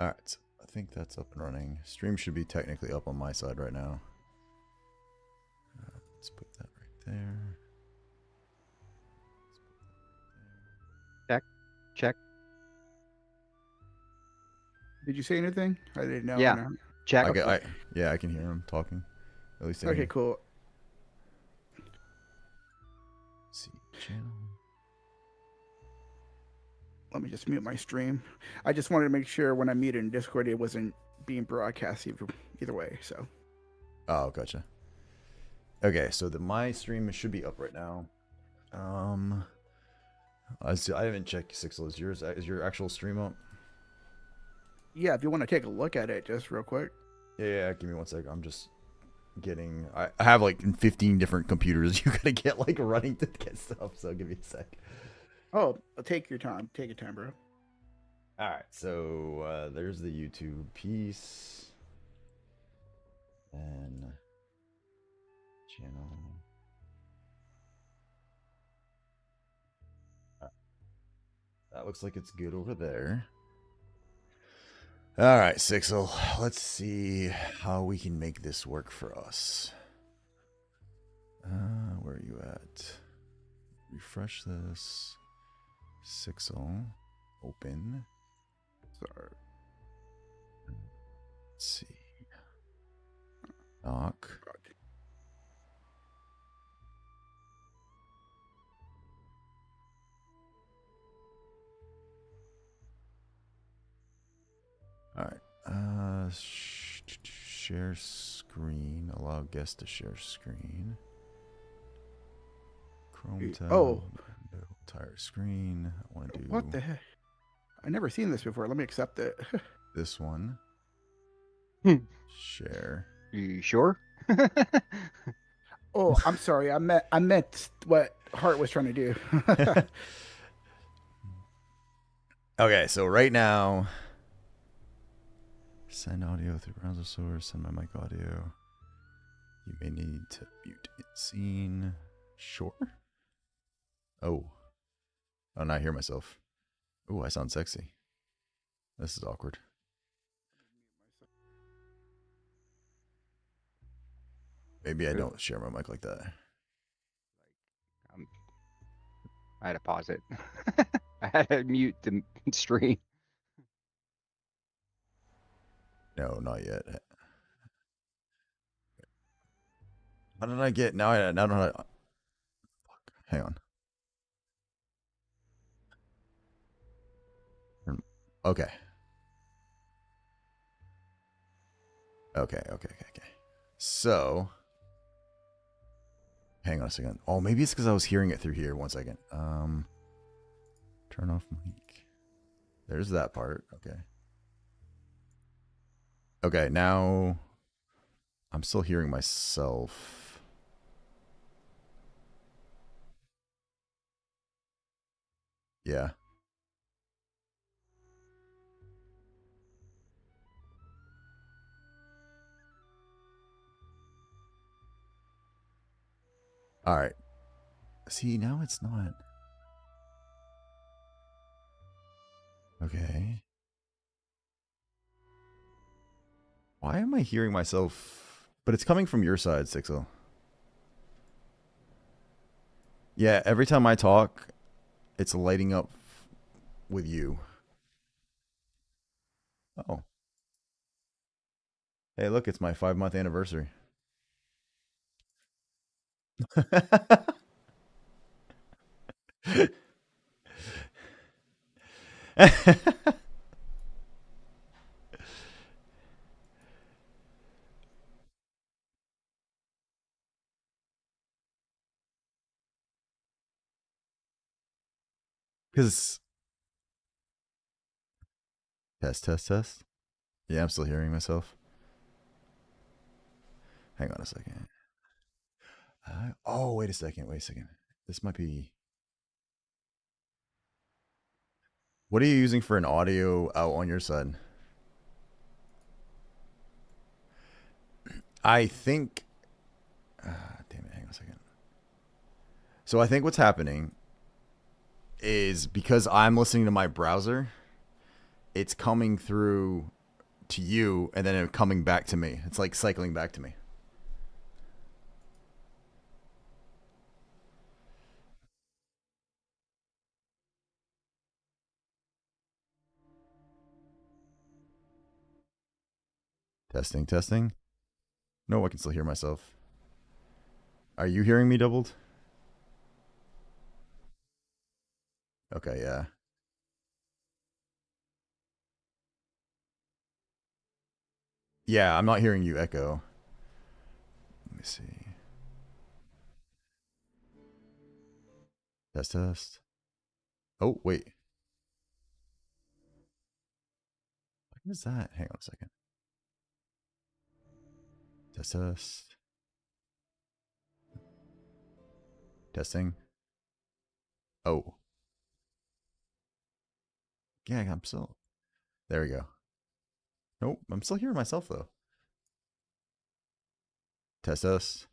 Alright, so I think that's up and running. Stream should be technically up on my side right now. Let's put that right there. Check. Check. Did you say anything? I didn't know. Yeah. No. Check. Yeah, I can hear him talking. At least I Okay, can cool. see channel. Let me just mute my stream. I just wanted to make sure when I muted in Discord, it wasn't being broadcast either way. So. Oh, gotcha. Okay, so my stream should be up right now. I haven't checked Sixel. Is your actual stream up? Yeah, if you want to take a look at it, just real quick. Yeah. Give me 1 sec. I'm just getting. I have like 15 different computers. You gotta get like running to get stuff. So give me a sec. Oh, take your time. Take your time, bro. All right. So there's the YouTube piece. And channel. That looks like it's good over there. All right, Sixel. Let's see how we can make this work for us. Where are you at? Refresh this. Sixel. Open. Sorry. Let's see. Dock. All right. Share screen. Allow guest to share screen. Chrome tab. Oh. Entire screen. I want to do. What the heck? I never seen this before. Let me accept it. This one. Share. You sure? Oh, I'm sorry. I meant what Hart was trying to do. Okay, so right now, send audio through browser source, send my mic audio. You may need to mute in scene. Sure. Oh, now I hear myself. Oh, I sound sexy. This is awkward. Maybe I don't share my mic like that. I had to pause it. I had to mute the stream. No, not yet. How did I get? Now I don't know. Fuck. Hang on. Okay. Okay. So, hang on a second. Oh, maybe it's because I was hearing it through here. 1 second. Turn off mic. There's that part. Okay. Okay, now I'm still hearing myself. Yeah. All right. See, now it's not. Okay. Why am I hearing myself? But it's coming from your side, Sixel. Yeah, every time I talk, it's lighting up with you. Oh. Hey, look, it's my 5-month anniversary. Because test. Yeah, I'm still hearing myself. Hang on a second. Oh, wait a second. This might be. What are you using for an audio out on your side? I think. Damn it! Hang on a second. So I think what's happening is because I'm listening to my browser, it's coming through to you and then it coming back to me. It's like cycling back to me. Testing, testing. No, I can still hear myself. Are you hearing me doubled? Okay, yeah. Yeah, I'm not hearing you echo. Let me see. Test, test. Oh, wait. What is that? Hang on a second. Test, test. Testing. Oh. Yeah, I'm still. There we go. Nope, I'm still hearing myself though. Test, test.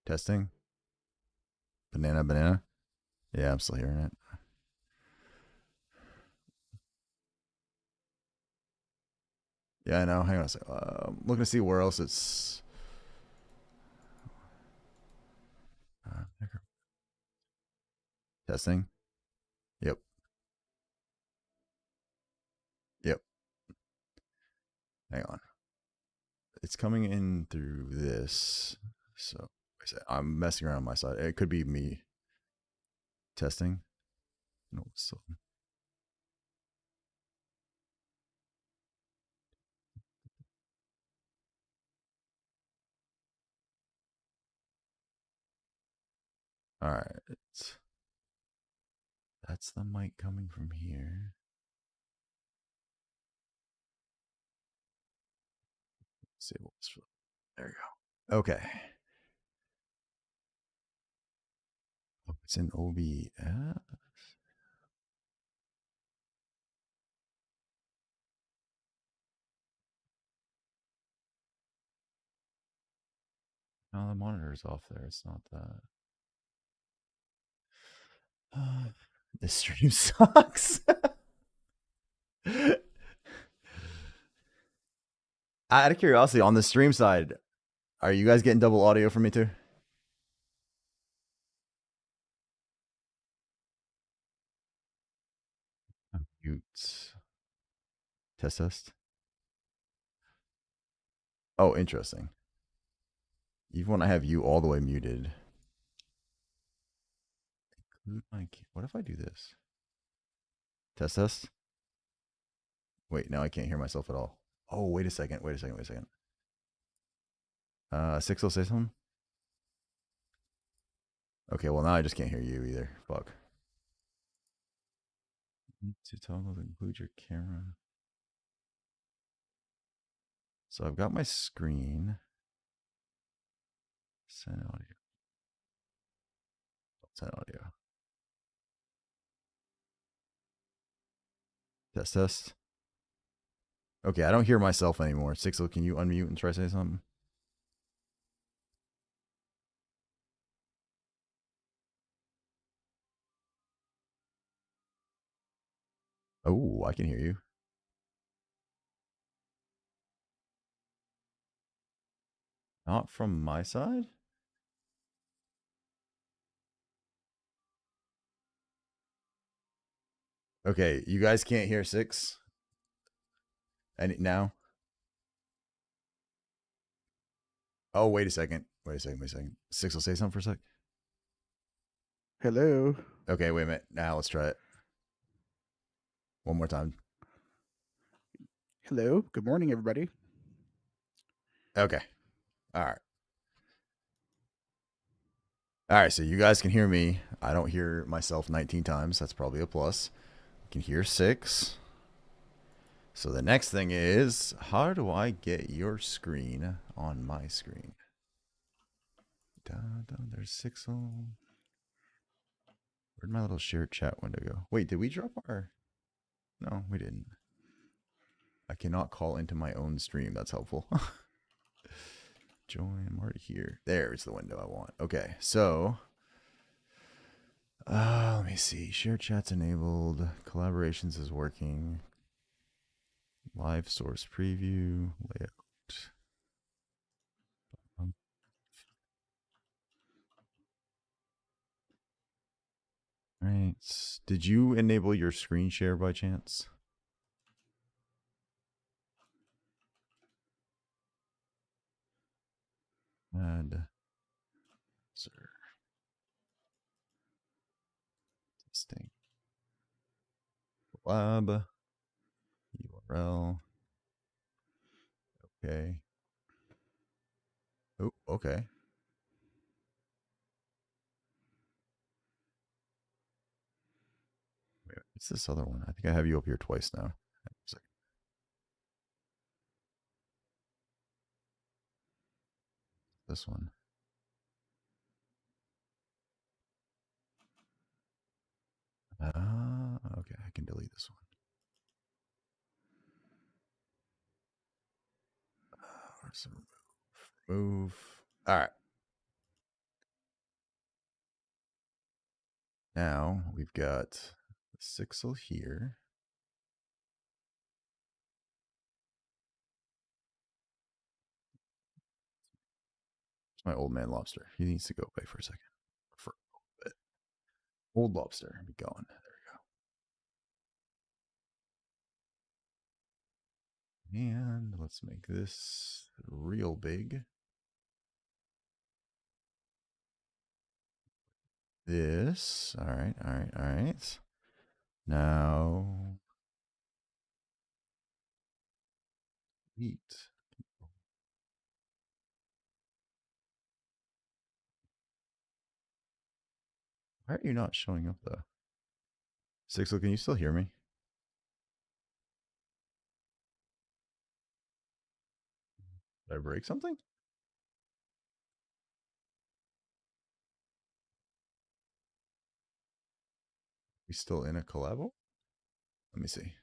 Testing. Banana, banana. Yeah, I'm still hearing it. Yeah, I know. Hang on a second. Looking to see where else it's. Testing. Yep. Yep. Hang on. It's coming in through this. So I'm messing around on my side. It could be me. Testing. No, still. All right. That's the mic coming from here. Let's see what's. There you go. Okay. Oh, it's in OBS. No, the monitor's off there. It's not that. This stream sucks. Out of curiosity, on the stream side, are you guys getting double audio from me too? Mute. Test, test. Oh, interesting. Even when I have you all the way muted. What if I do this? Test, test. Wait, now I can't hear myself at all. Oh, wait a second. Wait a second. Wait a second. Six will say something. Okay, well now I just can't hear you either. Fuck. Need to toggle to include your camera. So I've got my screen. Send audio. Send audio. Test, test. Okay, I don't hear myself anymore. Sixel, can you unmute and try to say something? Oh, I can hear you. Not from my side? Okay, you guys can't hear six? And now? Oh, wait a second. Wait a second. Wait a second. Six will say something for a sec. Hello. Okay, wait a minute. Now let's try it. One more time. Hello. Good morning, everybody. Okay. All right. All right, so you guys can hear me. I don't hear myself 19 times. That's probably a plus. You can hear six. So the next thing is, how do I get your screen on my screen? There's six. Where'd my little shared chat window go? Wait, did we drop our... No, we didn't. I cannot call into my own stream. That's helpful. Join. I'm already here. There's the window I want. Okay, so Let me see. Share chat's enabled. Collaborations is working. Live source preview. Layout. Right. Did you enable your screen share by chance? Add. Sir. Testing. Lab. URL. Okay. Oh, okay. Wait, what's this other one? I think I have you up here twice now. This one. Okay, I can delete this one. Remove. All right. Now we've got the Sixel here. It's my old man lobster. He needs to go away for a second. For a bit. Old lobster. Be gone. There we go. And let's make this real big. This. All right. All right. All right. Now. Eat. Why are you not showing up though? Sixel, can you still hear me? Did I break something? We still in a collabo? Let me see.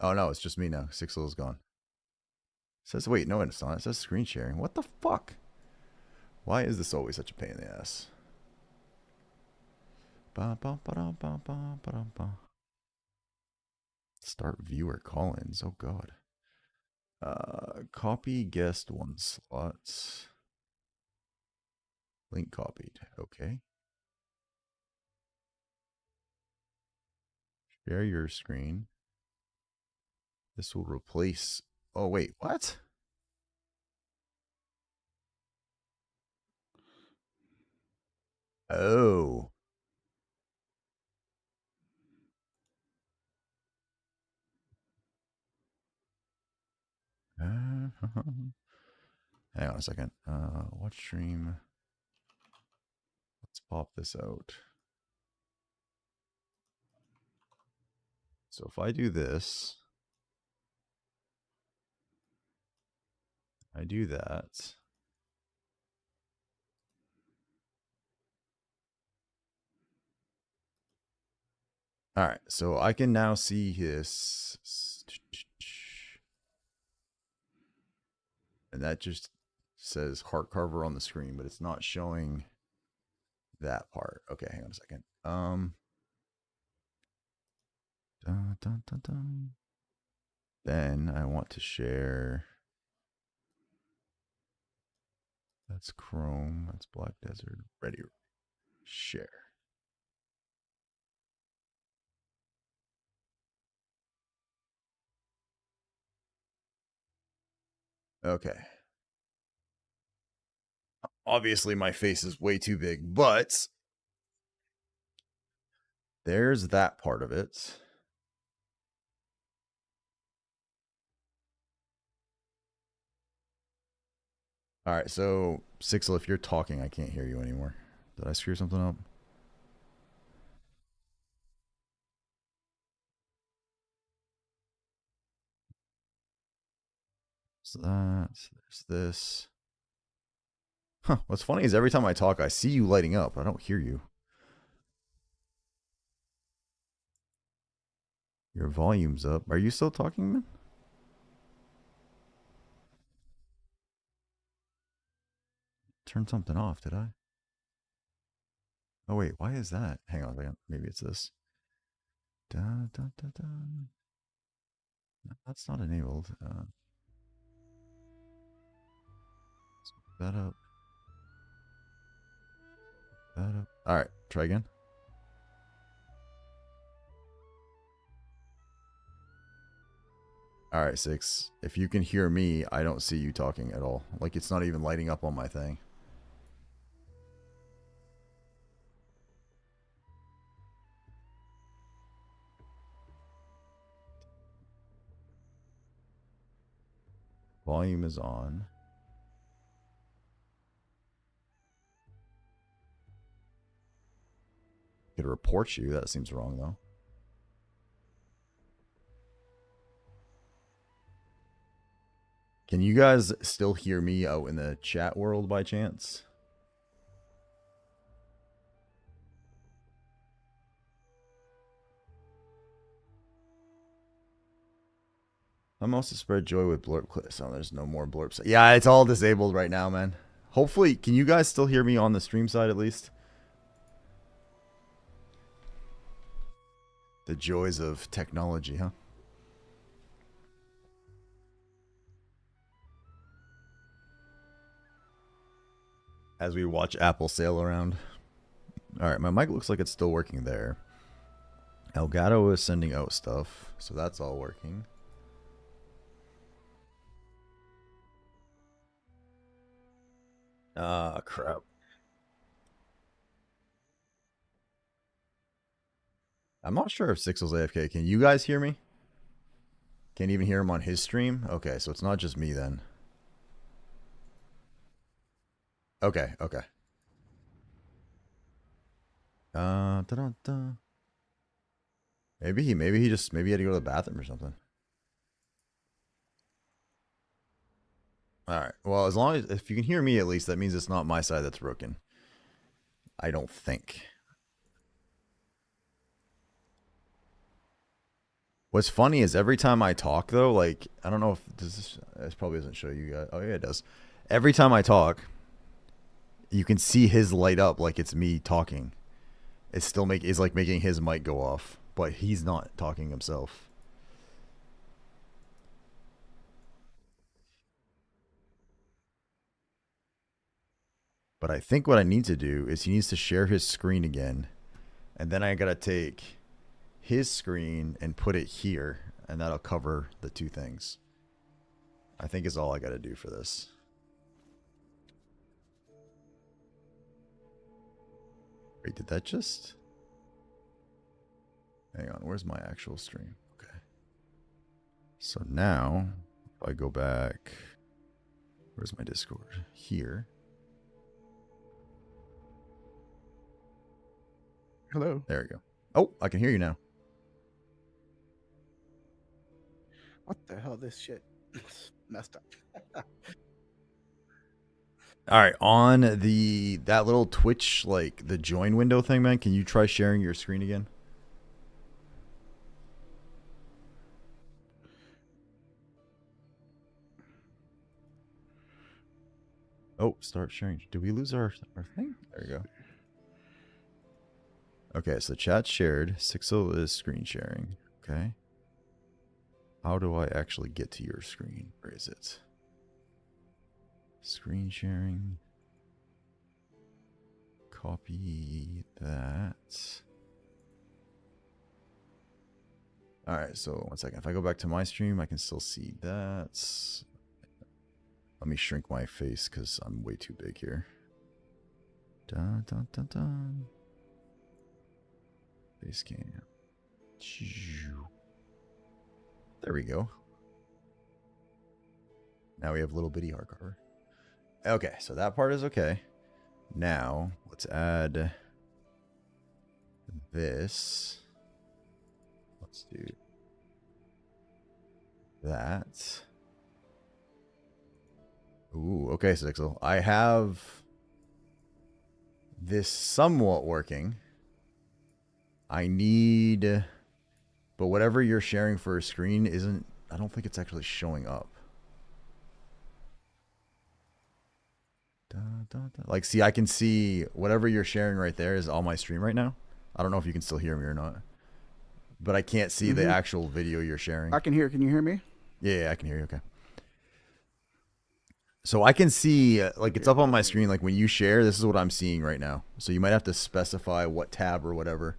Oh no, it's just me now. Sixel is gone. It says wait, no, it's not. It says screen sharing. What the fuck? Why is this always such a pain in the ass? Start viewer call-ins. Oh god. Copy guest one slot. Link copied. Okay. Share your screen. This will replace. Oh wait, what? Oh. Hang on a second. Watch stream. Let's pop this out. So if I do this, I do that. All right, so I can now see his, and that just says heart carver on the screen, but it's not showing that part. Okay, hang on a second. Dun, dun, dun, dun. Then I want to share. That's Chrome. That's Black Desert. Ready. Share. Okay. Obviously, my face is way too big, but there's that part of it. All right, so Sixel, if you're talking, I can't hear you anymore. Did I screw something up? So that, there's this. Huh, what's funny is every time I talk, I see you lighting up. I don't hear you. Your volume's up. Are you still talking, man? Turn something off, did I? Oh wait, why is that? Hang on a second. Maybe it's this. Da, da, da, da. No, that's not enabled. Let's move that up. That up. All right, try again. All right, 6. If you can hear me, I don't see you talking at all. Like it's not even lighting up on my thing. Volume is on. Could report you. That seems wrong though. Can you guys still hear me out in the chat world by chance? I'm also spread joy with blurb clips. Oh, there's no more blurps. Yeah, it's all disabled right now, man. Hopefully, can you guys still hear me on the stream side at least? The joys of technology, huh? As we watch Apple sail around. All right, my mic looks like it's still working there. Elgato is sending out stuff, so that's all working. Ah, crap. I'm not sure if Sixel's AFK. Can you guys hear me? Can't even hear him on his stream? Okay, so it's not just me then. Okay, okay. Da-da-da. Maybe he had to go to the bathroom or something. All right. Well, as long as if you can hear me at least, that means it's not my side that's broken. I don't think. What's funny is every time I talk though, like I don't know if this probably doesn't show you guys. Oh yeah, it does. Every time I talk, you can see his light up like it's me talking. It's like making his mic go off, but he's not talking himself. But I think what I need to do is he needs to share his screen again, and then I gotta take his screen and put it here, and that'll cover the two things. I think is all I gotta do for this. Wait, did that just... Hang on, where's my actual stream? Okay. So now, if I go back... Where's my Discord? Here. Hello. There we go. Oh, I can hear you now. What the hell? This shit messed up. All right, on that little Twitch, like the join window thing, man, can you try sharing your screen again? Oh, start sharing. Did we lose our thing? There we go. Okay, so chat shared. Sixel is screen sharing. Okay. How do I actually get to your screen? Where is it? Screen sharing. Copy that. All right, so 1 second. If I go back to my stream, I can still see that. Let me shrink my face because I'm way too big here. Dun, dun, dun, dun. Face cam. There we go. Now we have little bitty hardcover. Okay, so that part is okay. Now, let's add this. Let's do that. Ooh, okay, Sixel. I have this somewhat working. I need... But whatever you're sharing for a screen isn't... I don't think it's actually showing up. Like, see, I can see whatever you're sharing right there is on my stream right now. I don't know if you can still hear me or not, but I can't see the actual video you're sharing. I can hear. Can you hear me? Yeah, I can hear you. Okay. So I can see, like, it's up on my screen. Like, when you share, this is what I'm seeing right now. So you might have to specify what tab or whatever.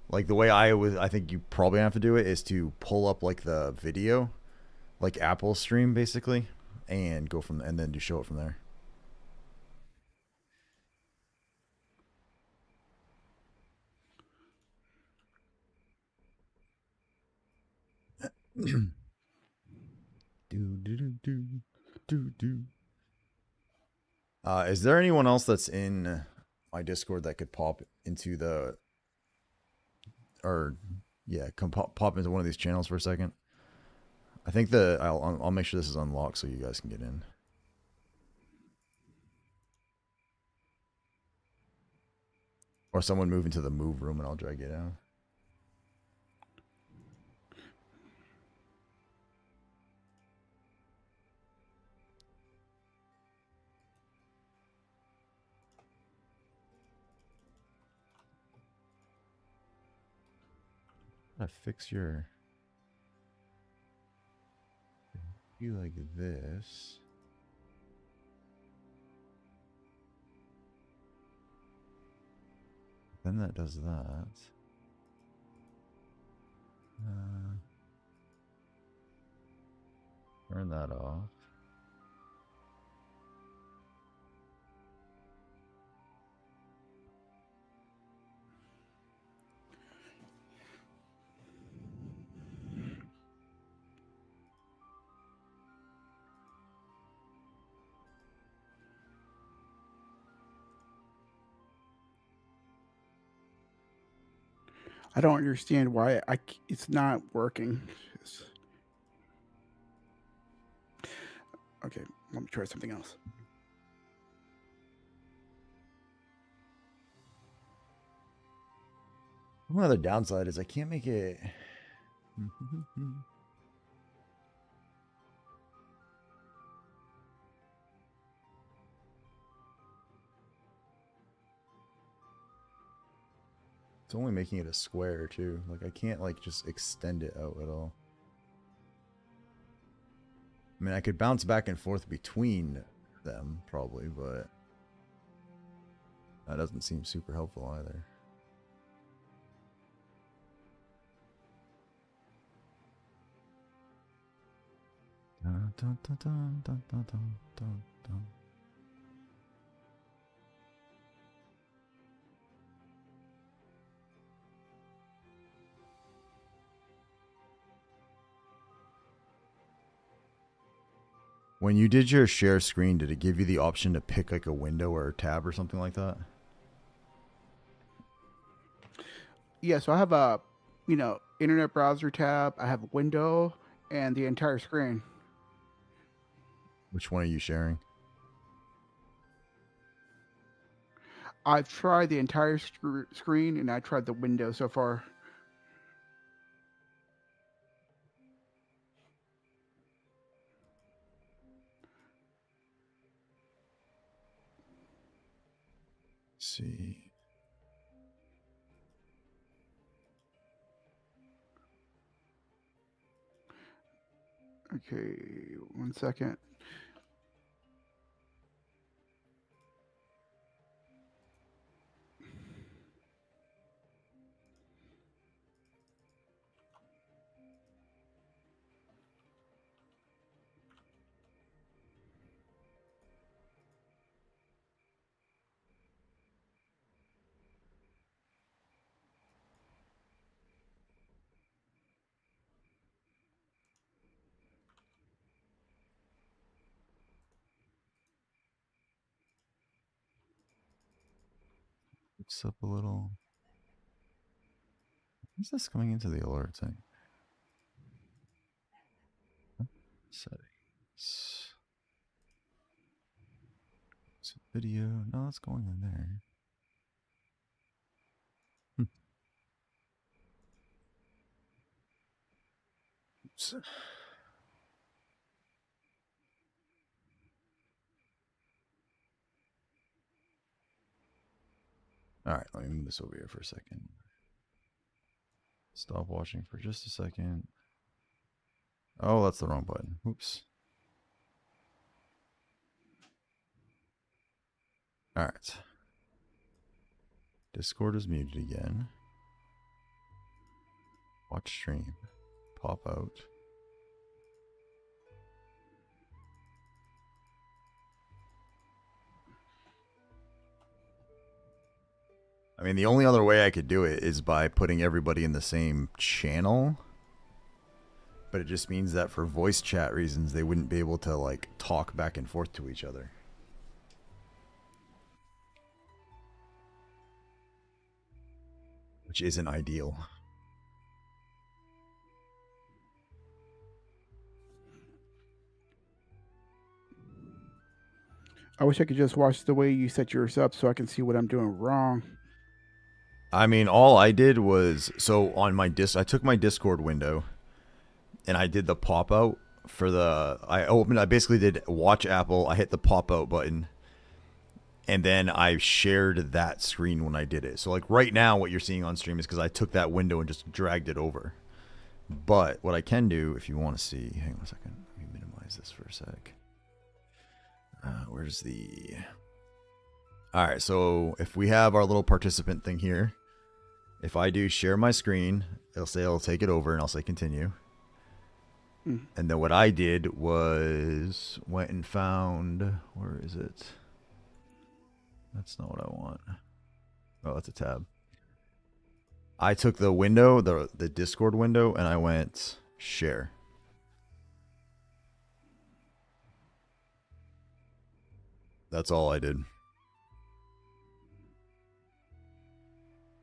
Like, the way I think you probably have to do it is to pull up, like, the video, like Apple stream, basically, and go from, and then you show it from there. do, do, do, do, do, do. Is there anyone else that's in my Discord that could pop into the, or yeah, come pop into one of these channels for a second? I think I'll make sure this is unlocked so you guys can get in. Or someone move into the move room and I'll drag you down. Gotta fix your, you like this. Then that does that. Turn that off. I don't understand why it's not working. Okay, let me try something else. One other downside is I can't make it. It's only making it a square too. Like, I can't like just extend it out at all. I mean, I could bounce back and forth between them probably, but that doesn't seem super helpful either. Dun, dun, dun, dun, dun, dun, dun, dun. When you did your share screen, did it give you the option to pick like a window or a tab or something like that? Yeah, so I have a, internet browser tab. I have a window and the entire screen. Which one are you sharing? I've tried the entire screen and I tried the window so far. Let's see. Okay, 1 second. It's up a little. Is this coming into the alert thing? Settings. Video. No, it's going in there. Oops. All right, let me move this over here for a second. Stop watching for just a second. Oh, that's the wrong button. Oops. All right. Discord is muted again. Watch stream. Pop out. I mean, the only other way I could do it is by putting everybody in the same channel. But it just means that for voice chat reasons, they wouldn't be able to, like, talk back and forth to each other. Which isn't ideal. I wish I could just watch the way you set yours up so I can see what I'm doing wrong. I mean, all I did was, so on my I took my Discord window and I did the pop out for the, I basically did watch Apple. I hit the pop out button and then I shared that screen when I did it. So like right now what you're seeing on stream is because I took that window and just dragged it over. But what I can do, if you want to see, hang on a second, let me minimize this for a sec. Where's the... All right, so if we have our little participant thing here, if I do share my screen, it'll say I'll take it over and I'll say continue. And then what I did was went and found, where is it? That's not what I want. Oh, that's a tab. I took the window, the Discord window, and I went share. That's all I did.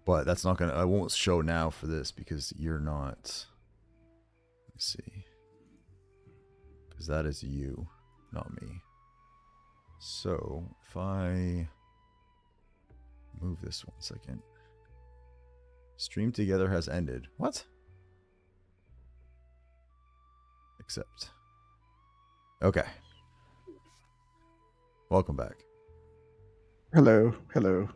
But that's not gonna, I won't show now for this because you're not, let me see. Because that is you, not me. So if I move this 1 second. Stream together has ended. What? Accept. Okay. Welcome back. Hello, hello.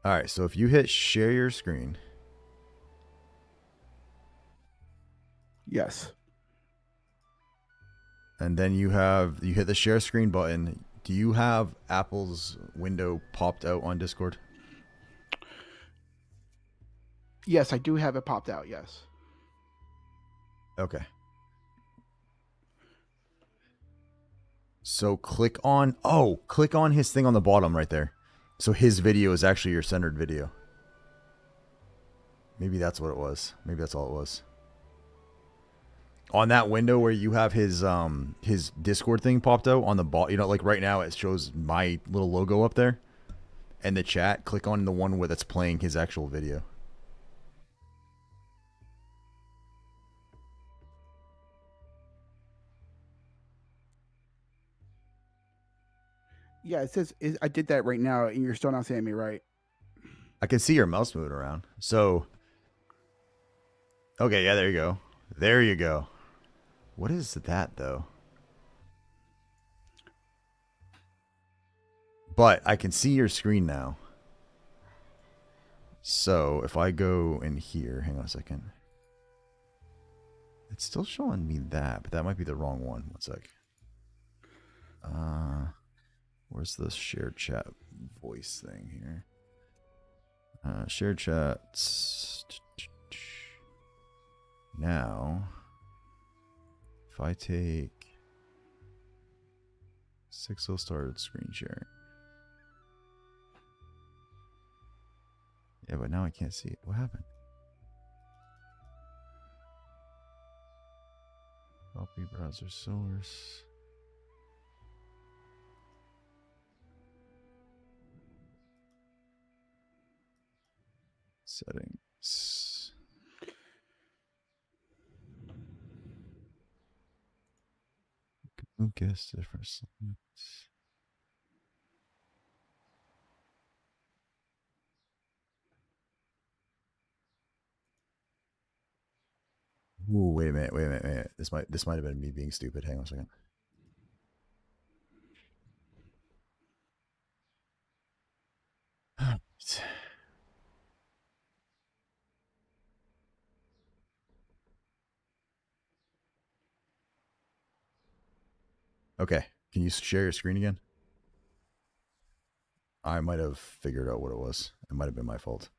All right, so if you hit share your screen. Yes. And then you hit the share screen button. Do you have Apple's window popped out on Discord? Yes, I do have it popped out, yes. Okay. So click on his thing on the bottom right there. So his video is actually your centered video. Maybe that's what it was. Maybe that's all it was. On that window where you have his Discord thing popped out on the bottom, you know, like right now it shows my little logo up there. And the chat, click on the one where that's playing his actual video. Yeah, it says I did that right now, and you're still not saying me right. I can see your mouse moving around. So, okay, yeah, there you go. There you go. What is that, though? But I can see your screen now. So, if I go in here, hang on a second. It's still showing me that, but that might be the wrong one. 1 sec. Where's the shared chat voice thing here? Shared chats. Now, if I take 6 started screen sharing. Yeah, but now I can't see it. What happened? Copy browser source. Settings. Guess different settings. Ooh, wait a minute. This might have been me being stupid. Hang on a second. Okay. Can you share your screen again? I might have figured out what it was. It might have been my fault.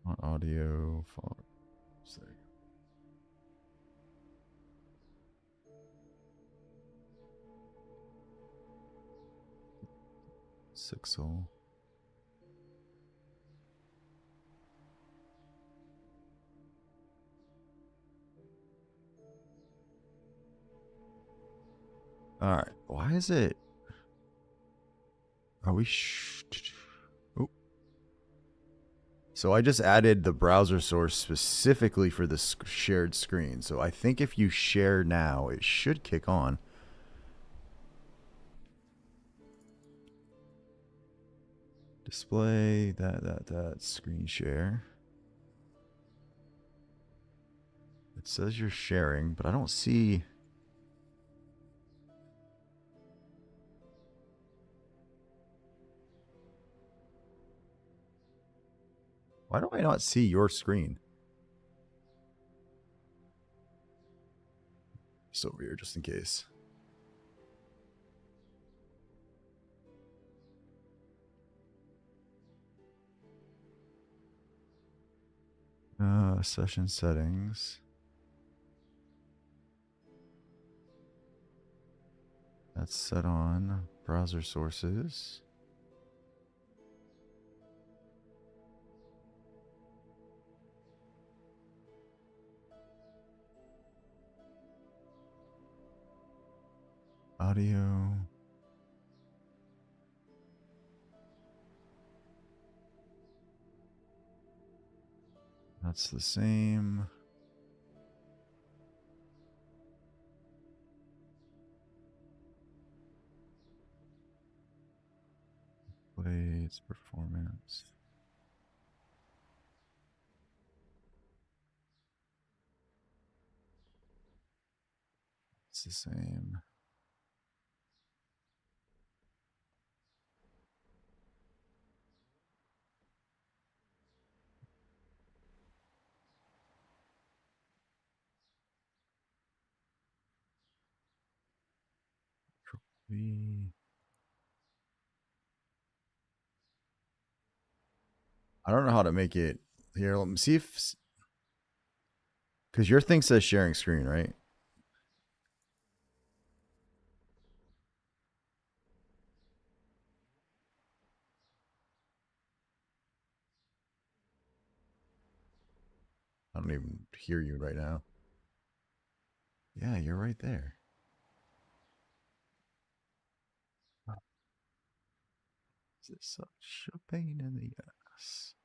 On audio, font. There you go. Sixel. All right. Why is it? Are we? Oh. So I just added the browser source specifically for the shared screen. So I think if you share now, it should kick on. Display that screen share. It says you're sharing, but I don't see. Why do I not see your screen? Just over here, just in case. Session settings. That's set on browser sources. Audio. That's the same. Blades, performance. It's the same. V. I don't know how to make it here. Let me see if, because your thing says sharing screen, right? I don't even hear you right now. Yeah, you're right there. Is this such a pain in the ass?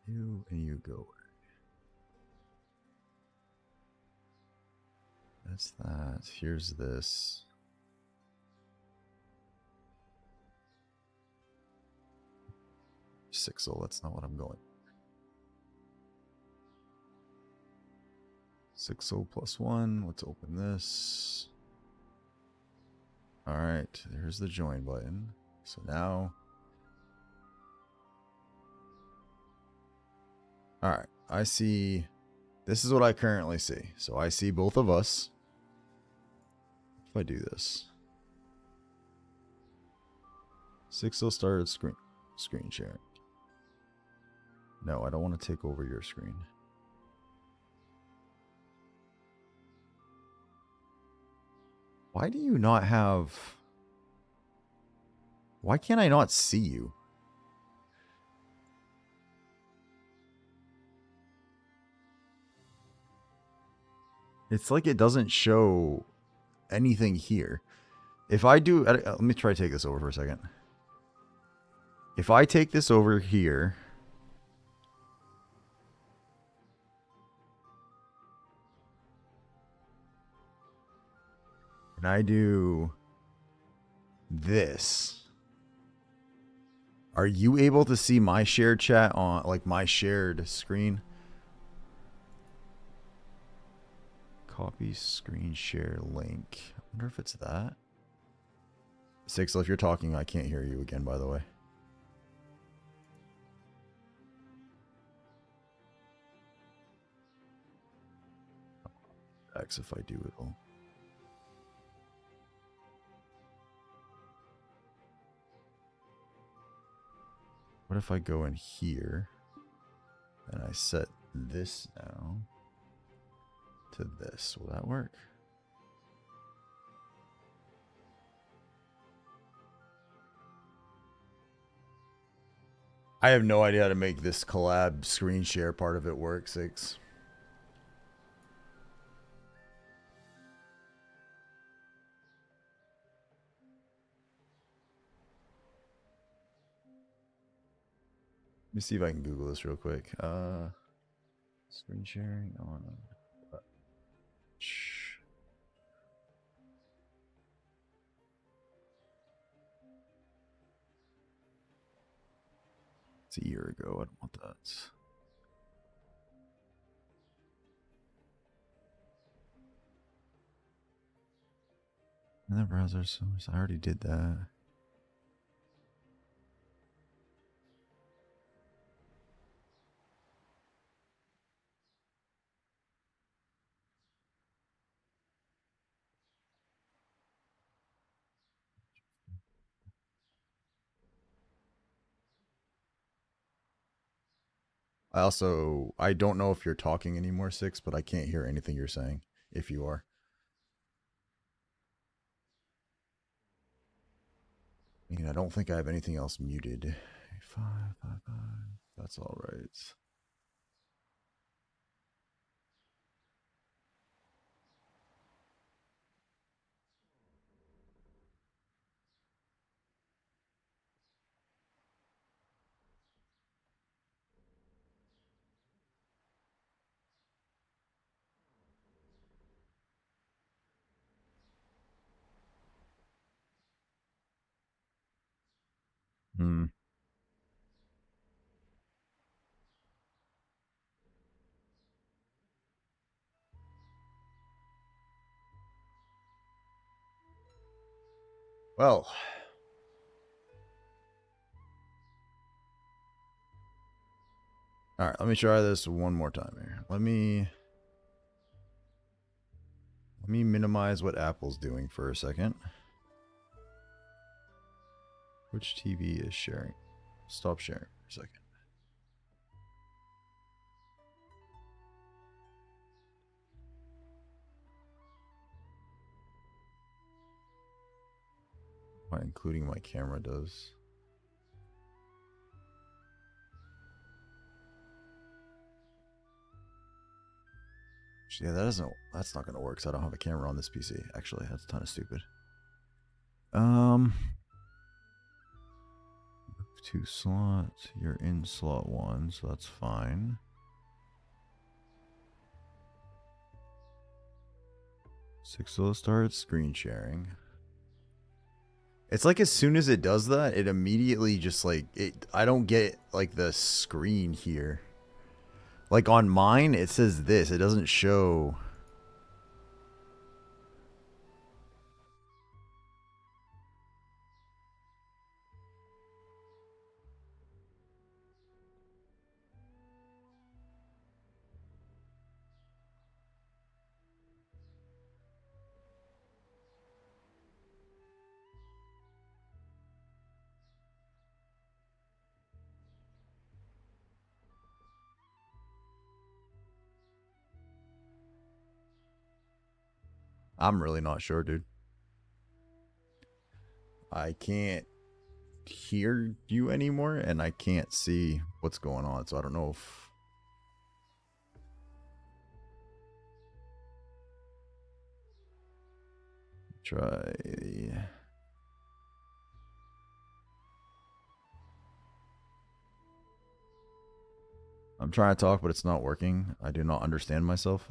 You and you go. That's that. Here's this. Sixel, that's not what I'm going. Sixel +1. Let's open this. All right, there's the join button. So now, all right, I see. This is what I currently see. So I see both of us. If I do this, Sixel started screen sharing. No, I don't want to take over your screen. Why do you not have... Why can't I not see you? It's like it doesn't show anything here. If I do, let me try to take this over for a second. If I take this over here, and I do this, are you able to see my shared chat on, like, my shared screen? Copy screen share link. I wonder if it's that. Sixel, if you're talking, I can't hear you again, by the way. X, if I do it all. What if I go in here and I set this now to this? Will that work? I have no idea how to make this collab screen share part of it work, Six. Let me see if I can Google this real quick. Screen sharing on. It's a year ago. I don't want that. And the browser source. I already did that. I don't know if you're talking anymore, Six, but I can't hear anything you're saying, if you are. I mean, I don't think I have anything else muted. 555. That's all right. Hmm. Well. All right, let me try this one more time here. Let me minimize what Apple's doing for a second. Which TV is sharing? Stop sharing for a second. What including my camera does. Yeah, that's not gonna work, so I don't have a camera on this PC. Actually, that's kind of stupid. 2 slots. You're in slot 1, so that's fine. Sixel starts screen sharing. It's like as soon as it does that, it immediately just like I don't get like the screen here. Like on mine, it says this. It doesn't show. I'm really not sure, dude. I can't hear you anymore, and I can't see what's going on, so I don't know if... Try. I'm trying to talk, but it's not working. I do not understand myself.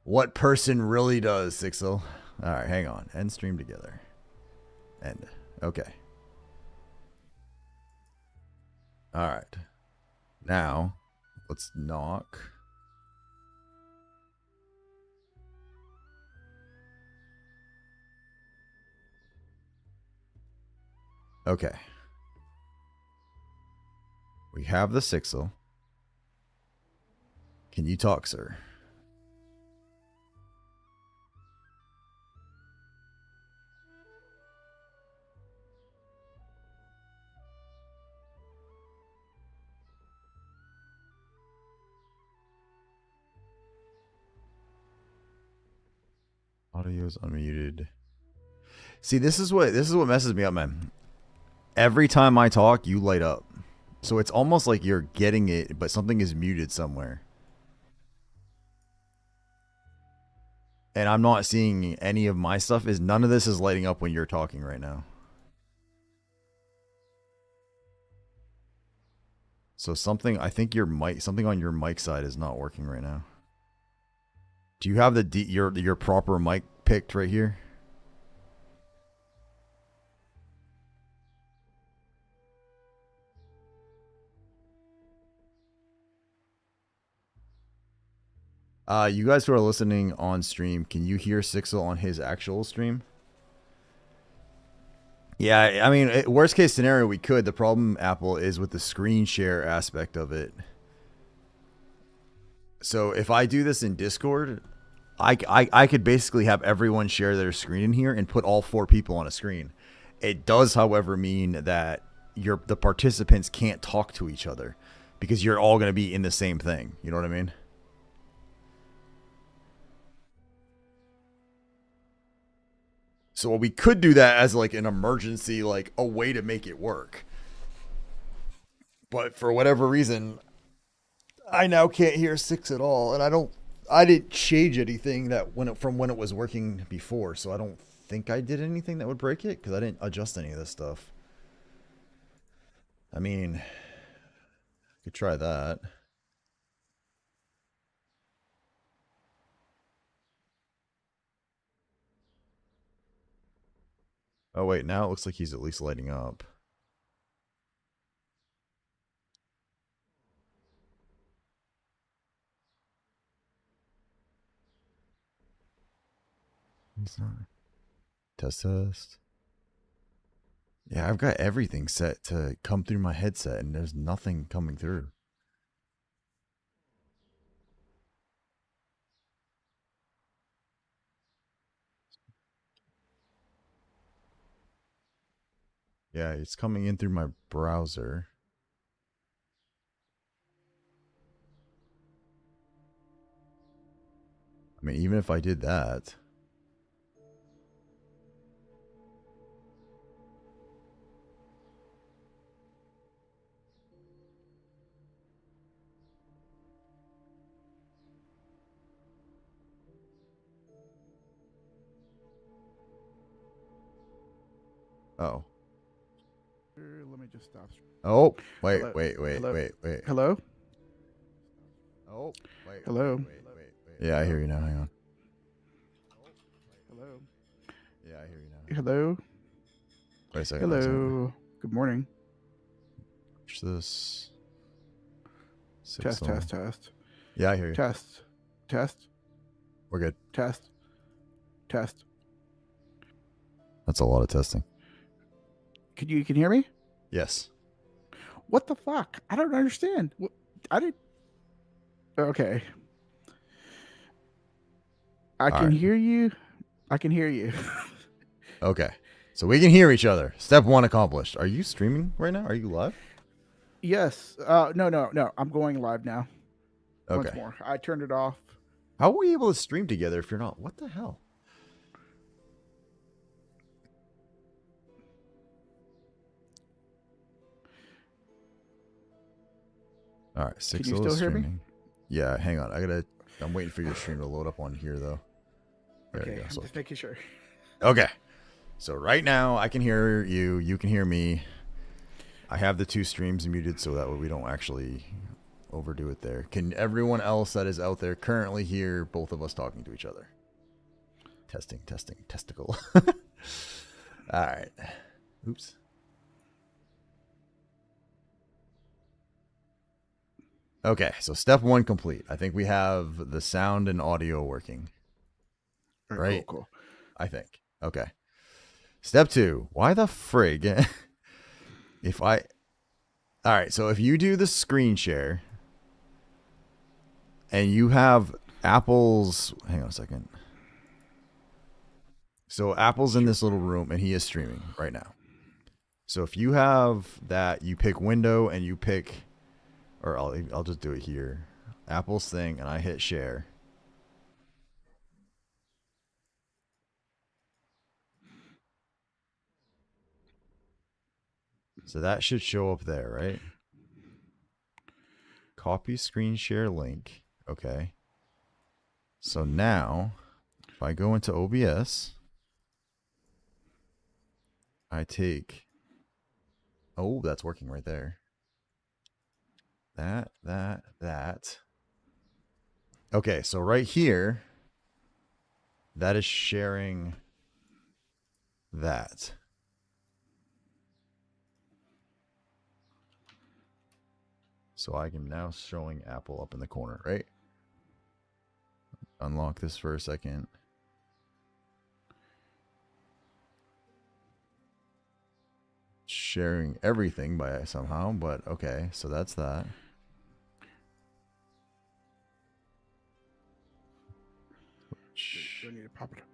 What person really does, Sixel? All right, hang on. End stream together. End. Okay. All right. Now, let's knock. Okay. We have the Sixel. Can you talk, sir? Audio's unmuted. See, this is what messes me up, man. Every time I talk, you light up. So it's almost like you're getting it, but something is muted somewhere. And I'm not seeing any of my stuff. None of this is lighting up when you're talking right now. So something, I think something on your mic side is not working right now. Do you have your proper mic picked right here? You guys who are listening on stream, can you hear Sixel on his actual stream? Yeah, I mean, worst case scenario, we could. The problem, Apple, is with the screen share aspect of it. So if I do this in Discord, I could basically have everyone share their screen in here and put all 4 people on a screen. It does, however, mean that the participants can't talk to each other because you're all going to be in the same thing. You know what I mean? So we could do that as like an emergency, like a way to make it work. But for whatever reason, I now can't hear 6 at all, and I didn't change anything from when it was working before, so I don't think I did anything that would break it because I didn't adjust any of this stuff. I mean, I could try that. Oh wait, now it looks like he's at least lighting up. He's not. Test. Yeah, I've got everything set to come through my headset, and there's nothing coming through. Yeah, it's coming in through my browser. I mean, even if I did that. Oh. Let me just stop. Oh, wait. Hello? Oh, wait. Hello? Wait. Yeah, I hear you now. Hang on. Hello? Yeah, I hear you now. Hello? Wait a second. Hello? Good morning. Watch this. Test. Yeah, I hear you. Test. We're good. Test. That's a lot of testing. You can hear me? Yes. What the fuck? I don't understand. I didn't. Okay. I can hear you. Okay. So we can hear each other. Step 1 accomplished. Are you streaming right now? Are you live? Yes. No. I'm going live now. Okay. Once more. I turned it off. How are we able to stream together if you're not? What the hell? All right, 6 Can you still hear me? Yeah, hang on. I'm waiting for your stream to load up on here though. There Okay, you go. I'm So just making sure. Okay. So right now I can hear you. You can hear me. I have the two streams muted so that way we don't actually overdo it there. Can everyone else that is out there currently hear both of us talking to each other? Testing, testicle. All right. Oops. Okay, so step 1 complete. I think we have the sound and audio working. All Right? Cool. I think. Okay. Step 2. Why the frig? If I... All right, so if you do the screen share and you have Apple's... Hang on a second. So Apple's in this little room and he is streaming right now. So if you have that, you pick window and you pick... Or I'll just do it here. Apple's thing, and I hit share. So that should show up there, right? Copy screen share link. Okay. So now, if I go into OBS, I take... Oh, that's working right there. That. Okay, so right here, that is sharing that. So I am now showing Apple up in the corner, right? Unlock this for a second. Sharing everything by somehow, but okay, so that's that. Do I need to pop it?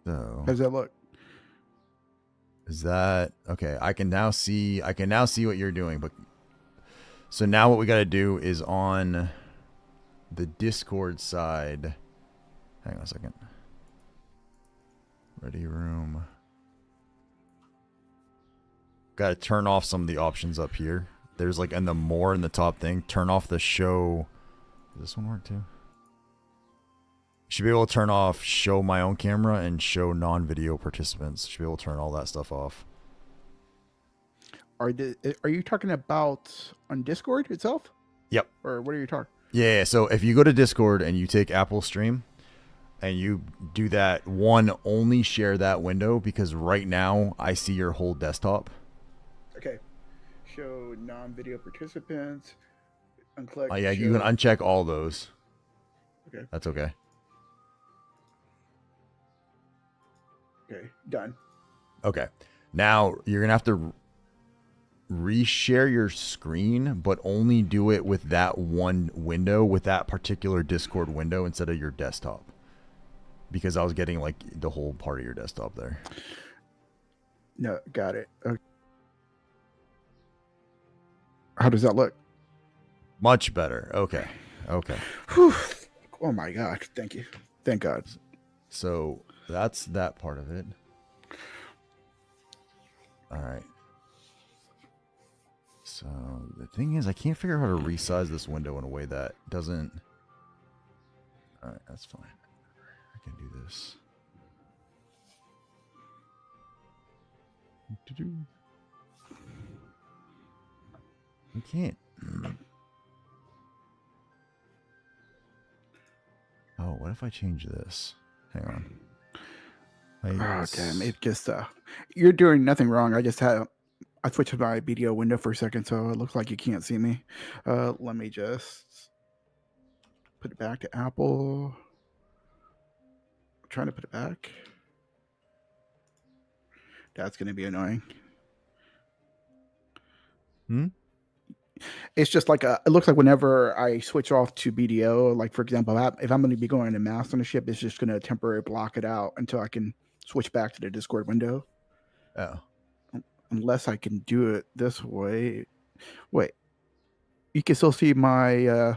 So How does that look? is that okay? I can now see what you're doing, but so now what we got to do is on the Discord side. Hang on a second. Ready room. Got to turn off some of the options up here. There's like in the more in the top thing. Turn off the show. Does this one work too? Should be able to turn off show my own camera and show non-video participants. Should be able to turn all that stuff off. Are you talking about on Discord itself? Yep. Or what are you talking? Yeah. So if you go to Discord and you take Apple Stream and you do that one, only share that window because right now I see your whole desktop. Okay. Show non-video participants. Unclick. Oh, yeah, you can uncheck all those. Okay. That's okay. Okay. Done. Okay. Now you're going to have to reshare your screen, but only do it with that one window, with that particular Discord window instead of your desktop. Because I was getting like the whole part of your desktop there. No, got it. Okay. How does that look? Much better. Okay. Okay. Whew. Oh my gosh. Thank you. Thank God. So that's that part of it. All right. So the thing is, I can't figure out how to resize this window in a way that doesn't... All right, that's fine. I can do this. I can't. Oh, what if I change this? Hang on. Oh, damn. It just, you're doing nothing wrong. I switched to my BDO window for a second, so it looks like you can't see me. Let me just put it back to Apple. I'm trying to put it back. That's going to be annoying. It's just like it looks like whenever I switch off to BDO, like for example, if I'm going to be going to mass on the ship, it's just going to temporarily block it out until I can switch back to the Discord window. Oh. Unless I can do it this way. Wait, you can still see my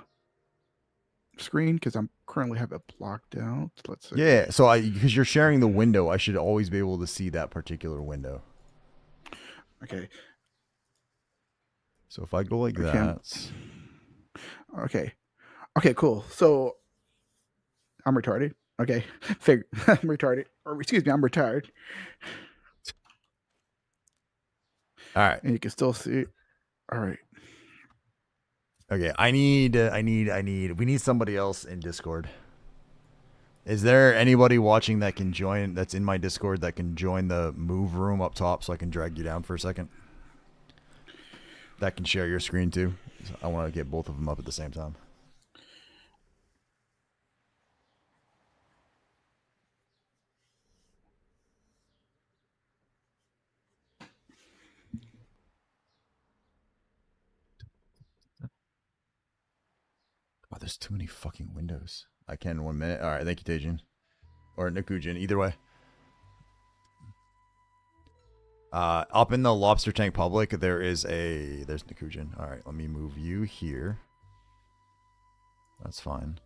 screen because I'm currently have it blocked out. Let's see. Yeah, so because you're sharing the window, I should always be able to see that particular window. Okay. So if I go like that. Okay. Okay, cool. So I'm retarded. Okay, I'm retarded. Or excuse me, I'm retired. All right. And you can still see. All right. Okay. We need somebody else in Discord. Is there anybody watching that can join, that's in my Discord, that can join the move room up top so I can drag you down for a second? That can share your screen too. I want to get both of them up at the same time. Oh, there's too many fucking windows. I can in 1 minute. All right, thank you, Tajin. Or Nikujin, either way. Up in the lobster tank public, there's Nikujin. All right, let me move you here. That's fine.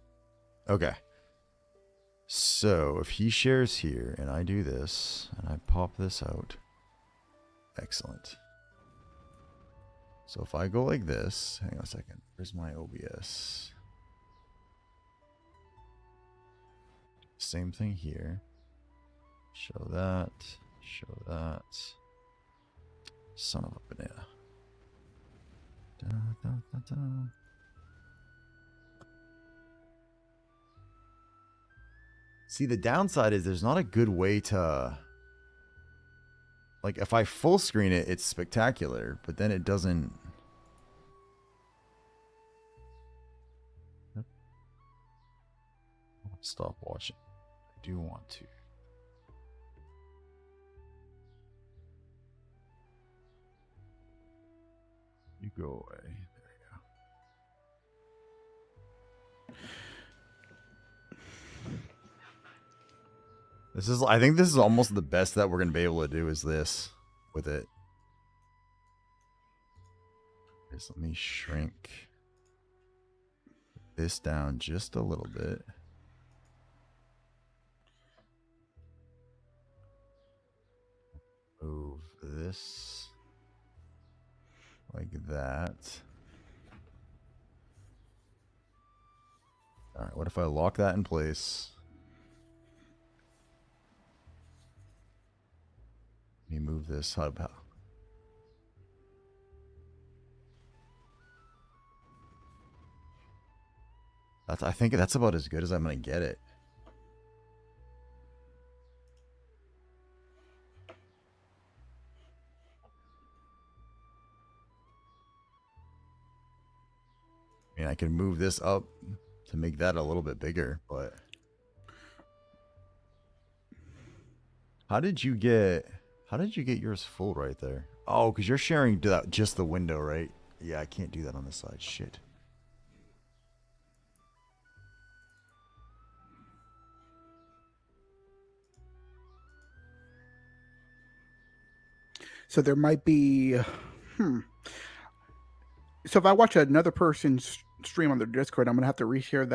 Okay. So if he shares here and I do this and I pop this out, excellent. So if I go like this, hang on a second. Where's my OBS? Same thing here. Show that. Show that. Son of a banana. Da, da, da, da. See, the downside is there's not a good way to... Like, if I full screen it, it's spectacular, but then it doesn't... Stop watching. I do want to. You go away. There you go. This is, I think this is almost the best that we're going to be able to do is this with it. Just let me shrink this down just a little bit. Move this like that. All right, what if I lock that in place? Let me move this hub. I think that's about as good as I'm going to get it. I mean, I can move this up to make that a little bit bigger, but how did you get yours full right there? Oh, because you're sharing just the window, right? Yeah, I can't do that on this side. Shit. So there might be, So if I watch another person's stream on their Discord, I'm gonna have to reshare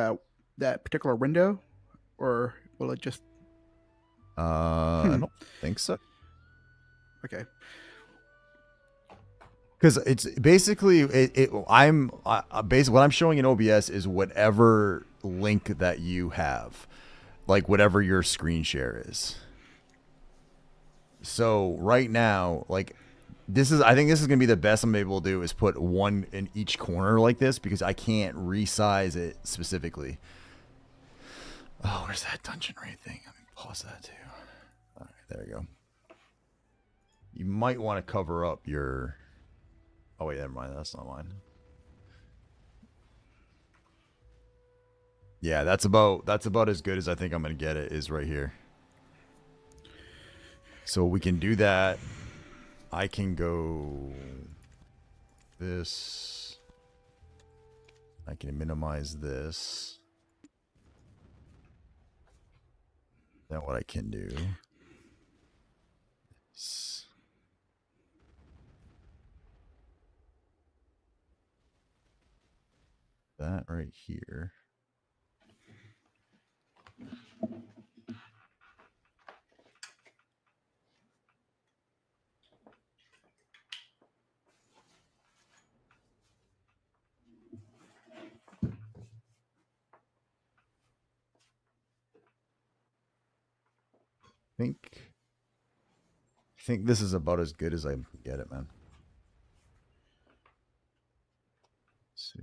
that particular window, or will it just? I don't think so. Okay. Because it's basically what I'm showing in OBS is whatever link that you have, like whatever your screen share is. So right now, like I think this is gonna be the best I'm able to do is put one in each corner like this because I can't resize it specifically. Oh, where's that dungeon raid thing? Let me pause that too. All right, there we go. You might want to cover up your. Oh wait, never mind. That's not mine. Yeah, that's about as good as I think I'm gonna get it. Is right here. So we can do that. I can go this. I can minimize this. Then what I can do is that right here. think this is about as good as I can get it, man. Let's see.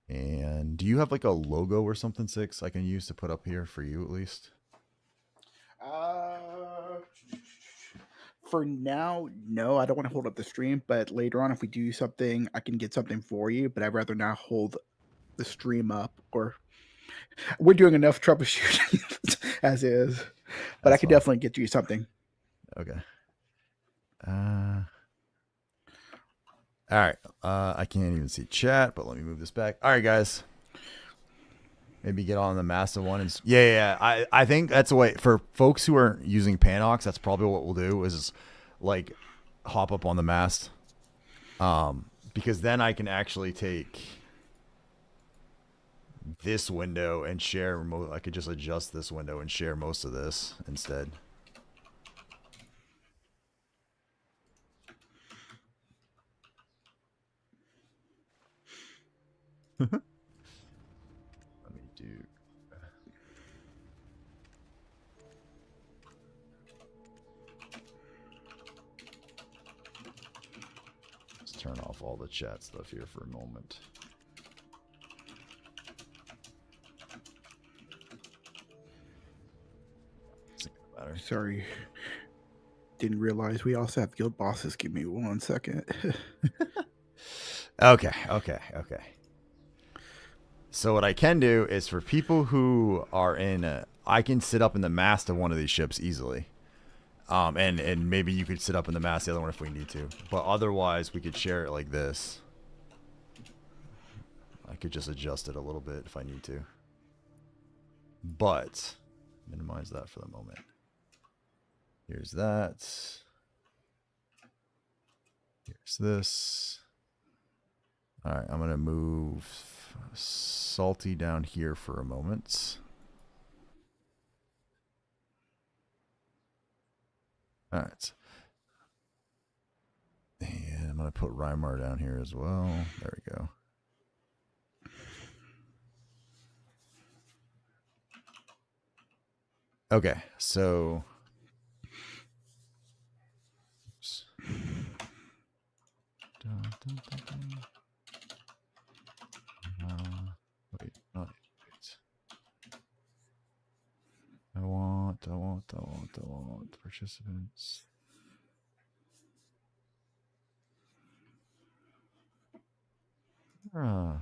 And do you have like a logo or something, Six, I can use to put up here for you at least? For now, no, I don't want to hold up the stream, but later on, if we do something, I can get something for you, but I'd rather not hold the stream up, or we're doing enough troubleshooting as is, but That's I can fine. definitely get you something. Okay. All right. I can't even see chat, but let me move this back. All right, guys. Maybe get on the massive one. And yeah. I think that's the way for folks who are using Panox. That's probably what we'll do is like hop up on the mast, because then I can actually take this window and share remote. I could just adjust this window and share most of this instead. Let me do. Let's turn off all the chat stuff here for a moment. Sorry. Didn't realize we also have guild bosses. Give me 1 second. Okay. So what I can do is for people who are in, I can sit up in the mast of one of these ships easily. And maybe you could sit up in the mast of the other one if we need to. But otherwise, we could share it like this. I could just adjust it a little bit if I need to. But minimize that for the moment. Here's that. Here's this. All right, I'm going to move Salty down here for a moment. All right. And I'm going to put Rymar down here as well. There we go. Okay, so... Oops. Wait, not wait. I want participants. I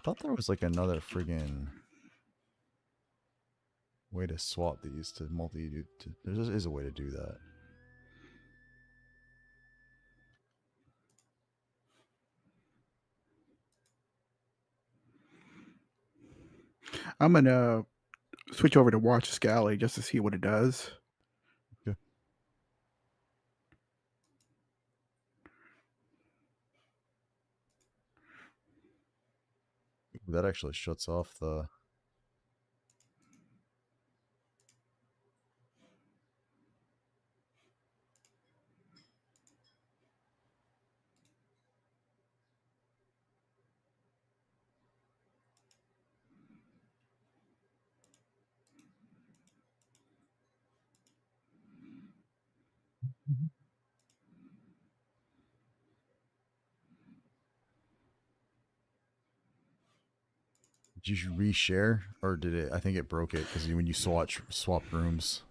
thought there was like another friggin' way to swap these to multi. There just is a way to do that. I'm going to switch over to Watch Scally just to see what it does. Okay. That actually shuts off the... Did you reshare or did it? I think it broke it because when you swap rooms.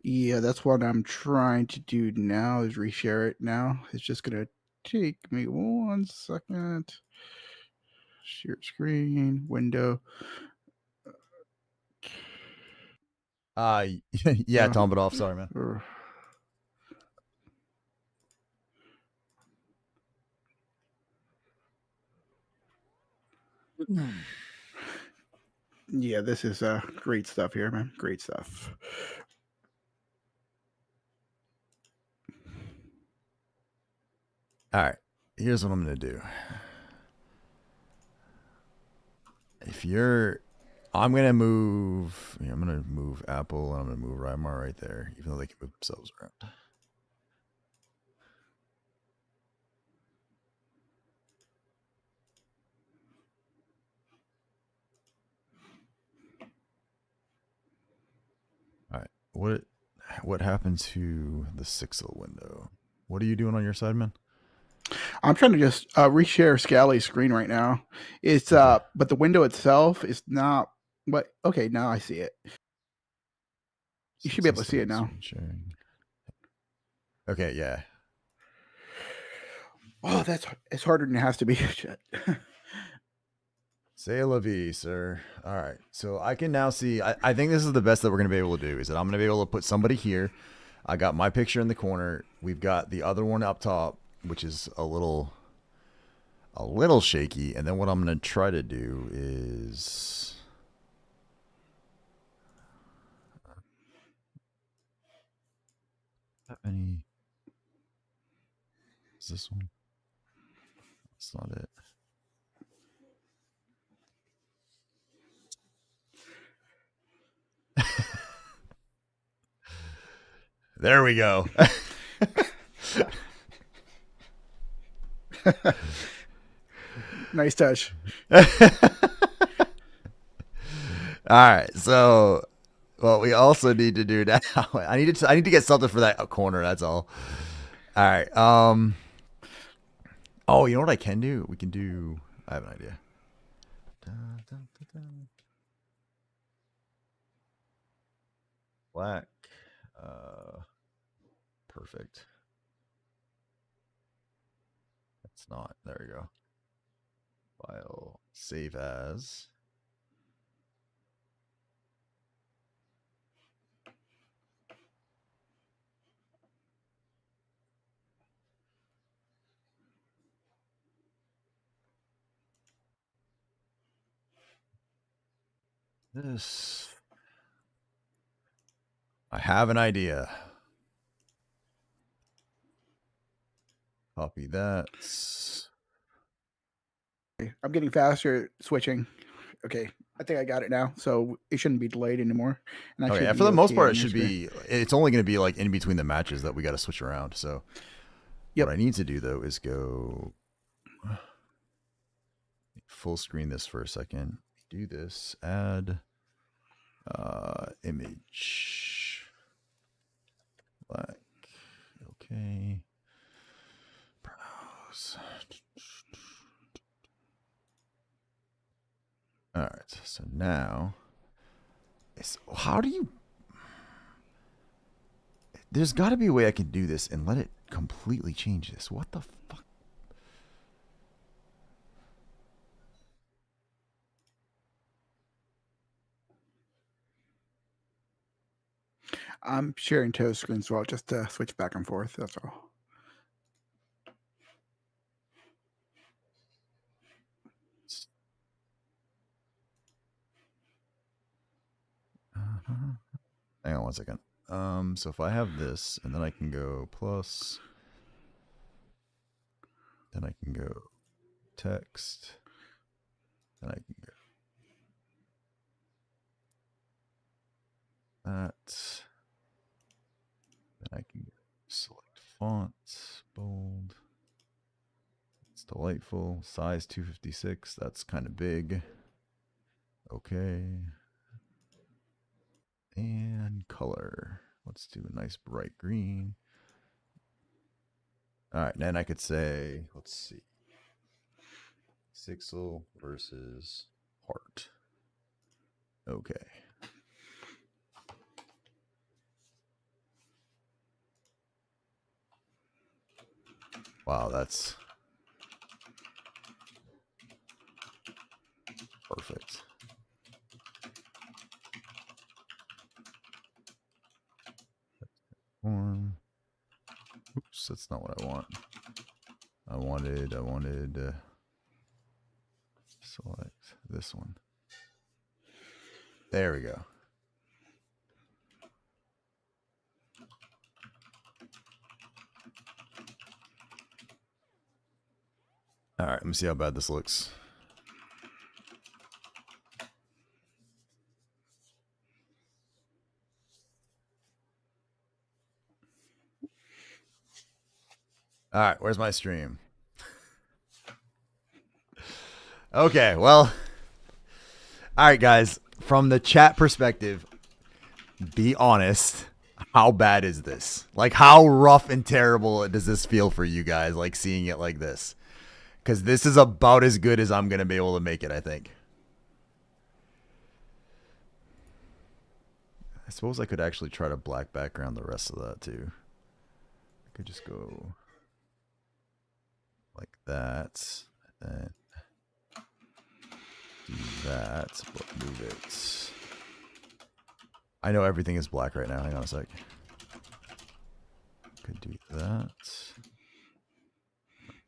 Yeah, that's what I'm trying to do now is reshare it now. It's just going to take me 1 second. Share screen, window. Yeah, Tom Badoff, sorry, man. Yeah, this is great stuff here, man. Great stuff. All right, here's what I'm gonna do. If you're, I'm gonna move Apple and I'm gonna move Rymar right there, even though they can move themselves around. what happened to the 6L window? What are you doing on your side, man? I'm trying to just reshare Scally's screen right now. It's Okay. but the window itself is not. But okay, now I see it. You should be able to see it now. Screen sharing. Okay, yeah. Oh, it's harder than it has to be. Shit. C'est la vie, sir. All right. So I can now see. I think this is the best that we're going to be able to do is that I'm going to be able to put somebody here. I got my picture in the corner. We've got the other one up top, which is a little shaky. And then what I'm going to try to do is... Any... Is this one? That's not it. There we go. Nice touch. All right. So what we also need to do now, I need to get something for that corner. That's all. All right. Oh, you know what I can do? We can do. I have an idea. Black. Perfect. That's not. There we go. File. Save as. This. I have an idea. Copy that. I'm getting faster at switching. Okay, I think I got it now, so it shouldn't be delayed anymore. And I Oh should yeah, be for the most okay part, on it your should screen. be. It's only going to be like in between the matches that we got to switch around. So, Yep. what I need to do though is go full screen this for a second. Do this. Add image. Black. Okay. Browse. All right. So now, how do you? There's got to be a way I can do this and let it completely change this. What the fuck? I'm sharing Toe's screen as well, just to switch back and forth. That's all. Hang on one second. So if I have this, and then I can go plus, then I can go text, then I can go that, then I can go select font, bold. It's delightful. Size 256. That's kind of big. Okay. And color. Let's do a nice bright green. All right, and then I could say, let's see, 6L versus heart. Okay. Wow, that's perfect. Form. Oops, that's not what I want. I wanted select this one. There we go. All right, let me see how bad this looks. All right, where's my stream? Okay, well, all right, guys, from the chat perspective, be honest. How bad is this? Like, how rough and terrible does this feel for you guys, like, seeing it like this? Because this is about as good as I'm going to be able to make it, I think. I suppose I could actually try to black background the rest of that, too. I could just go like that, and then do that, but move it. I know everything is black right now. Hang on a sec. Could do that.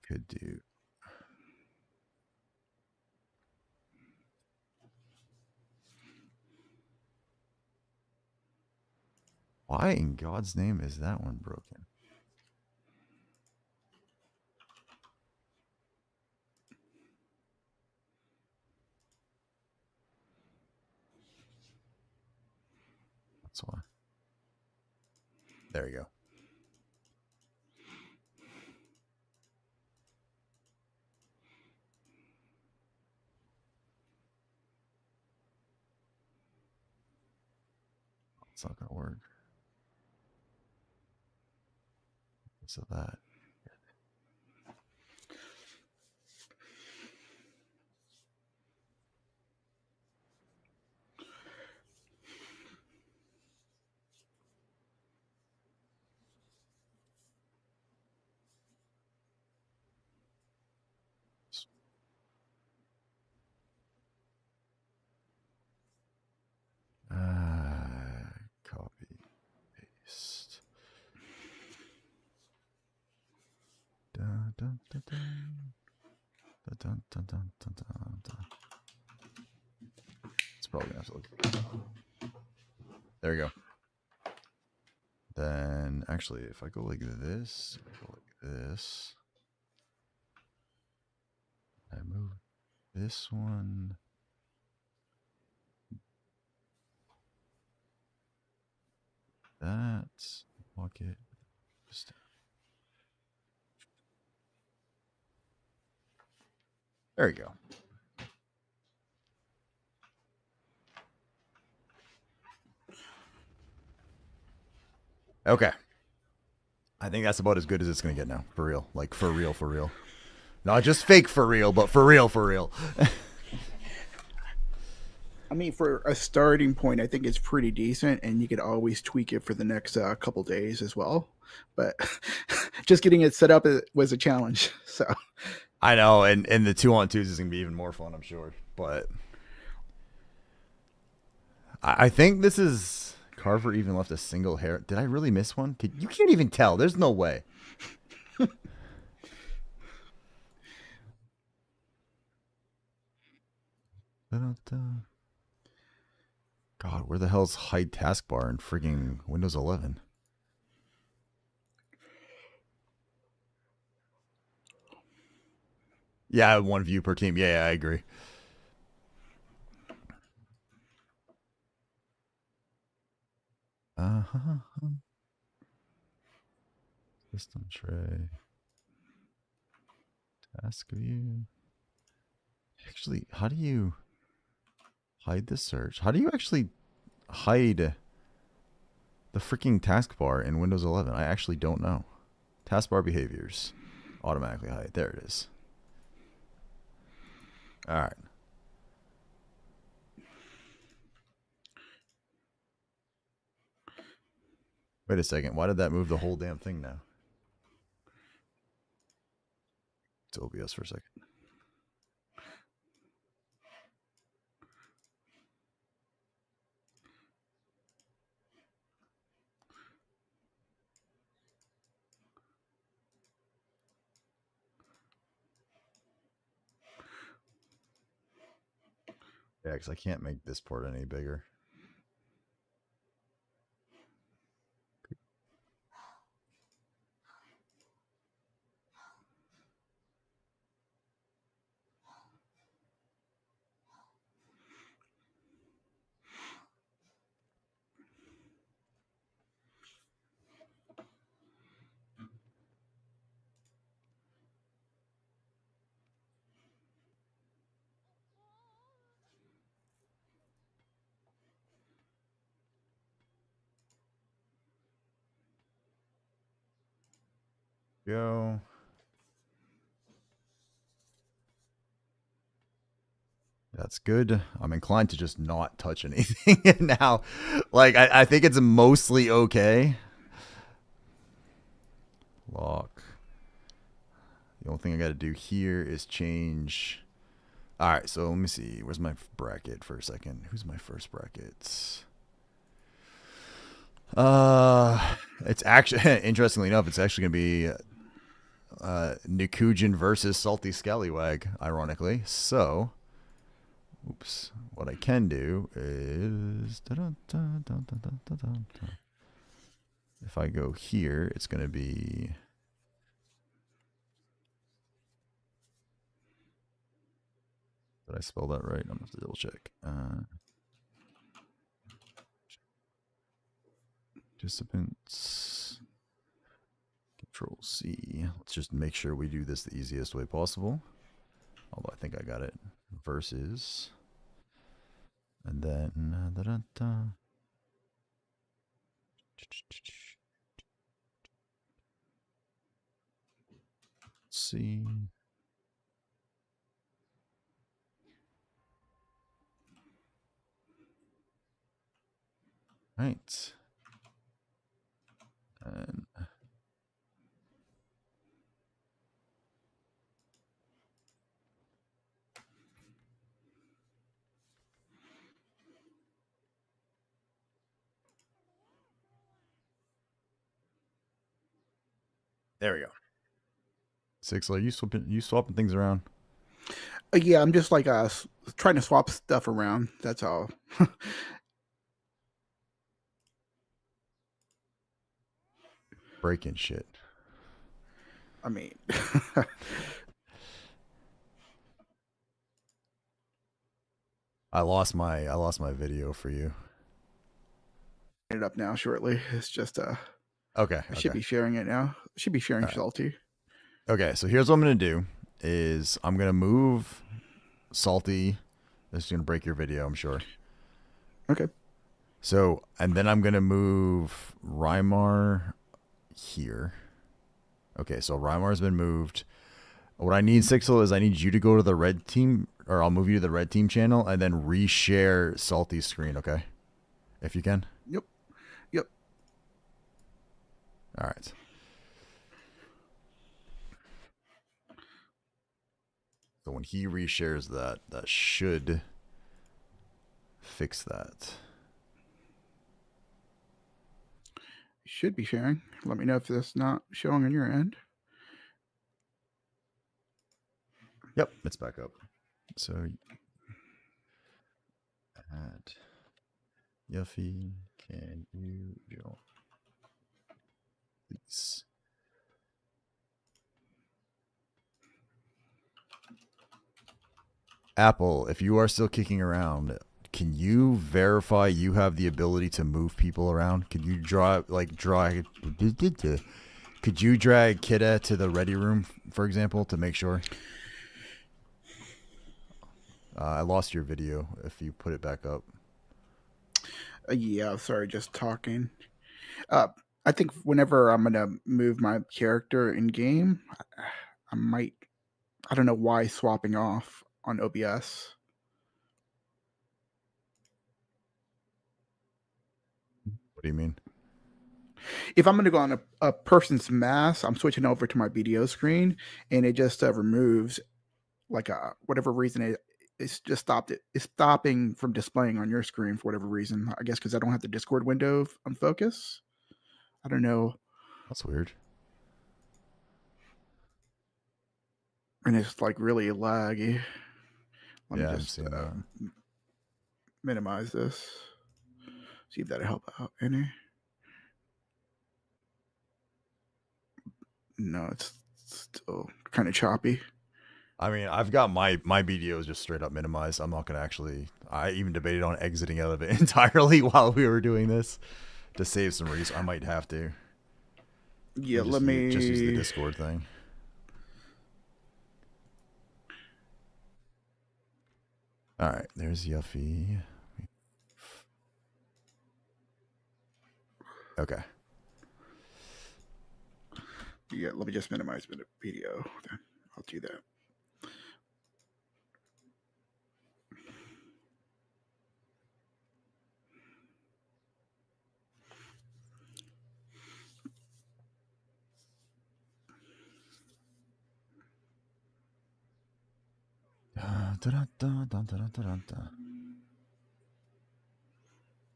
Could do. Why in God's name is that one broken? That's why. There you go. It's not gonna work. So that. Copy, paste. Dun, dun, dun, dun. Dun, dun, dun, dun, dun, dun, dun. It's probably gonna have to look. There we go. Then actually, if I go like this, I move this one. That bucket. There you go. Okay. I think that's about as good as it's going to get now. For real. Like, for real, for real. Not just fake for real, but for real, for real. I mean, for a starting point, I think it's pretty decent, and you could always tweak it for the next couple days as well. But just getting it set up was a challenge. So I know, and the 2-on-2s is going to be even more fun, I'm sure. But I think this is... Carver even left a single hair. Did I really miss one? You can't even tell. There's no way. God, where the hell's hide taskbar in frigging Windows 11? Yeah, one view per team. Yeah, I agree. System tray. Task view. Actually, how do you hide the search? How do you actually hide the freaking taskbar in Windows 11? I actually don't know. Taskbar behaviors. Automatically hide. There it is. All right. Wait a second. Why did that move the whole damn thing now? It's OBS for a second. Yeah, because I can't make this port any bigger. Go. That's good. I'm inclined to just not touch anything now. Like, I think it's mostly okay. Lock. The only thing I got to do here is change. All right, so let me see. Where's my bracket for a second? Who's my first bracket? It's actually, interestingly enough, it's actually going to be Nikujin versus Salty Scallywag, ironically. So, oops. What I can do is, if I go here, it's going to be. Did I spell that right? I'm going to have to double check. Participants. Control C. Let's just make sure we do this the easiest way possible. Although I think I got it. Versus. And then. C. Right. And there we go. Sixler, you swapping things around? Yeah, I'm just like trying to swap stuff around. That's all. Breaking shit. I mean, I lost my video for you. it up now shortly. It's just Okay. I should be sharing it now. I should be sharing Right. Salty. Okay, so here's what I'm gonna do: is I'm gonna move Salty. This is gonna break your video, I'm sure. Okay. So, and then I'm gonna move Rymar here. Okay, so Rymar's been moved. What I need, Sixel, is I need you to go to the red team, or I'll move you to the red team channel, and then reshare Salty's screen, okay? If you can. Yep. All right. So when he reshares that, that should fix that. Should be sharing. Let me know if that's not showing on your end. Yep, it's back up. So add Yuffie, can you join? Please. Apple, if you are still kicking around, can you verify you have the ability to move people around? Could you draw? Could you drag Kidda to the ready room, for example, to make sure? I lost your video. If you put it back up. Yeah, sorry, just talking. I think whenever I'm gonna move my character in game, I might. I don't know why swapping off on OBS. What do you mean? If I'm going to go on a person's mass, I'm switching over to my BDO screen, and it just removes, like, whatever reason it's just stopped it. It's stopping from displaying on your screen for whatever reason. I guess because I don't have the Discord window on focus. I don't know. That's weird. And it's like really laggy. Let me just minimize this. See if that'll help out any. No, it's still kind of choppy. I mean, I've got my BDOs just straight up minimized. I'm not gonna actually. I even debated on exiting out of it entirely while we were doing this to save some resources. I might have to. Yeah, let me just use the Discord thing. All right, there's Yuffie. Okay. Yeah, let me just minimize the video. Then I'll do that.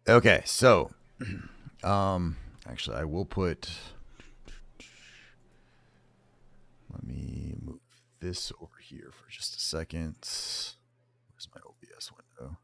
Okay, so actually I will put, let me move this over here for just a second. Where's my OBS window?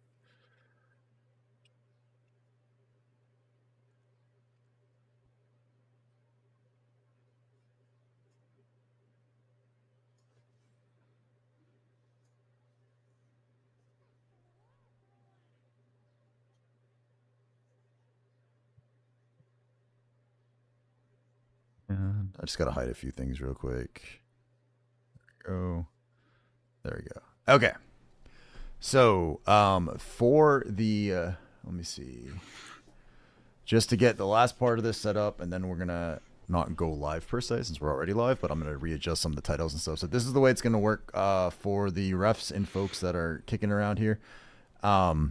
And I just gotta hide a few things real quick. There we go. There we go. Okay. So, for the, let me see. Just to get the last part of this set up, and then we're gonna not go live per se since we're already live, but I'm gonna readjust some of the titles and stuff. So this is the way it's gonna work for the refs and folks that are kicking around here. I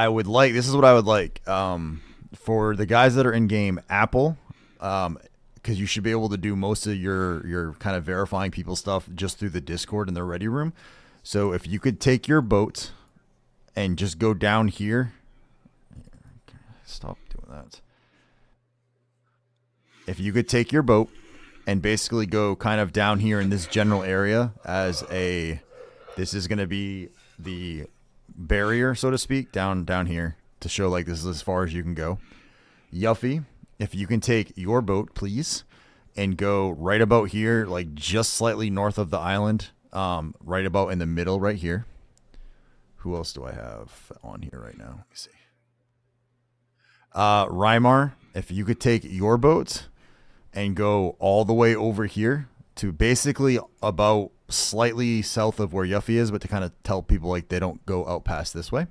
would like, this is what I would like. For the guys that are in game, Apple, because you should be able to do most of your kind of verifying people stuff just through the Discord in the ready room. So if you could take your boat and just go down here. Stop doing that. If you could take your boat and basically go kind of down here in this general area as a, this is going to be the barrier, so to speak, down here to show like this is as far as you can go. Yuffie, if you can take your boat, please, and go right about here, like just slightly north of the island, right about in the middle right here. Who else do I have on here right now? Let me see. Rymar, if you could take your boat and go all the way over here to basically about slightly south of where Yuffie is, but to kind of tell people like they don't go out past this way.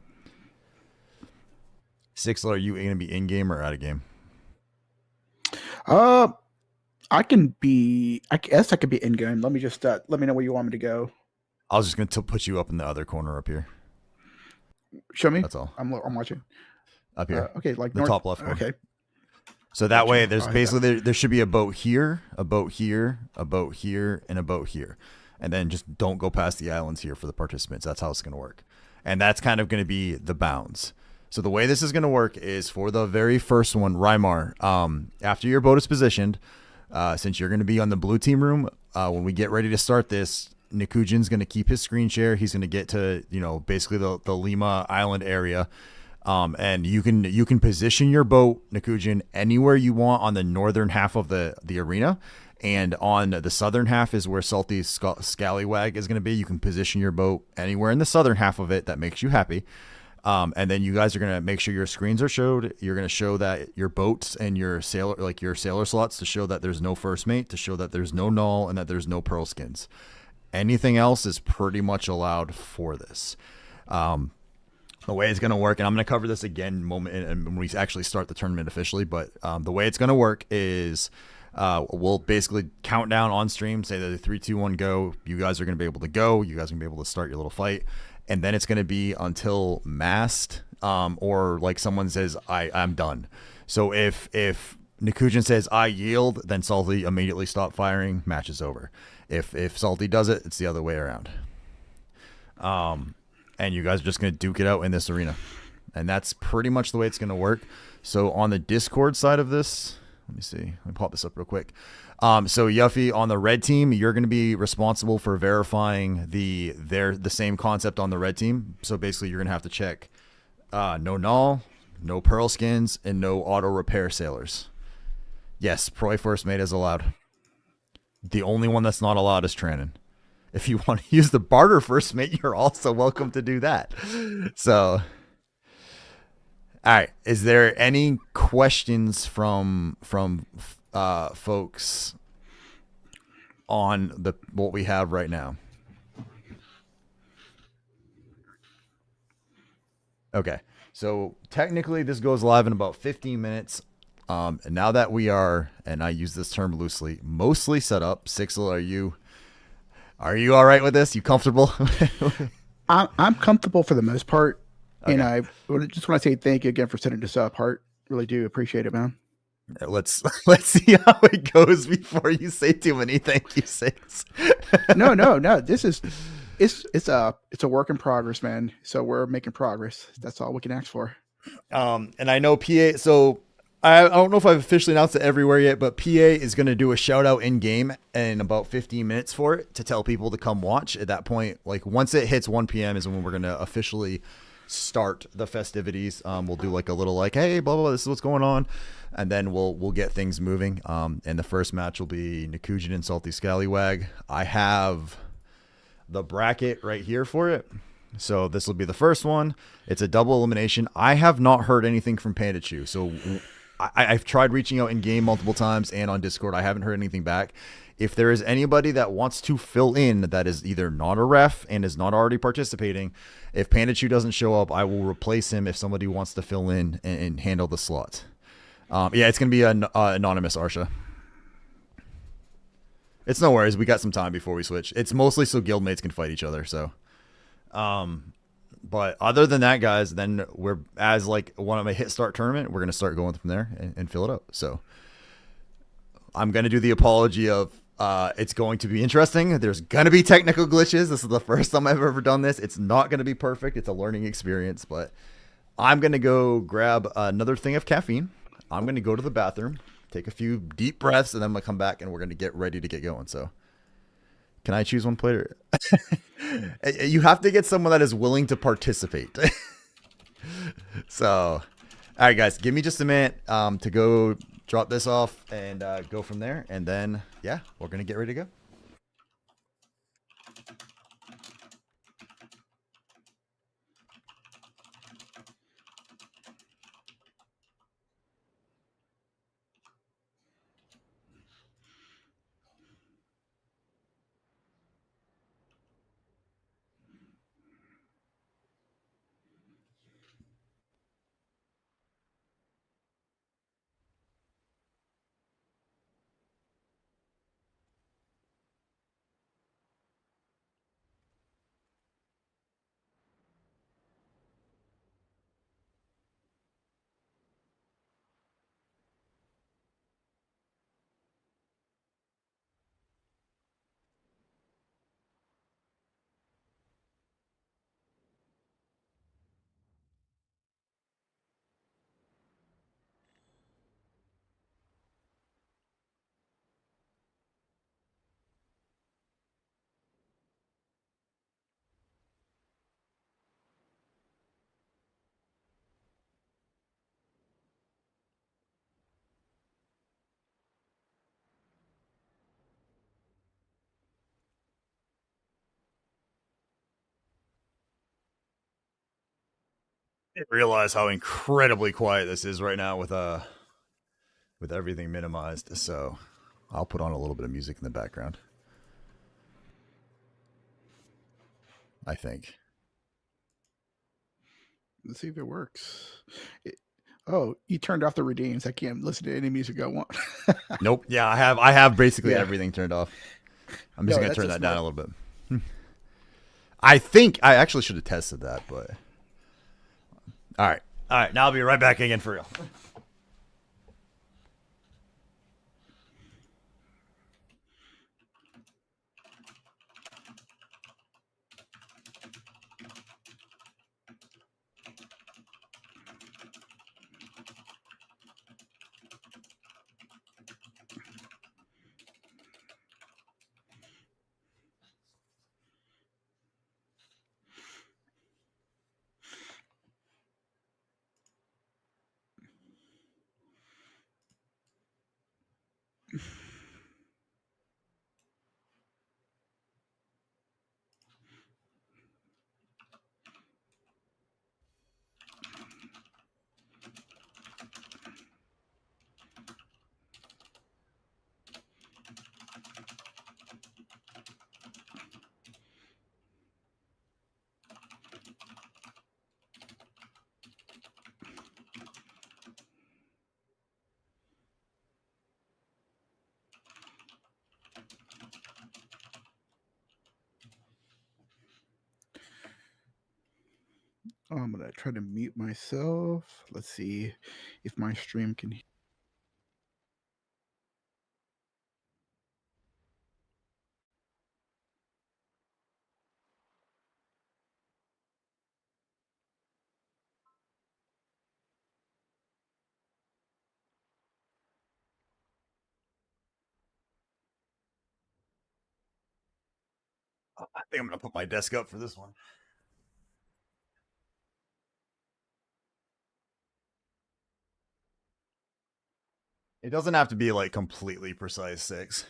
Sixler, are you going to be in game or out of game? I can be. I guess I could be in game. Let me just let me know where you want me to go. I was just going to put you up in the other corner up here. Show me. That's all. I'm watching. Up here. Okay, like the top left corner. Okay. So that way, there's basically there should be a boat here, a boat here, a boat here, and a boat here, and then just don't go past the islands here for the participants. That's how it's going to work, and that's kind of going to be the bounds. So the way this is going to work is for the very first one, Rymar. After your boat is positioned, since you're going to be on the blue team room, when we get ready to start this, Nikujin's going to keep his screen share. He's going to get to basically the Lima Island area. And you can position your boat, Nikujin, anywhere you want on the northern half of the arena, and on the southern half is where Salty's Scallywag is going to be. You can position your boat anywhere in the southern half of it that makes you happy. And then you guys are going to make sure your screens are showed. You're going to show that your boats and your sailor slots to show that there's no first mate, to show that there's no null, and that there's no pearl skins. Anything else is pretty much allowed for this. The way it's going to work, and I'm going to cover this again when we actually start the tournament officially, but the way it's going to work is we'll basically count down on stream, say that 3, 2, 1, go. You guys are going to be able to go. You guys are going to be able to start your little fight. And then it's going to be until mast or like someone says, I'm done. So if Nikujin says, I yield, then Salty immediately stop firing, match is over. If Salty does it, it's the other way around. And you guys are just going to duke it out in this arena. And that's pretty much the way it's going to work. So on the Discord side of this, let me see. Let me pop this up real quick. So Yuffie, on the red team, you're going to be responsible for verifying the same concept on the red team. So basically, you're going to have to check no null, no pearl skins, and no auto repair sailors. Yes, Proy first mate is allowed. The only one that's not allowed is Trannon. If you want to use the barter first mate, you're also welcome to do that. So, all right. Is there any questions from folks on what we have right now? Okay. So technically this goes live in about 15 minutes. And now that we are, and I use this term loosely, mostly set up, Sixel, are you all right with this? You comfortable? I'm comfortable for the most part, and Okay. I just want to say thank you again for setting this up. Heart, really do appreciate it, man. Let's see how it goes before you say too many thank you Six. No. This is it's a work in progress, man. So we're making progress. That's all we can ask for. And I know PA. So I don't know if I've officially announced it everywhere yet, but PA is going to do a shout out in game in about 15 minutes for it to tell people to come watch. At that point, like once it hits 1 p.m. is when we're going to officially start the festivities. We'll do like a little like, hey, blah blah blah, this is what's going on, and then we'll get things moving. And the first match will be Nikujin and Salty Scallywag. I have the bracket right here for it. So this will be the first one. It's a double elimination. I have not heard anything from Panda Chew. So I've tried reaching out in game multiple times and on Discord. I haven't heard anything back. If there is anybody that wants to fill in that is either not a ref and is not already participating, if Panda Chew doesn't show up, I will replace him if somebody wants to fill in and handle the slot. Yeah, it's going to be an anonymous Arsha. It's no worries. We got some time before we switch. It's mostly so guildmates can fight each other. So, but other than that, guys, then we're as like one of my hit start tournament. We're gonna start going from there and fill it up. So, I'm gonna do the apology of it's going to be interesting. There's gonna be technical glitches. This is the first time I've ever done this. It's not gonna be perfect. It's a learning experience, but I'm gonna go grab another thing of caffeine. I'm gonna go to the bathroom, take a few deep breaths, and then I'm gonna come back and we're gonna get ready to get going. So, can I choose one player? You have to get someone that is willing to participate. So, all right, guys, give me just a minute to go drop this off and go from there. And then, yeah, we're going to get ready to go. I didn't realize how incredibly quiet this is right now with everything minimized. So I'll put on a little bit of music in the background. I think. Let's see if it works. Oh, you turned off the redeems. I can't listen to any music I want. Nope. Yeah, I have basically everything turned off. I'm just gonna turn that down a little bit. I think I actually should have tested that, but all right. Now I'll be right back again for real. I'm gonna try to mute myself. Let's see if my stream can. I think I'm gonna put my desk up for this one. It doesn't have to be like completely precise 6.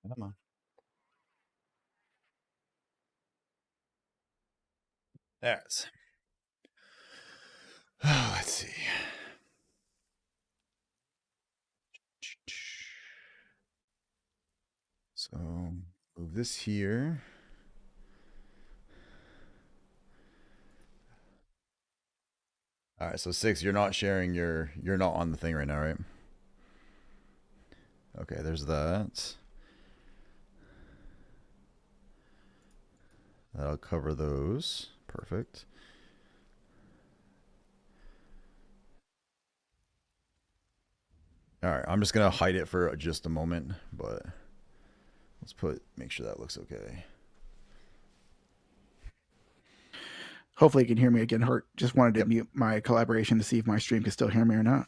Come on. There's. Let's see. So move this here. All right, so 6, you're not sharing you're not on the thing right now, right? Okay, there's that. That'll cover those. Perfect. All right, I'm just gonna hide it for just a moment, but let's make sure that looks okay. Hopefully, you can hear me again. Hurt. Just wanted to mute my collaboration to see if my stream can still hear me or not.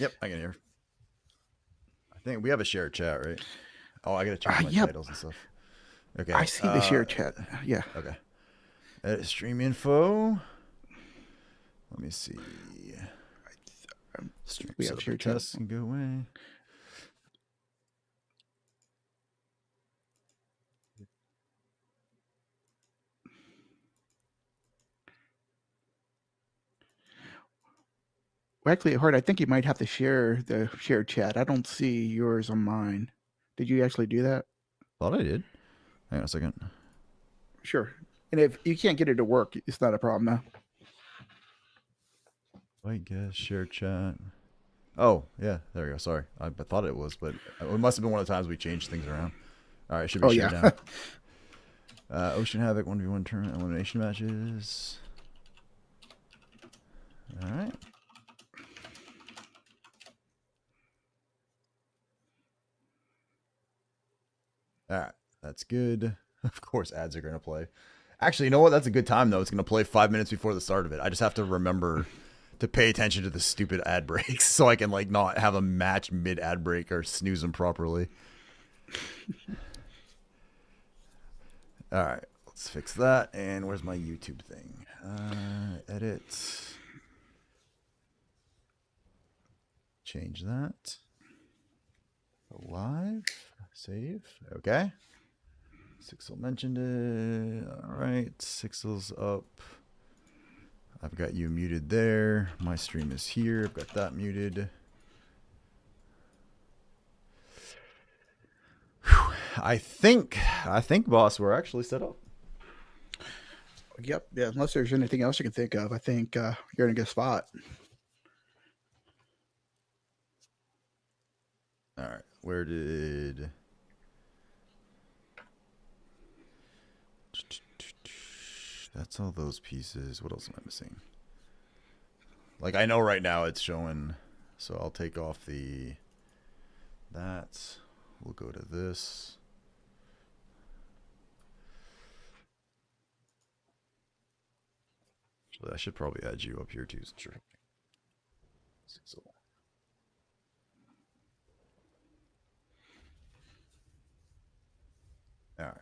Yep, I can hear. I think we have a shared chat, right? Oh, I gotta change my Yep. titles and stuff. Okay. I see the shared chat. Yeah. Okay. Edit stream info. Let me see. Stream we have shared chat and go away. Well, actually, Hart, I think you might have to share the shared chat. I don't see yours on mine. Did you actually do that? Thought I did. Hang on a second. Sure. And if you can't get it to work, it's not a problem now. I guess share chat. Oh, yeah, there we go. Sorry. I thought it was, but it must have been one of the times we changed things around. All right, it should be shared now. Ocean Havoc 1v1 tournament elimination matches. All right. All right, that's good. Of course, ads are going to play. Actually, you know what? That's a good time, though. It's going to play 5 minutes before the start of it. I just have to remember to pay attention to the stupid ad breaks so I can, like, not have a match mid-ad break or snooze them properly. All right, let's fix that. And where's my YouTube thing? Edit. Change that. Live. Save. Okay. Sixel mentioned it. All right. Sixel's up. I've got you muted there. My stream is here. I've got that muted. Whew. I think, boss, we're actually set up. Yep. Yeah. Unless there's anything else you can think of, I think you're in a good spot. All right. Where did... That's all those pieces. What else am I missing? Like, I know right now it's showing, so I'll take off that. We'll go to this. Actually, I should probably add you up here too. Sure. So. All right.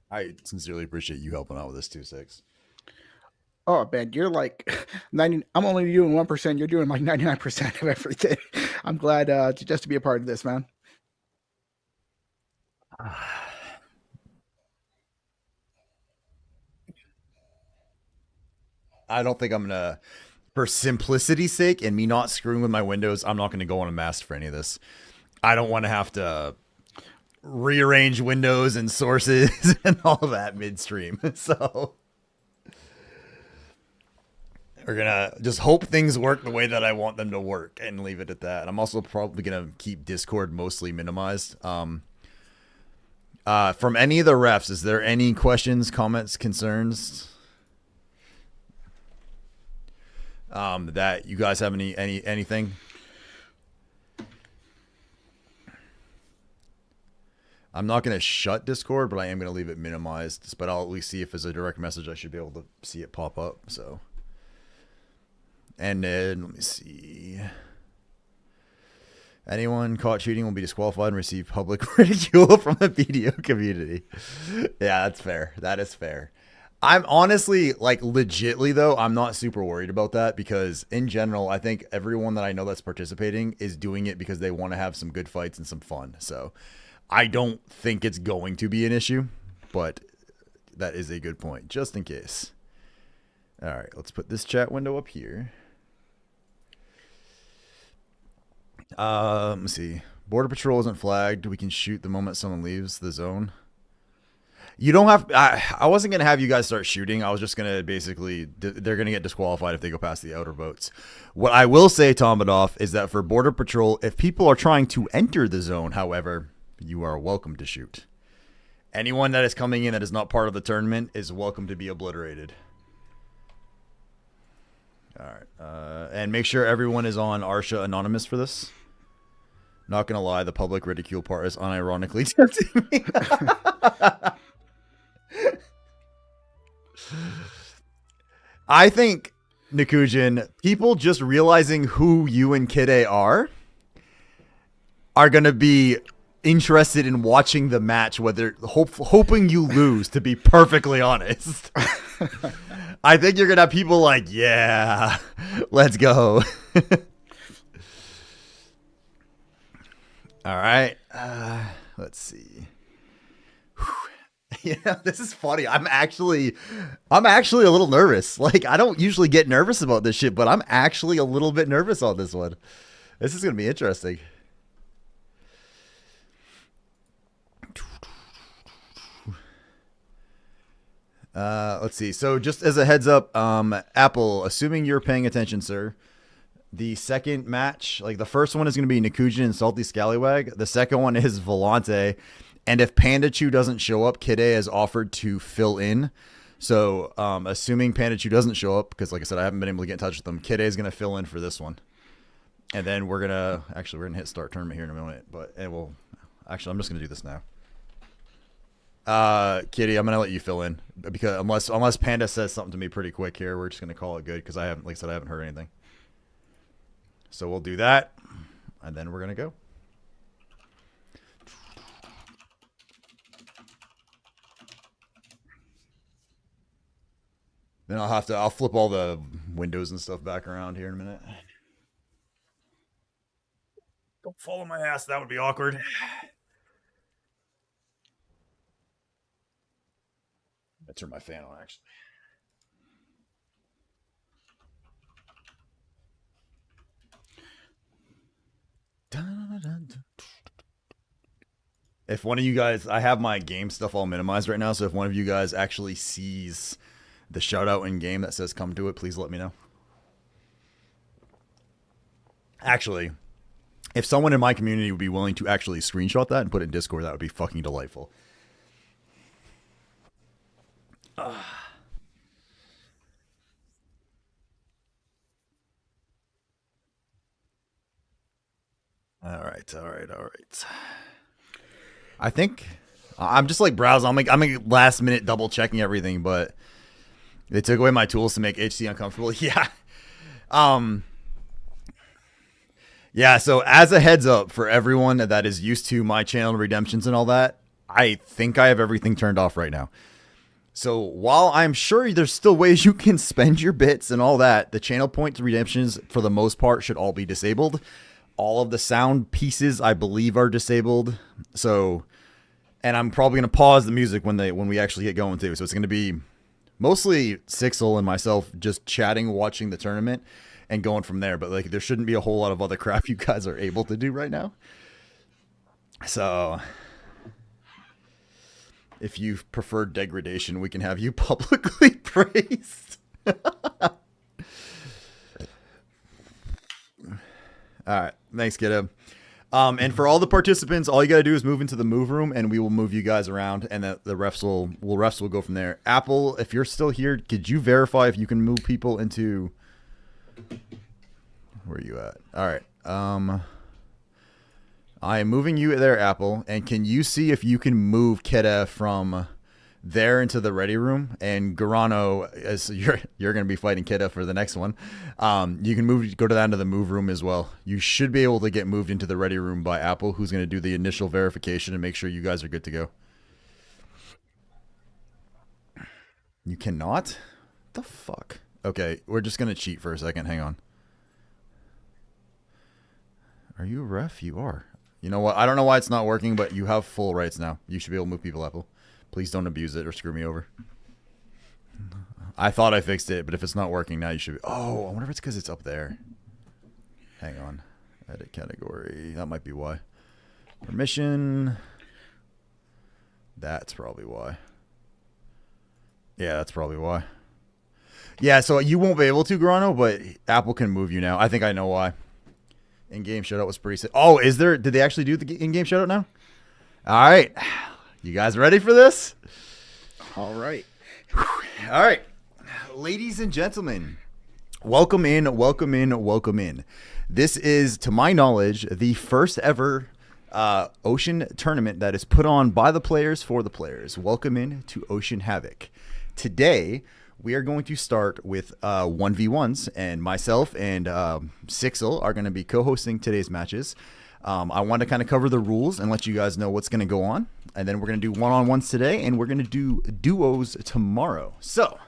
I sincerely appreciate you helping out with this 2-6. Oh man, you're like 90. I'm only doing 1%. You're doing like 99% of everything. I'm glad just to be a part of this, man. I don't think I'm gonna. for simplicity's sake and me not screwing with my windows, I'm not going to go on a mast for any of this. I don't want to have to rearrange windows and sources and all that midstream. So we're going to just hope things work the way that I want them to work and leave it at that. I'm also probably going to keep Discord mostly minimized. From any of the refs, is there any questions, comments, concerns? That you guys have anything? I'm not going to shut Discord, but I am going to leave it minimized. But I'll at least see if there's a direct message. I should be able to see it pop up. So, and then let me see. Anyone caught cheating will be disqualified and receive public ridicule from the BDO community. Yeah, that's fair. That is fair. I'm honestly, like, legitly, though, I'm not super worried about that because, in general, I think everyone that I know that's participating is doing it because they want to have some good fights and some fun. So I don't think it's going to be an issue, but that is a good point, just in case. All right, let's put this chat window up here. Let me see. Border Patrol isn't flagged. We can shoot the moment someone leaves the zone. You don't have. I wasn't gonna have you guys start shooting. I was just gonna basically. They're gonna get disqualified if they go past the outer boats. What I will say, Tomadoff, is that for Border Patrol, if people are trying to enter the zone, however, you are welcome to shoot. Anyone that is coming in that is not part of the tournament is welcome to be obliterated. All right, and make sure everyone is on Arsha Anonymous for this. Not gonna lie, the public ridicule part is unironically tempting me. I think, Nikujin, people just realizing who you and Kide are gonna be interested in watching the match, whether hoping you lose. To be perfectly honest. I think you're gonna have people like, yeah, let's go. All right, let's see. Yeah, this is funny. I'm actually a little nervous. Like, I don't usually get nervous about this shit, but I'm actually a little bit nervous on this one. This is gonna be interesting. Let's see. So just as a heads up, Apple, assuming you're paying attention, sir, the second match, like the first one is going to be Nikujin and Salty Scallywag. The second one is Volante. And if Panda Chew doesn't show up, Kide has offered to fill in. So, assuming Panda Chew doesn't show up, because like I said, I haven't been able to get in touch with them, Kide is going to fill in for this one. And then we're going to hit start tournament here in a minute, I'm just going to do this now. Kitty, I'm gonna let you fill in because unless Panda says something to me pretty quick here, we're just gonna call it good because I haven't heard anything. So we'll do that, and then we're gonna go. Then I'll flip all the windows and stuff back around here in a minute. Don't follow my ass. That would be awkward. I turn my fan on, actually. If one of you guys, I have my game stuff all minimized right now, so if one of you guys actually sees the shout out in game that says come to it, please let me know. Actually, if someone in my community would be willing to actually screenshot that and put it in Discord, that would be fucking delightful. All right. I think I'm just like browsing. I'm last minute double checking everything, but they took away my tools to make HC uncomfortable. Yeah. Yeah. So as a heads up for everyone that is used to my channel redemptions and all that, I think I have everything turned off right now. So while I'm sure there's still ways you can spend your bits and all that, the channel point redemptions for the most part should all be disabled. All of the sound pieces, I believe, are disabled. So, and I'm probably going to pause the music when we actually get going too. So it's going to be Mostly Sixel and myself just chatting, watching the tournament, and going from there. But like, there shouldn't be a whole lot of other crap you guys are able to do right now. So, if you prefer degradation, we can have you publicly praised. All right, thanks, kiddo. And for all the participants, all you gotta do is move into the move room, and we will move you guys around, and the refs will go from there. Apple, if you're still here, could you verify if you can move people into? Where are you at? All right. I am moving you there, Apple, and can you see if you can move Keda from there into the ready room? And Garano, as you're going to be fighting Keda for the next one, you can go down to the move room as well. You should be able to get moved into the ready room by Apple, who's going to do the initial verification and make sure you guys are good to go. You cannot? What the fuck? Okay, we're just going to cheat for a second. Hang on. Are you a ref? You are. You know what? I don't know why it's not working, but you have full rights now. You should be able to move people, Apple. Please don't abuse it or screw me over. I thought I fixed it, but if it's not working now, you should be... Oh, I wonder if it's because it's up there. Hang on. Edit category. That might be why. Permission. That's probably why. Yeah, that's probably why. Yeah, so you won't be able to, Grano, but Apple can move you now. I think I know why. In-game shoutout was pretty sick. Oh, is there... Did they actually do the in-game shoutout now? All right. You guys ready for this? All right. All right. Ladies and gentlemen, welcome in, welcome in, welcome in. This is, to my knowledge, the first ever Ocean tournament that is put on by the players for the players. Welcome in to Ocean Havoc. Today, we are going to start with 1v1s, and myself and Sixel are going to be co-hosting today's matches. I want to kind of cover the rules and let you guys know what's going to go on. And then we're going to do one-on-ones today, and we're going to do duos tomorrow. So,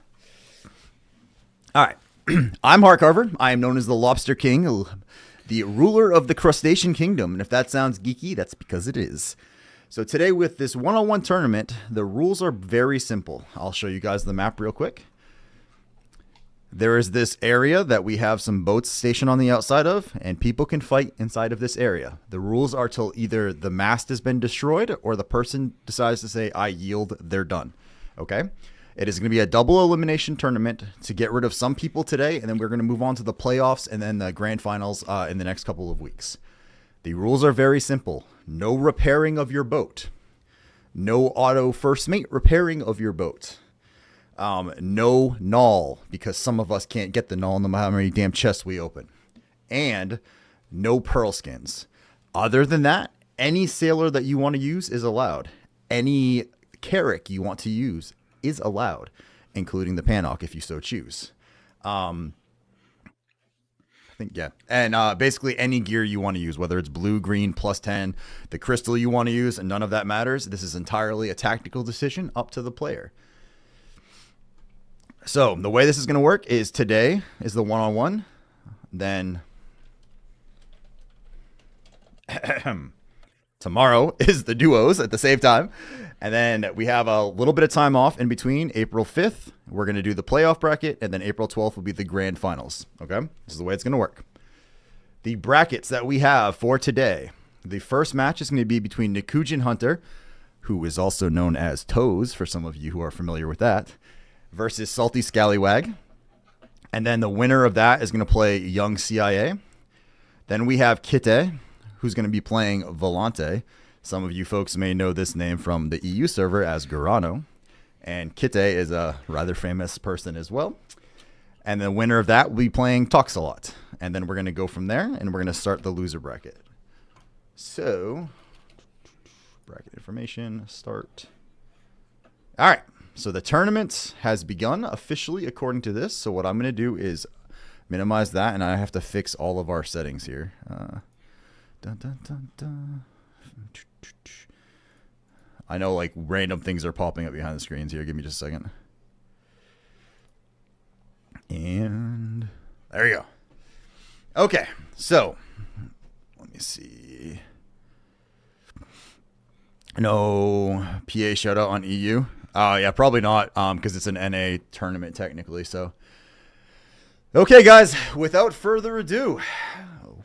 all right. I'm Hark Carver. I am known as the Lobster King, the ruler of the Crustacean Kingdom. And if that sounds geeky, that's because it is. So today with this one-on-one tournament, the rules are very simple. I'll show you guys the map real quick. There is this area that we have some boats stationed on the outside of, and people can fight inside of this area. The rules are till either the mast has been destroyed or the person decides to say, I yield, they're done. Okay? It is going to be a double elimination tournament to get rid of some people today, and then we're going to move on to the playoffs and then the grand finals in the next couple of weeks. The rules are very simple. No repairing of your boat. No auto first mate repairing of your boat. No null, because some of us can't get the null no matter how many damn chests we open. And no pearl skins. Other than that, any sailor that you want to use is allowed. Any carrack you want to use is allowed, including the Panok if you so choose. I think, yeah. And basically any gear you want to use, whether it's blue, green, +10, the crystal you want to use, and none of that matters. This is entirely a tactical decision up to the player. So the way this is going to work is today is the one-on-one. Then tomorrow is the duos at the same time. And then we have a little bit of time off in between. April 5th, we're going to do the playoff bracket. And then April 12th will be the grand finals. Okay? This is the way it's going to work. The brackets that we have for today. The first match is going to be between Nikujin Hunter, who is also known as Toes, for some of you who are familiar with that, versus Salty Scallywag. And then the winner of that is going to play Young CIA. Then we have Kite, who's going to be playing Volante. Some of you folks may know this name from the EU server as Garano. And Kite is a rather famous person as well. And the winner of that will be playing Toxalot. And then we're going to go from there, and we're going to start the loser bracket. So, bracket information, start. All right. So the tournament has begun officially according to this. So what I'm going to do is minimize that, and I have to fix all of our settings here. I know like random things are popping up behind the screens here. Give me just a second. And there you go. Okay, so let me see. No PA shoutout on EU. Yeah, probably not. Because it's an NA tournament technically. So, okay, guys. Without further ado,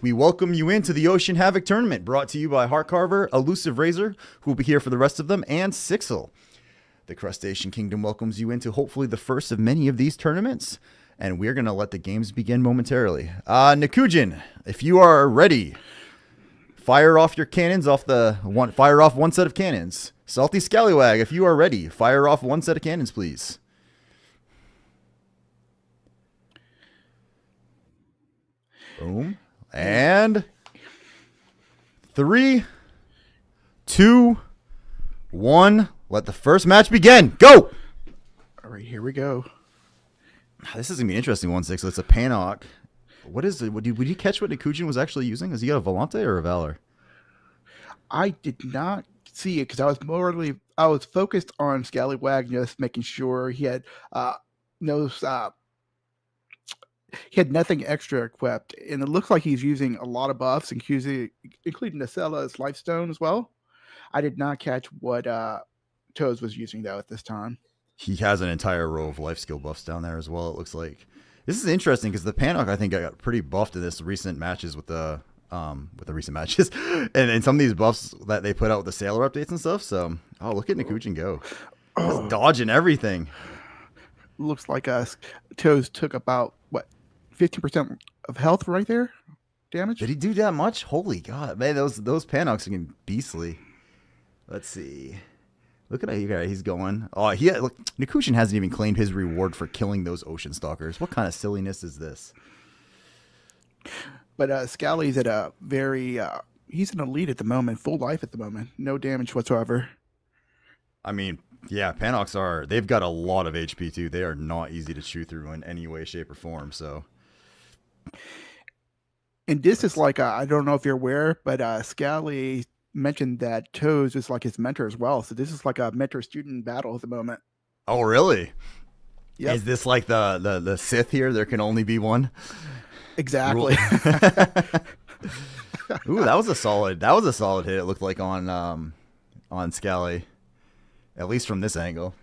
we welcome you into the Ocean Havoc tournament, brought to you by Heartcarver, Elusive Razor, who will be here for the rest of them, and Sixel. The Crustacean Kingdom welcomes you into hopefully the first of many of these tournaments, and we're gonna let the games begin momentarily. Nikujin, if you are ready, fire off your cannons fire off one set of cannons. Salty Scallywag, if you are ready, fire off one set of cannons, please. Boom. And 3, 2, 1. Let the first match begin. Go! All right, here we go. This is going to be an interesting one, Six. It's a Panok. What is it? Would you catch what Nikujin was actually using? Has he got a Volante or a Valor? I did not see it because I was focused on Scallywag, just making sure he had he had nothing extra equipped, and it looks like he's using a lot of buffs, including Nacella's Lifestone as well. I did not catch what Toes was using though at this time. He has an entire row of life skill buffs down there as well. It looks like this is interesting because the Panok I think got pretty buffed in this recent matches with the recent matches, and some of these buffs that they put out with the Sailor updates and stuff. So, look at Nikujin go, just dodging everything. Looks like Toes took about 15% of health right there, damage. Did he do that much? Holy God, man! Those Panoks are getting beastly. Let's see. Look at how he's going. Look, Nikujin hasn't even claimed his reward for killing those ocean stalkers. What kind of silliness is this? But Scally's at a very he's an elite at the moment, full life at the moment, no damage whatsoever. I mean, yeah, Panoks they've got a lot of HP too. They are not easy to chew through in any way, shape, or form. So, and this is like I don't know if you're aware, but Scally mentioned that Toes is like his mentor as well. So this is like a mentor-student battle at the moment. Oh, really? Yeah. Is this like the Sith here? There can only be one. Exactly. Ooh, that was a solid hit. It looked like on Scally, at least from this angle.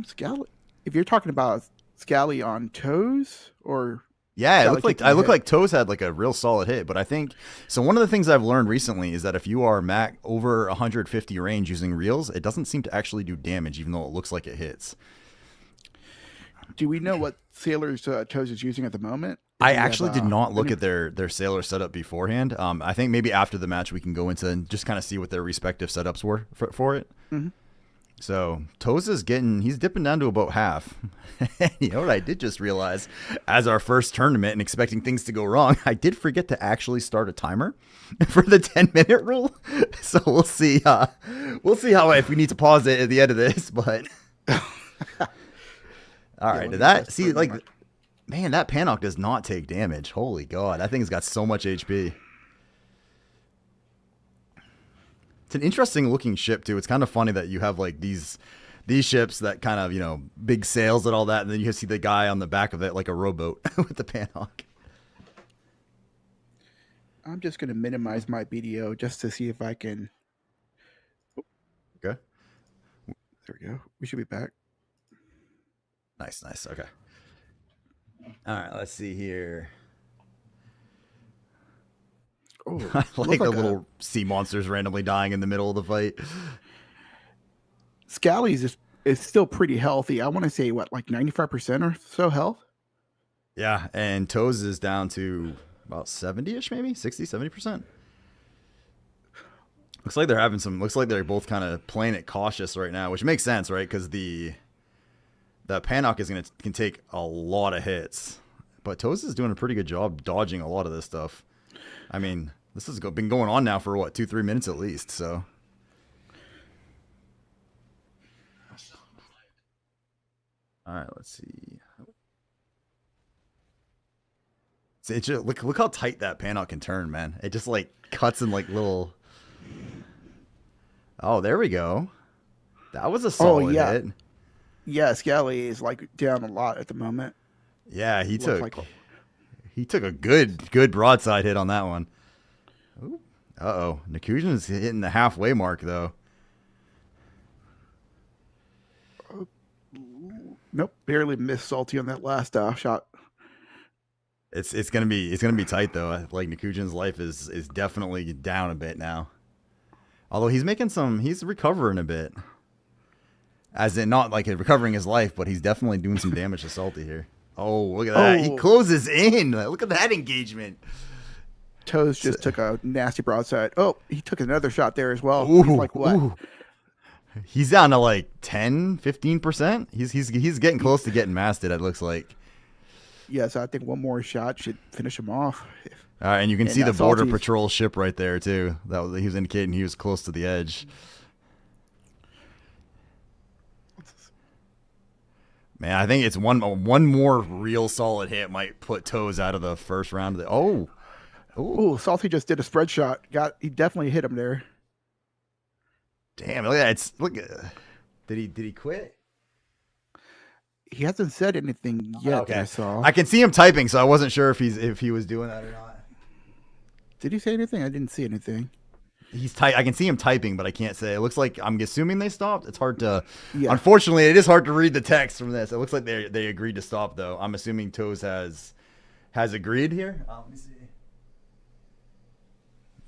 Scally. If you're talking about Scally on Toes or yeah, it looked like Toes had like a real solid hit, but I think so. One of the things I've learned recently is that if you are over 150 range using reels, it doesn't seem to actually do damage, even though it looks like it hits. Do we know what sailors Toes is using at the moment? I actually did not look at their sailor setup beforehand. I think maybe after the match we can go into and just kind of see what their respective setups were for it. Mm-hmm. So Toes is he's dipping down to about half. You know what I did just realize, as our first tournament and expecting things to go wrong, I did forget to actually start a timer for the 10-minute rule. So we'll see how if we need to pause it at the end of this, but all right. Did that see like? Man, that Panok does not take damage. Holy God, that thing's got so much HP. It's an interesting looking ship too. It's kind of funny that you have like these ships that kind of, big sails and all that, and then you see the guy on the back of it like a rowboat with the Panok. I'm just going to minimize my BDO just to see if I can. Okay. There we go. We should be back. Nice. Okay. All right, let's see here. Oh, I like the little sea monsters randomly dying in the middle of the fight. Scally's is still pretty healthy. I want to say, like 95% or so health? Yeah, and Toes is down to about 70-ish, maybe? 60, 70%. Looks like they're both kind of playing it cautious right now, which makes sense, right? Because the Panok can take a lot of hits. But Toes is doing a pretty good job dodging a lot of this stuff. I mean, this has been going on now for 2-3 minutes at least, so. All right, let's see. Look how tight that Panok can turn, man. It just like cuts in like little. Oh, there we go. That was a solid hit. Yeah, Scally is like down a lot at the moment. Yeah, he took a good broadside hit on that one. Uh-oh. Nikujin is hitting the halfway mark though. Nope, barely missed Salty on that last shot. It's gonna be tight though. Like Nikujin's life is definitely down a bit now. Although he's recovering a bit. As in not like recovering his life, but he's definitely doing some damage to Salty here. Oh, look at that. He closes in. Look at that engagement. Toes just took a nasty broadside. Oh, he took another shot there as well. Ooh, he's like what? Ooh. He's down to like 10, 15%. He's getting close to getting masted, it looks like. Yes, I think one more shot should finish him off. All right, and you can see the border patrol ship right there too. He was indicating he was close to the edge. Man, I think it's one more real solid hit might put Toes out of the first round of the. Oh, Salty just did a spread shot. He definitely hit him there. Damn, look at that. Did he quit? He hasn't said anything yet. Okay. I saw. I can see him typing, so I wasn't sure if he was doing that or not. Did he say anything? I didn't see anything. I can see him typing, but I can't say. It looks like I'm assuming they stopped. It's hard to. Yeah. Unfortunately, it is hard to read the text from this. It looks like they agreed to stop though. I'm assuming Toes has agreed here. Let me see.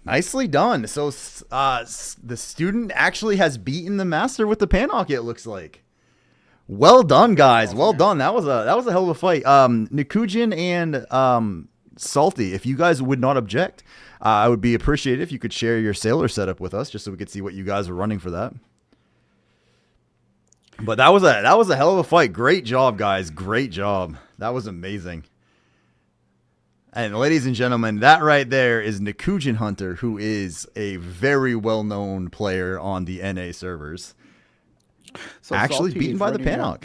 Nicely done. So the student actually has beaten the master with the Panhawk. It looks like. Well done, guys. Well done. That was a hell of a fight. Nikujin and Salty, if you guys would not object, I would be appreciated if you could share your sailor setup with us, just so we could see what you guys were running for that. But that was a hell of a fight. Great job, guys. Great job. That was amazing. And ladies and gentlemen, that right there is Nikujin Hunter, who is a very well-known player on the NA servers. So actually beaten by the Panhawk.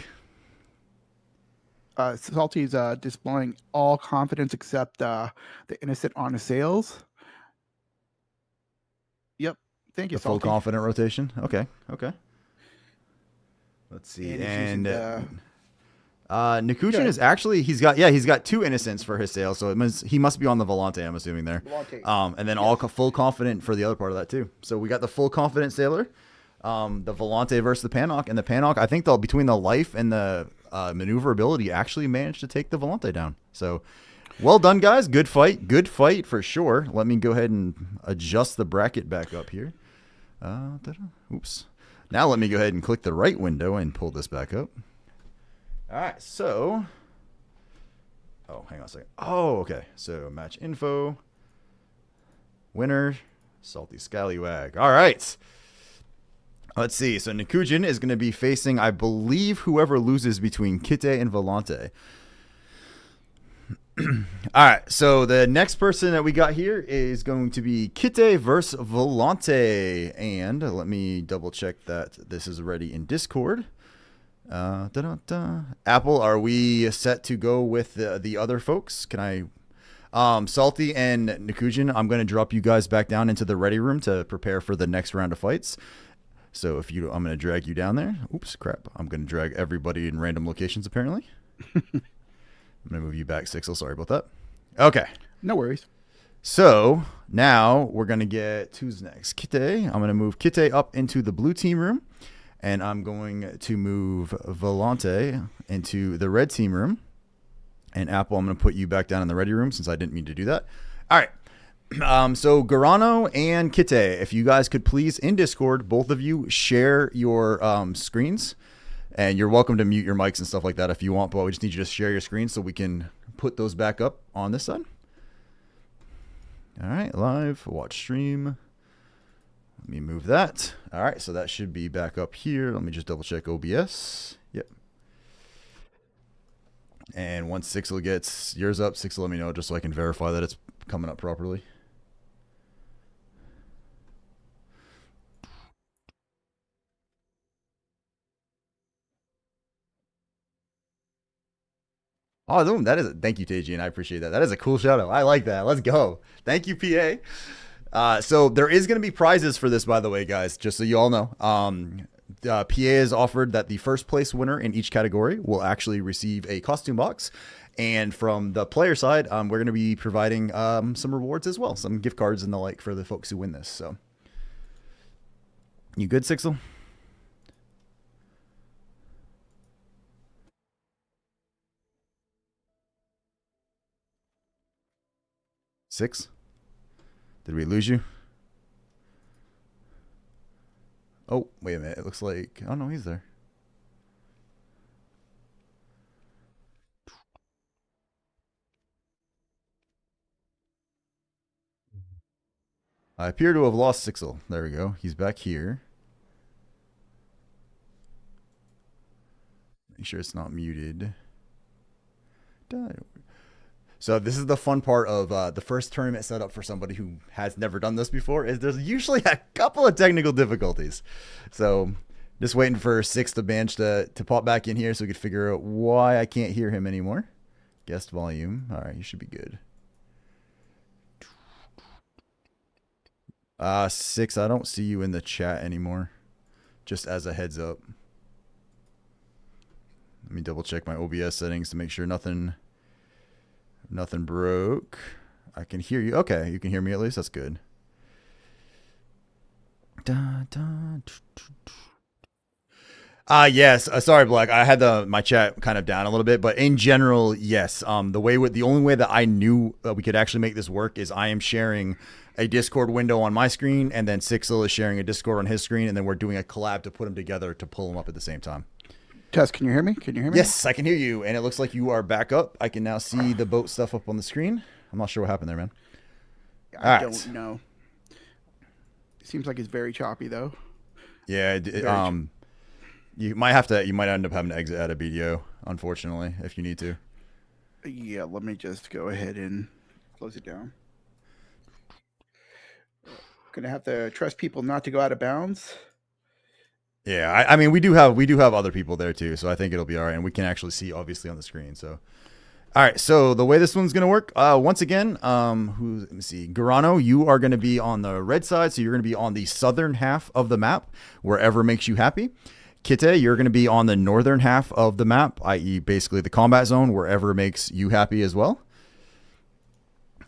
Salty's displaying all confidence except the innocent on his sails. Yep. Thank you, the full Salty. confident rotation. Okay. Let's see. And Nikujin is actually he's got 2 innocents for his sail, so he must be on the Volante, I'm assuming there. Volante. And then all full confident for the other part of that too. So we got the full confident sailor. The Volante versus the Panhawk, and the Panhawk, I think between the life and the maneuverability actually managed to take the Volante down. So well done, guys. Good fight for sure. Let me go ahead and adjust the bracket back up here. Oops. Now let me go ahead and click the right window and pull this back up. All right, so hang on a second. Okay, so match info, winner, Salty Scallywag. All right. Let's see. So Nikujin is going to be facing, I believe, whoever loses between Kite and Volante. All right. So the next person that we got here is going to be Kite versus Volante. And let me double check that this is ready in Discord. Apple, are we set to go with the other folks? Can I... Salty and Nikujin, I'm going to drop you guys back down into the ready room to prepare for the next round of fights. So I'm going to drag you down there. Oops, crap. I'm going to drag everybody in random locations, apparently. I'm going to move you back, Sixel. Sorry about that. Okay. No worries. So now we're going to get, who's next? Kite. I'm going to move Kite up into the blue team room. And I'm going to move Volante into the red team room. And Apple, I'm going to put you back down in the ready room since I didn't mean to do that. All right. So Garano and Kite, if you guys could please in Discord, both of you share your screens, and you're welcome to mute your mics and stuff like that if you want, but we just need you to share your screens so we can put those back up on this side. All right, live, watch stream. Let me move that. All right, so that should be back up here. Let me just double check OBS. Yep. And once Sixel gets yours up, Sixel, let me know just so I can verify that it's coming up properly. Oh, that is thank you, Teji, and I appreciate that. That is a cool shout out. I like that. Let's go. Thank you, PA. So there is going to be prizes for this, by the way, guys, just so you all know. PA has offered that the first place winner in each category will actually receive a costume box. And from the player side, we're going to be providing some rewards as well, some gift cards and the like for the folks who win this. So, you good, Sixel? 6? Did we lose you? Oh, wait a minute. It looks like... Oh, no, he's there. I appear to have lost Sixel. There we go. He's back here. Make sure it's not muted. So this is the fun part of the first tournament setup for somebody who has never done this before, is there's usually a couple of technical difficulties. So just waiting for Six the Bench to pop back in here so we could figure out why I can't hear him anymore. Guest volume. All right, you should be good. Six, I don't see you in the chat anymore. Just as a heads up. Let me double check my OBS settings to make sure nothing broke. I can hear you. Okay, you can hear me at least. That's good. Yes. Sorry, Black. I had my chat kind of down a little bit, but in general, yes. The only way that I knew that we could actually make this work is I am sharing a Discord window on my screen, and then Sixel is sharing a Discord on his screen, and then we're doing a collab to put them together to pull them up at the same time. Tess, can you hear me? Can you hear me? Yes, I can hear you, and it looks like you are back up. I can now see the boat stuff up on the screen. I'm not sure what happened there, man. I don't know. It seems like it's very choppy, though. Yeah, you might end up having to exit out of BDO, unfortunately, if you need to. Yeah, let me just go ahead and close it down. Gonna have to trust people not to go out of bounds. Yeah, I mean we do have other people there too, so I think it'll be all right, and we can actually see obviously on the screen. So, all right, so the way this one's gonna work, once again, let me see, Garano, you are gonna be on the red side, so you're gonna be on the southern half of the map, wherever makes you happy. Kite, you're gonna be on the northern half of the map, i.e., basically the combat zone, wherever makes you happy as well.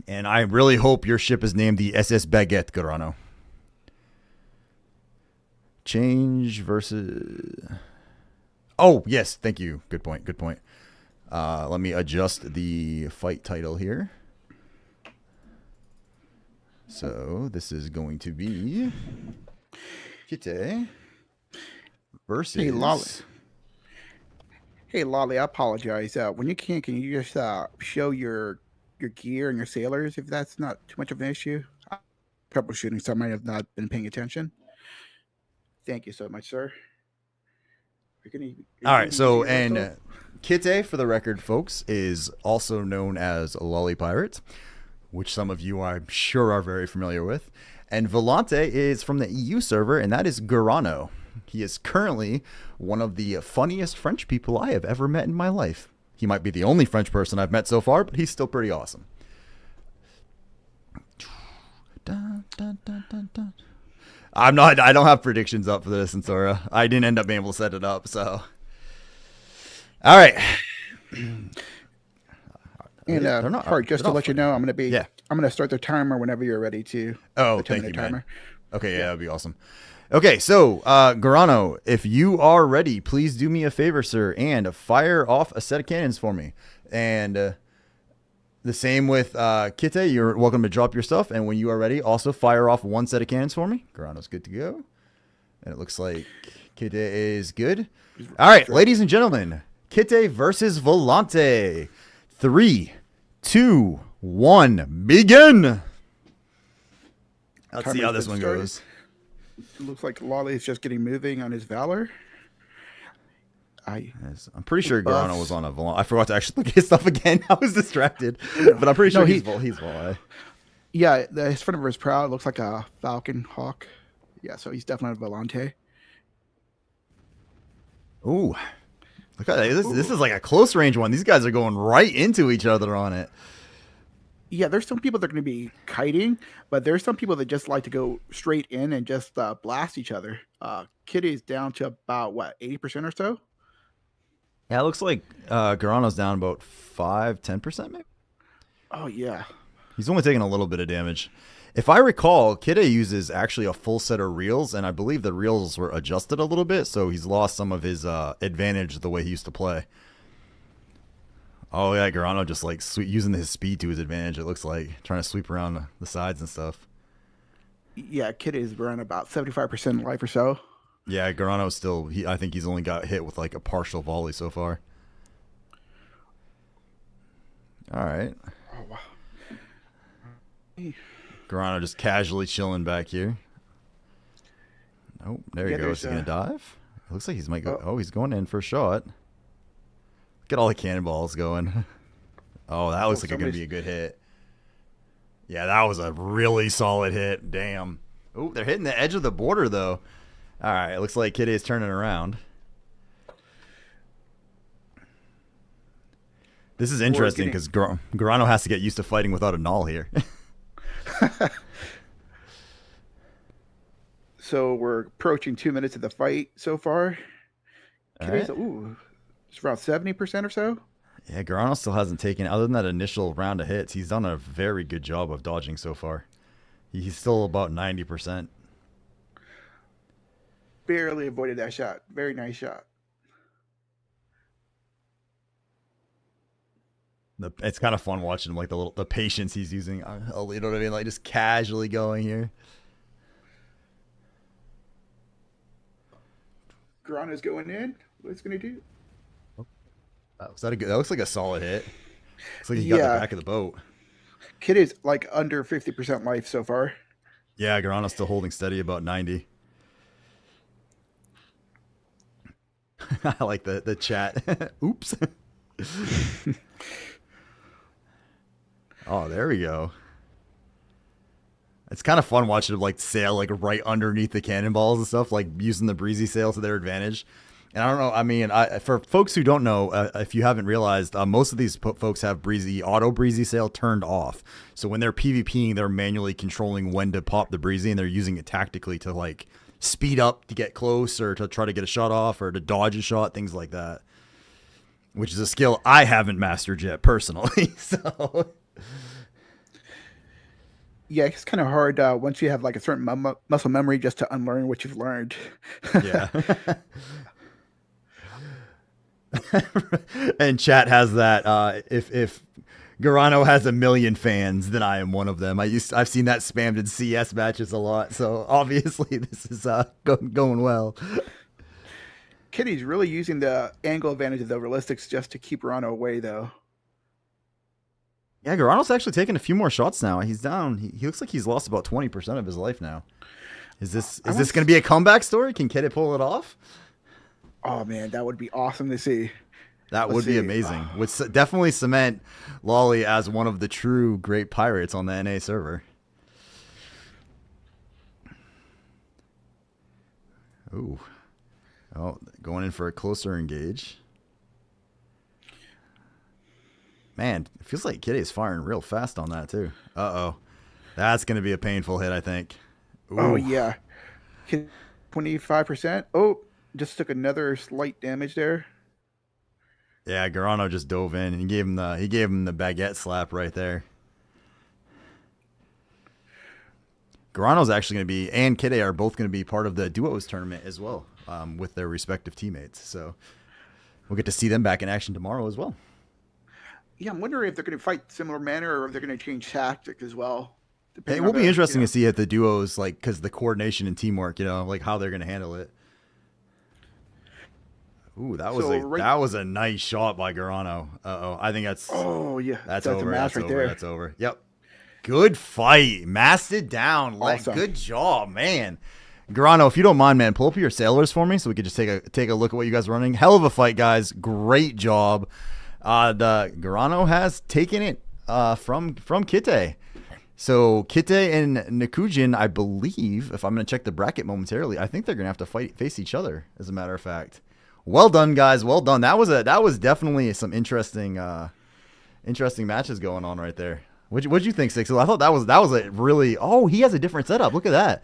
And I really hope your ship is named the SS Baguette, Garano. Change versus... Oh, yes. Thank you. Good point. Good point. Let me adjust the fight title here. So this is going to be Kite versus... Hey, Lolly. Hey, Lolly, I apologize. When you can you just show your gear and your sailors, if that's not too much of an issue? Troubleshooting, so I might have not been paying attention. Thank you so much, sir. All right, so, and Kite, for the record, folks, is also known as Lolly Pirate, which some of you, I'm sure, are very familiar with. And Volante is from the EU server, and that is Garano. He is currently one of the funniest French people I have ever met in my life. He might be the only French person I've met so far, but he's still pretty awesome. I don't have predictions up for this, Sensora. I didn't end up being able to set it up, so. All right. And just to let you know, I'm gonna start the timer whenever you're ready to. Oh, thank you, man. Okay, yeah, that'd be awesome. Okay, so Garano, if you are ready, please do me a favor, sir, and fire off a set of cannons for me. And the same with Kite. You're welcome to drop your stuff, and when you are ready, also fire off one set of cannons for me. Garano's good to go, and it looks like Kite is good. All right, ladies and gentlemen, Kite versus Volante. 3, 2, 1, begin. Let's see how this one goes. It looks like Lolly is just getting moving on his Valor. I'm pretty sure Garano was on a Volante. I forgot to actually look at his stuff again. I was distracted, but I'm pretty sure he's Volante. Yeah, his front of his prow looks like a Falcon Hawk. Yeah, so he's definitely a Volante. Ooh. Look at this. This is like a close range one. These guys are going right into each other on it. Yeah, there's some people that are going to be kiting, but there's some people that just like to go straight in and just blast each other. Kitty's down to about, 80% or so? Yeah, it looks like Garano's down about 5-10% maybe? Oh, yeah. He's only taking a little bit of damage. If I recall, Kide uses actually a full set of reels, and I believe the reels were adjusted a little bit, so he's lost some of his advantage the way he used to play. Oh yeah, Garano just like using his speed to his advantage. It looks like trying to sweep around the sides and stuff. Yeah, Kitty is around about 75% life or so. Yeah, Garano's still. I think he's only got hit with like a partial volley so far. All right. Oh, wow. Garano just casually chilling back here. Oh, there Yeah, you go. Is he gonna dive? It looks like he's might go. Oh. Oh, he's going in for a shot. Look at all the cannonballs going. Oh, that looks like it's gonna be a good hit. Yeah, that was a really solid hit. Damn. Oh, they're hitting the edge of the border though. All right, it looks like Kitty is turning around. This is interesting because Garano has to get used to fighting without a null here. So we're approaching 2 minutes of the fight so far. Kitty's, Right. ooh, it's around 70% or so. Yeah, Garano still hasn't taken, other than that initial round of hits, he's done a very good job of dodging so far. He's still about 90%. Barely avoided that shot. Very nice shot. It's kind of fun watching him, like the patience he's using. You know what I mean? Like just casually going here. Garano's going in. What's going to do? That looks like a solid hit. Looks like he got the back of the boat. Kid is like under 50% life so far. Yeah, Garano's still holding steady about 90. I like the chat. Oops. Oh, there we go. It's kind of fun watching them like sail like right underneath the cannonballs and stuff, like using the breezy sail to their advantage. And I don't know. I mean, for folks who don't know, if you haven't realized, most of these folks have auto breezy sail turned off. So when they're PvPing, they're manually controlling when to pop the breezy, and they're using it tactically to like speed up to get close or to try to get a shot off or to dodge a shot, things like that. Which is a skill I haven't mastered yet personally. So. Yeah, it's kind of hard once you have like a certain muscle memory just to unlearn what you've learned. Yeah. And chat has that. If Garano has 1 million fans, then I am one of them. I've seen that spammed in CS matches a lot, so obviously this is going well. Kitty's really using the angle advantage of the realistics just to keep Garano away, though. Yeah, Garano's actually taking a few more shots now. He's down. He looks like he's lost about 20% of his life now. Is this going to be a comeback story? Can Kitty pull it off? Oh man, that would be awesome to see. That would be amazing. Would definitely cement Lolly as one of the true great pirates on the NA server. Ooh. Oh, going in for a closer engage. Man, it feels like Kitty is firing real fast on that too. Uh-oh. That's going to be a painful hit, I think. Ooh. Oh yeah. 25%. Oh, just took another slight damage there. Yeah, Garano just dove in and he gave him the baguette slap right there. Garano's actually going to be, and Kitty are both going to be part of the duos tournament as well, with their respective teammates. So we'll get to see them back in action tomorrow as well. Yeah, I'm wondering if they're going to fight similar manner or if they're going to change tactic as well. It will be interesting to see at the duos, like, because the coordination and teamwork, like how they're going to handle it. Ooh, that was a nice shot by Garano. Uh-oh. I think that's... Oh, yeah. That's over. That's over. Yep. Good fight. Masked it down. Awesome. Good job, man. Garano, if you don't mind, man, pull up your sailors for me so we could just take a look at what you guys are running. Hell of a fight, guys. Great job. The Garano has taken it from Kite. So Kite and Nikujin, I believe, if I'm going to check the bracket momentarily, I think they're going to have to face each other, as a matter of fact. Well done, guys. Well done. That was definitely some interesting matches going on right there. What'd you think, Sixel? I thought that was a really... Oh, he has a different setup. Look at that.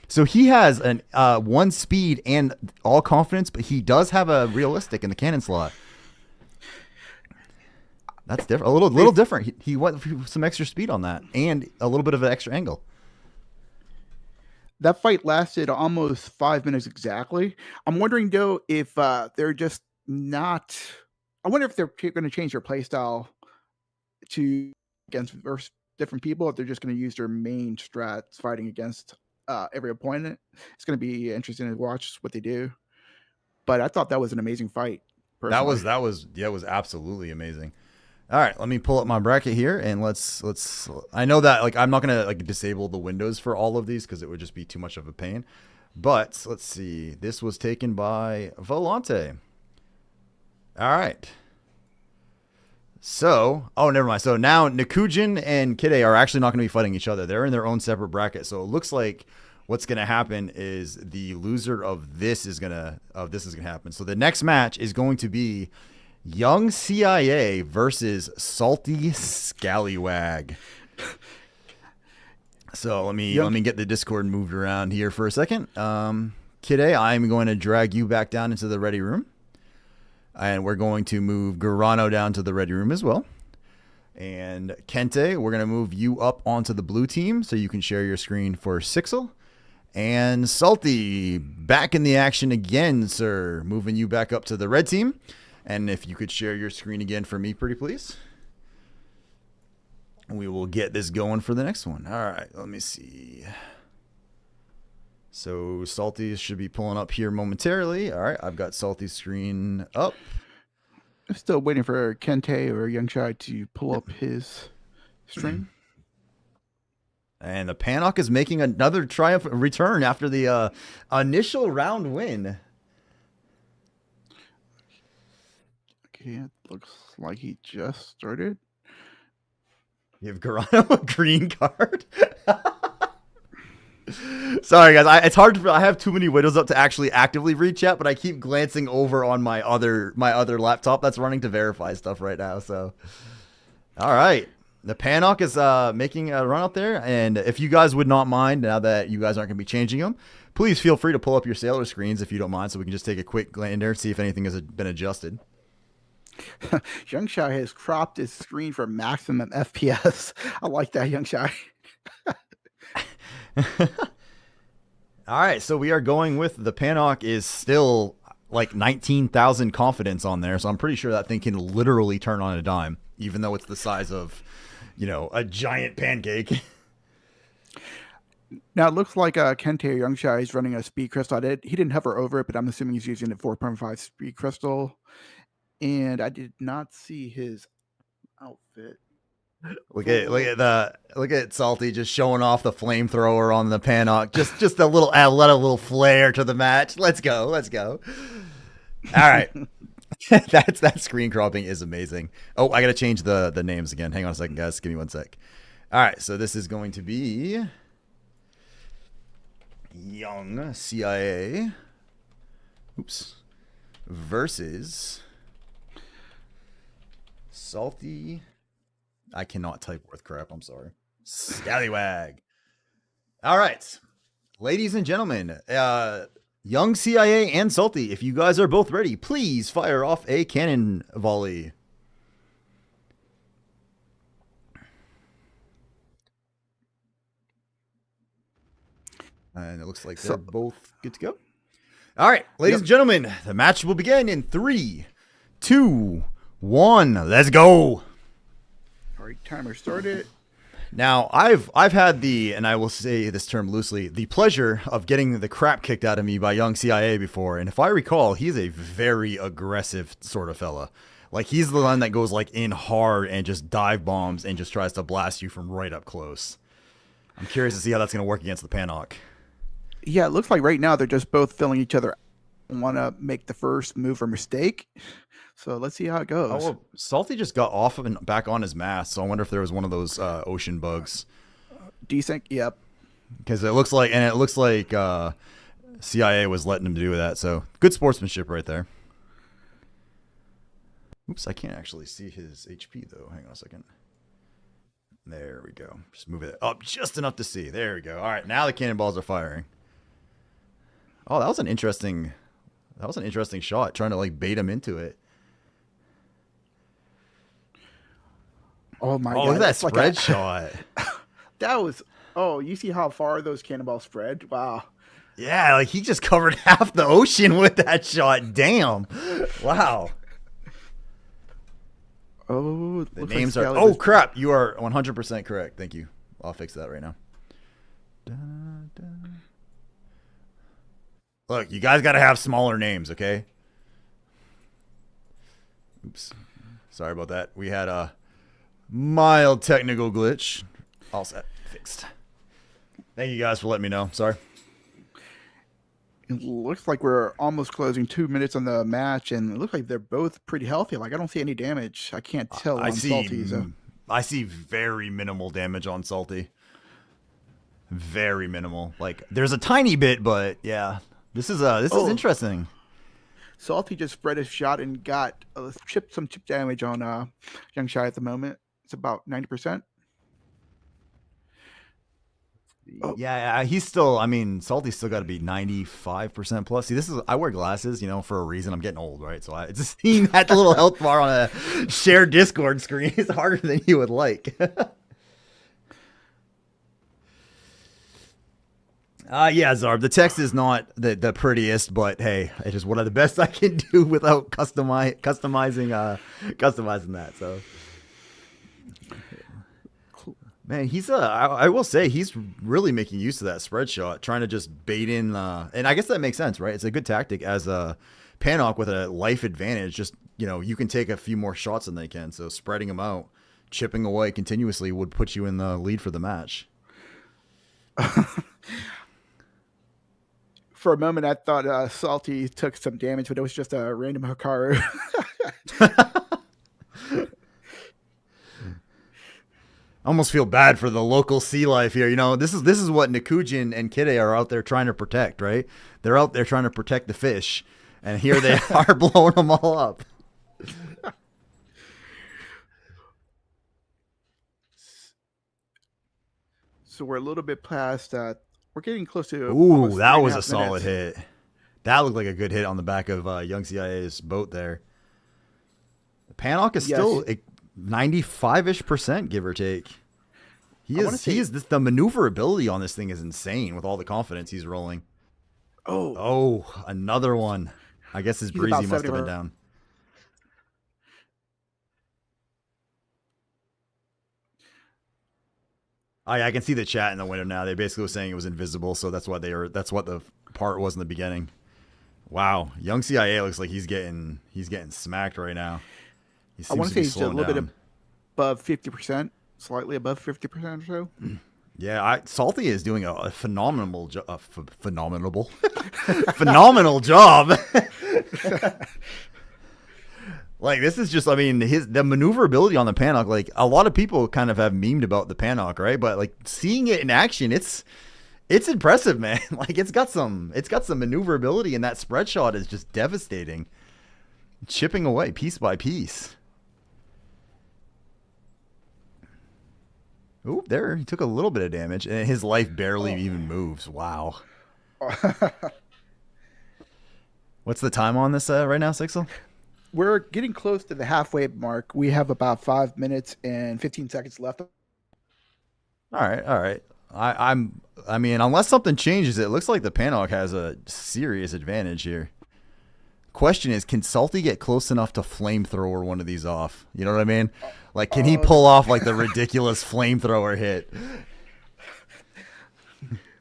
So he has an 1 speed and all confidence, but he does have a realistic in the cannon slot. That's different. A little different. He went for some extra speed on that and a little bit of an extra angle. That fight lasted almost 5 minutes exactly. I'm wondering, though, if they're just not I wonder if they're going to change their play style to against versus different people. If they're just going to use their main strats fighting against every opponent, it's going to be interesting to watch what they do. But I thought that was an amazing fight. Personally. It was absolutely amazing. All right, let me pull up my bracket here and let's. I know that like I'm not gonna like disable the windows for all of these because it would just be too much of a pain. But let's see. This was taken by Volante. All right. So, never mind. So now Nikujin and Kide are actually not going to be fighting each other. They're in their own separate bracket. So it looks like what's going to happen is the loser of this is going to happen. So the next match is going to be Young CIA versus Salty Scallywag. So let me get the Discord moved around here for a second. Kide, I'm going to drag you back down into the ready room. And we're going to move Garano down to the ready room as well. And Kente, we're going to move you up onto the blue team so you can share your screen for Sixel. And Salty, back in the action again, sir. Moving you back up to the red team. And if you could share your screen again for me, pretty please. We will get this going for the next one. All right, let me see. So Salty should be pulling up here momentarily. All right, I've got Salty's screen up. I'm still waiting for Kente or Youngshai to pull up his stream. And the Panok is making another triumphant return after the initial round win. Okay, it looks like he just started. You have Garano a green card? Sorry, guys. It's hard I have too many windows up to actually actively read chat, but I keep glancing over on my other laptop that's running to verify stuff right now. So, all right. The Panok is making a run out there, and if you guys would not mind, now that you guys aren't going to be changing them, please feel free to pull up your sailor screens if you don't mind, so we can just take a quick gander and see if anything has been adjusted. Youngshai has cropped his screen for maximum FPS. I like that, Youngshai. All right, so we are going with the Panok is still like 19,000 confidence on there, so I'm pretty sure that thing can literally turn on a dime, even though it's the size of, a giant pancake. Now it looks like Kente Youngshai is running a speed crystal. He didn't hover over it, but I'm assuming he's using a 4.5 speed crystal. And I did not see his outfit. Look at Salty just showing off the flamethrower on the Panok. Just a little flair to the match. Let's go. All right. that screen cropping is amazing. Oh, I gotta change the names again. Hang on a second, guys. Give me 1 sec. All right, so this is going to be Young CIA. Oops. Versus Salty. I cannot type worth crap. I'm sorry. Scallywag. All right. Ladies and gentlemen, Young CIA and Salty, if you guys are both ready, please fire off a cannon volley. And it looks like they're both good to go. All right, ladies and gentlemen, the match will begin in 3, 2, 1. Let's go. All right, timer started. Now, I've had and I will say this term loosely, the pleasure of getting the crap kicked out of me by Young CIA before. And if I recall, he's a very aggressive sort of fella. Like, he's the one that goes like in hard and just dive bombs and just tries to blast you from right up close. I'm curious to see how that's going to work against the Panok. Yeah, it looks like right now they're just both filling each other. Want to make the first move or mistake. So let's see how it goes. Oh, well, Salty just got off and back on his mask, so I wonder if there was one of those ocean bugs. Desync, yep. Because it looks like CIA was letting him do that, so good sportsmanship right there. Oops, I can't actually see his HP though. Hang on a second. There we go. Just move it up just enough to see. There we go. All right, now the cannonballs are firing. Oh, that was an interesting shot, trying to like bait him into it. Oh my god! Look at that spread shot. That was. Oh, you see how far those cannonballs spread? Wow. Yeah, like he just covered half the ocean with that shot. Damn. Wow. Oh, The looks names like are. Scally Oh was- crap! You are 100% correct. Thank you. I'll fix that right now. Look, you guys got to have smaller names, okay? Oops. Sorry about that. We had a mild technical glitch. All set. Fixed. Thank you guys for letting me know. Sorry. It looks like we're almost closing 2 minutes on the match, and it looks like they're both pretty healthy. Like I don't see any damage. I can't tell I on Salty. So. see very minimal damage on Salty. Very minimal. Like there's a tiny bit, but yeah. This is interesting. Salty just spread his shot and got some chip damage on Young Shy at the moment. It's about 90%. Oh. Yeah, he's still. I mean, Salty's still got to be 95% plus. See, I wear glasses, for a reason. I'm getting old, right? So just seeing that little health bar on a shared Discord screen is harder than you would like. Yeah, Zarb. The text is not the prettiest, but hey, it is one of the best I can do without customizing that. So. Man, I will say he's really making use of that spread shot, trying to just bait in, and I guess that makes sense, right? It's a good tactic as a Panok with a life advantage. Just, you can take a few more shots than they can. So spreading them out, chipping away continuously would put you in the lead for the match. For a moment, I thought Salty took some damage, but it was just a random Hikaru. I almost feel bad for the local sea life here. This is what Nikujin and Kide are out there trying to protect, right? They're out there trying to protect the fish, and here they are blowing them all up. So we're a little bit past. We're getting close to. Ooh, that was a 3.5 solid minutes. hit. That looked like a good hit on the back of Young CIA's boat there. Panok is still 95-ish%, give or take. The maneuverability on this thing is insane with all the confidence he's rolling. Oh, another one. I guess his breezy must have been down. I can see the chat in the window now. They basically were saying it was invisible, so that's what the part was in the beginning. Wow, Young CIA looks like he's getting smacked right now. I want to say he's a little bit above 50%, slightly above 50% or so. Yeah, Salty is doing a phenomenal phenomenal job. Like, this is just, the maneuverability on the Panok, like, a lot of people kind of have memed about the Panok, right? But, like, seeing it in action, it's impressive, man. Like, it's got some maneuverability, and that spread shot is just devastating. Chipping away piece by piece. Oop, there, he took a little bit of damage, and his life barely even moves. Wow. What's the time on this right now, Sixel? We're getting close to the halfway mark. We have about 5 minutes and 15 seconds left. All right. Unless something changes, it looks like the Panok has a serious advantage here. Question is, can Salty get close enough to flamethrower one of these off? You know what I mean? Like, can he pull off like the ridiculous flamethrower hit?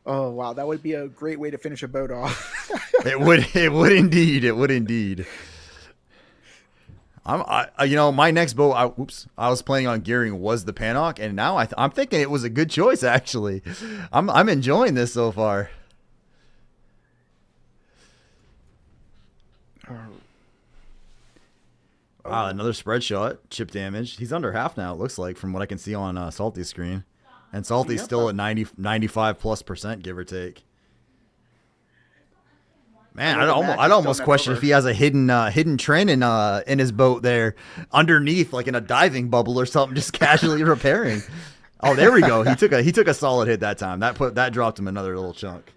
Oh wow, that would be a great way to finish a boat off. It would indeed. My next boat I was planning on gearing was the Panok, and now I'm thinking it was a good choice actually. I'm enjoying this so far. Wow, another spread shot, chip damage. He's under half now, it looks like, from what I can see on Salty's screen. And Salty's still at 95+%, give or take. Man, I'd almost question if he has a hidden trend in his boat there underneath, like in a diving bubble or something, just casually repairing. Oh, there we go. He took a solid hit that time. That dropped him another little chunk.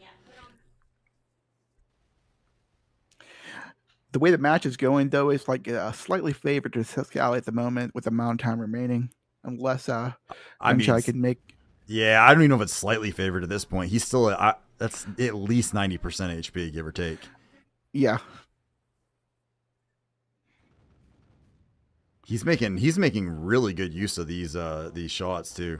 The way the match is going, though, is like slightly favored to Scally at the moment with the amount of time remaining, unless I can make. Yeah, I don't even know if it's slightly favored at this point. He's still that's at least 90% HP, give or take. Yeah. He's making really good use of these shots too.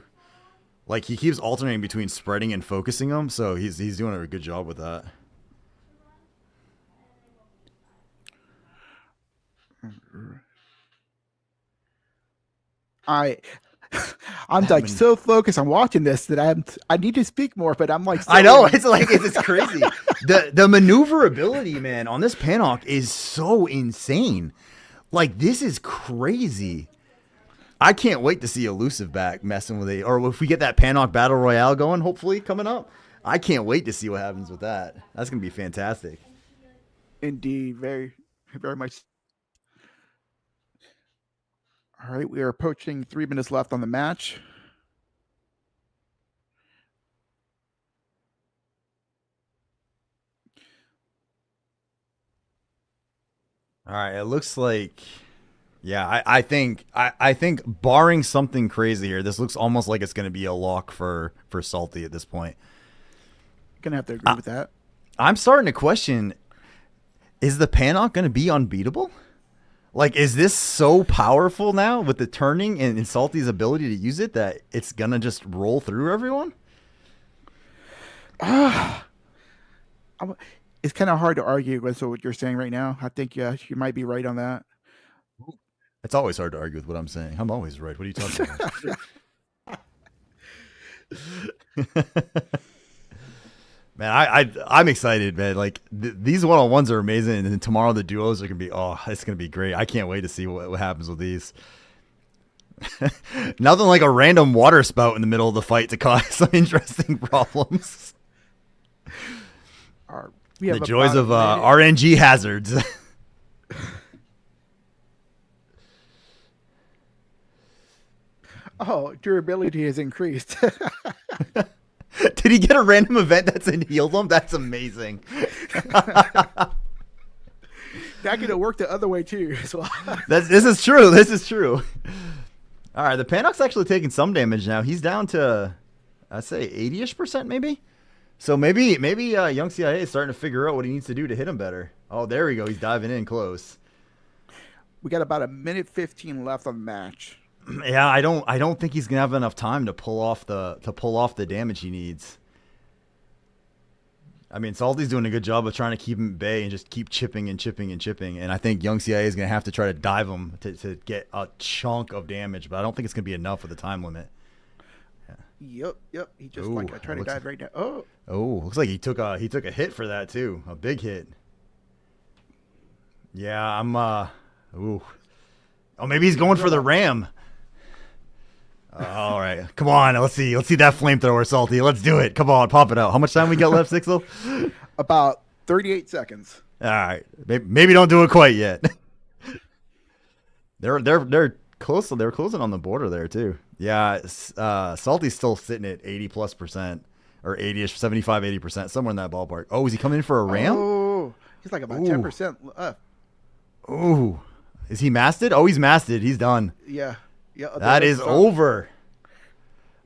Like he keeps alternating between spreading and focusing them, so he's doing a good job with that. I'm like so focused on watching this that I need to speak more, but I'm like, I know it's crazy. The maneuverability, man, on this Panok is so insane. Like this is crazy. I can't wait to see Elusive back messing with it, or if we get that Panok Battle Royale going, hopefully coming up. I can't wait to see what happens with that. That's gonna be fantastic. Indeed, very, very much. All right, we are approaching 3 minutes left on the match. All right, it looks like, yeah, I think barring something crazy here, this looks almost like it's going to be a lock for Salty at this point. Gonna have to agree with that. I'm starting to question: is the Panok going to be unbeatable? Like, is this so powerful now with the turning and Salty's ability to use it that it's gonna just roll through everyone? It's kind of hard to argue with what you're saying right now. I think you might be right on that. It's always hard to argue with what I'm saying. I'm always right. What are you talking about? Man, I'm excited, man. Like these one-on-ones are amazing, and then tomorrow the duos are gonna be it's gonna be great. I can't wait to see what happens with these. Nothing like a random water spout in the middle of the fight to cause some interesting problems. The joys of RNG hazards. Oh, durability has increased. Did he get a random event that's in healed him? That's amazing. That could have worked the other way too. So. This is true. This is true. All right, the Panok's actually taking some damage now. He's down to, I'd say, 80-ish% maybe. So maybe Young CIA is starting to figure out what he needs to do to hit him better. Oh, there we go. He's diving in close. We got about 1:15 left on the match. Yeah, I don't think he's gonna have enough time to pull off the damage he needs. I mean, Salty's doing a good job of trying to keep him at bay and just keep chipping and chipping and chipping. And I think Young CIA is gonna have to try to dive him to get a chunk of damage, but I don't think it's gonna be enough with the time limit. Yep. He just trying to dive right now. Looks like he took a hit for that too, a big hit. Yeah, I'm. Oh, maybe he's going for the ram. All right, come on. Let's see that flamethrower, Salty. Let's do it. Come on, pop it out. How much time we got left, Sixel? About 38 seconds. All right, maybe don't do it quite yet. They're close. They're closing on the border there too. Yeah, Salty's still sitting at 80+%, or 80ish, 75, 80%, somewhere in that ballpark. Oh, is he coming in for a ram? Oh, he's like about 10% up. Ooh, is he masted? Oh, he's masted. He's done. Yeah. That is over.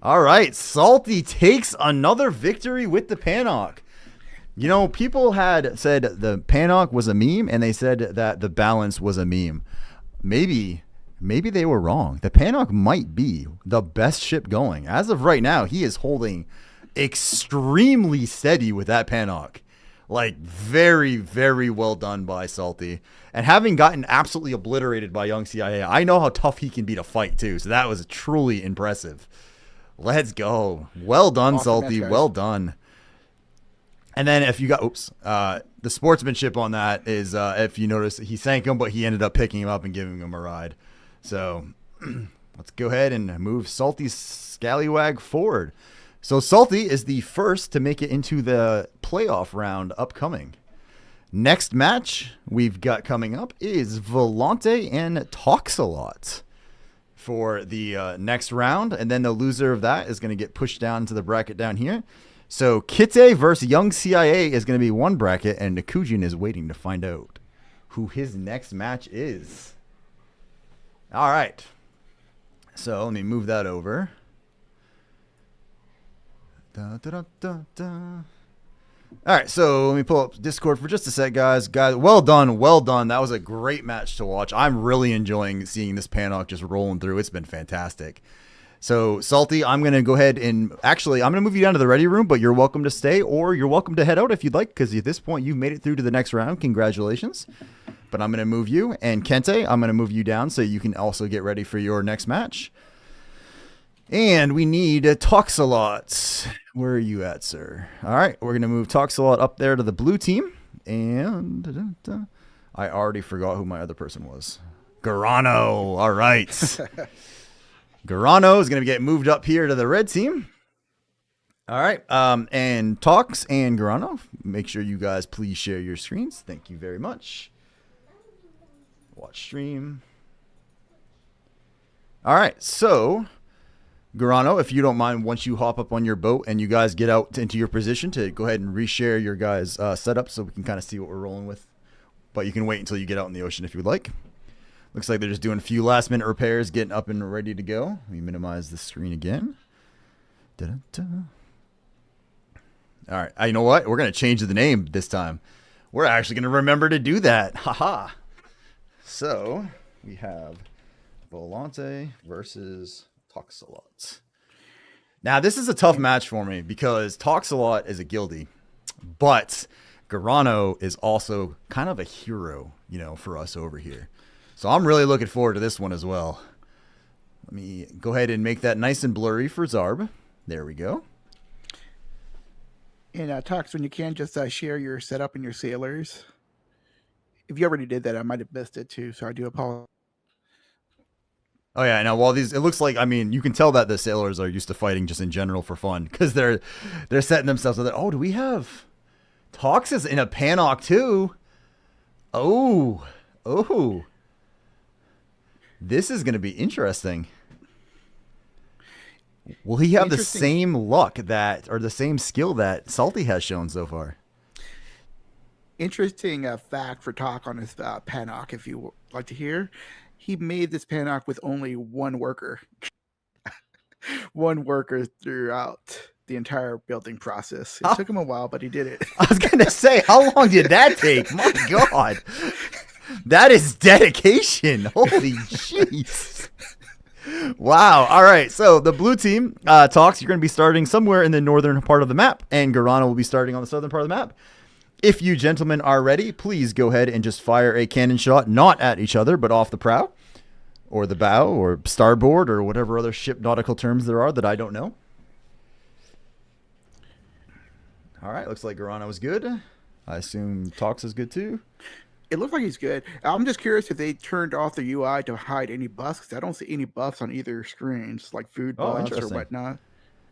All right, Salty takes another victory with the Panok. You know, people had said the Panok was a meme, and they said that the balance was a meme. Maybe they were wrong. The Panok might be the best ship going. As of right now, he is holding extremely steady with that Panok. Like, very, very well done by Salty. And having gotten absolutely obliterated by Young CIA, I know how tough he can be to fight, too. So that was truly impressive. Let's go. Well done, awesome, Salty. Match, well done. And then if you got, the sportsmanship on that is, if you notice, he sank him, but he ended up picking him up and giving him a ride. So let's go ahead and move Salty's scallywag forward. So Salty is the first to make it into the playoff round upcoming. Next match we've got coming up is Volante and Toxalot for the next round. And then the loser of that is going to get pushed down into the bracket down here. So Kite versus Young CIA is going to be one bracket, and Nakujin is waiting to find out who his next match is. All right. So let me move that over. All right, so let me pull up Discord for just a sec, guys. Guys, well done, well done. That was a great match to watch. I'm really enjoying seeing this Panok just rolling through. It's been fantastic. So, Salty, I'm going to go ahead and actually, I'm going to move you down to the ready room, but you're welcome to stay or you're welcome to head out if you'd like, because at this point, you've made it through to the next round. Congratulations. But I'm going to move you. And Kente, I'm going to move you down so you can also get ready for your next match. And we need a Toxalot. Where are you at, sir? All right, we're going to move Toxalot up there to the blue team. And I already forgot who my other person was. Garano. All right. Garano is going to get moved up here to the red team. All right. And Tox and Garano, make sure you guys please share your screens. Thank you very much. Watch stream. All right. So, Garano, if you don't mind, once you hop up on your boat and you guys get out into your position to go ahead and reshare your guys' setup so we can kind of see what we're rolling with. But you can wait until you get out in the ocean if you would like. Looks like they're just doing a few last minute repairs, getting up and ready to go. Let me minimize the screen again. Da-da-da. All right. You know what? We're going to change the name this time. We're actually going to remember to do that. Haha. So we have Volante versus Toxalot. Now, this is a tough match for me because Toxalot is a guildie, but Garano is also kind of a hero, you know, for us over here. So I'm really looking forward to this one as well. Let me go ahead and make that nice and blurry for Zarb. There we go. And Tox, when you can, just share your setup and your sailors. If you already did that, I might have missed it too, so I do apologize. Oh yeah, now while these, it looks like, I mean, you can tell that the sailors are used to fighting just in general for fun because they're setting themselves up there. Oh, do we have Tox is in a Panok too? Oh. This is going to be interesting. Will he have the same luck that, or the same skill that Salty has shown so far? Interesting fact for talk on his Panok, if you would like to hear. He made this Panok with only one worker. One worker throughout the entire building process. It took him a while, but he did it. I was going to say, how long did that take? My God. That is dedication. Holy jeez. Wow. All right. So the blue team, Tox, you're going to be starting somewhere in the northern part of the map, and Garano will be starting on the southern part of the map. If you gentlemen are ready, please go ahead and just fire a cannon shot, not at each other, but off the prow, or the bow, or starboard, or whatever other ship nautical terms there are that I don't know. All right. Looks like Garano is good. I assume Tox is good too. It looks like he's good. I'm just curious if they turned off the UI to hide any buffs, because I don't see any buffs on either screens, like food buffs or whatnot.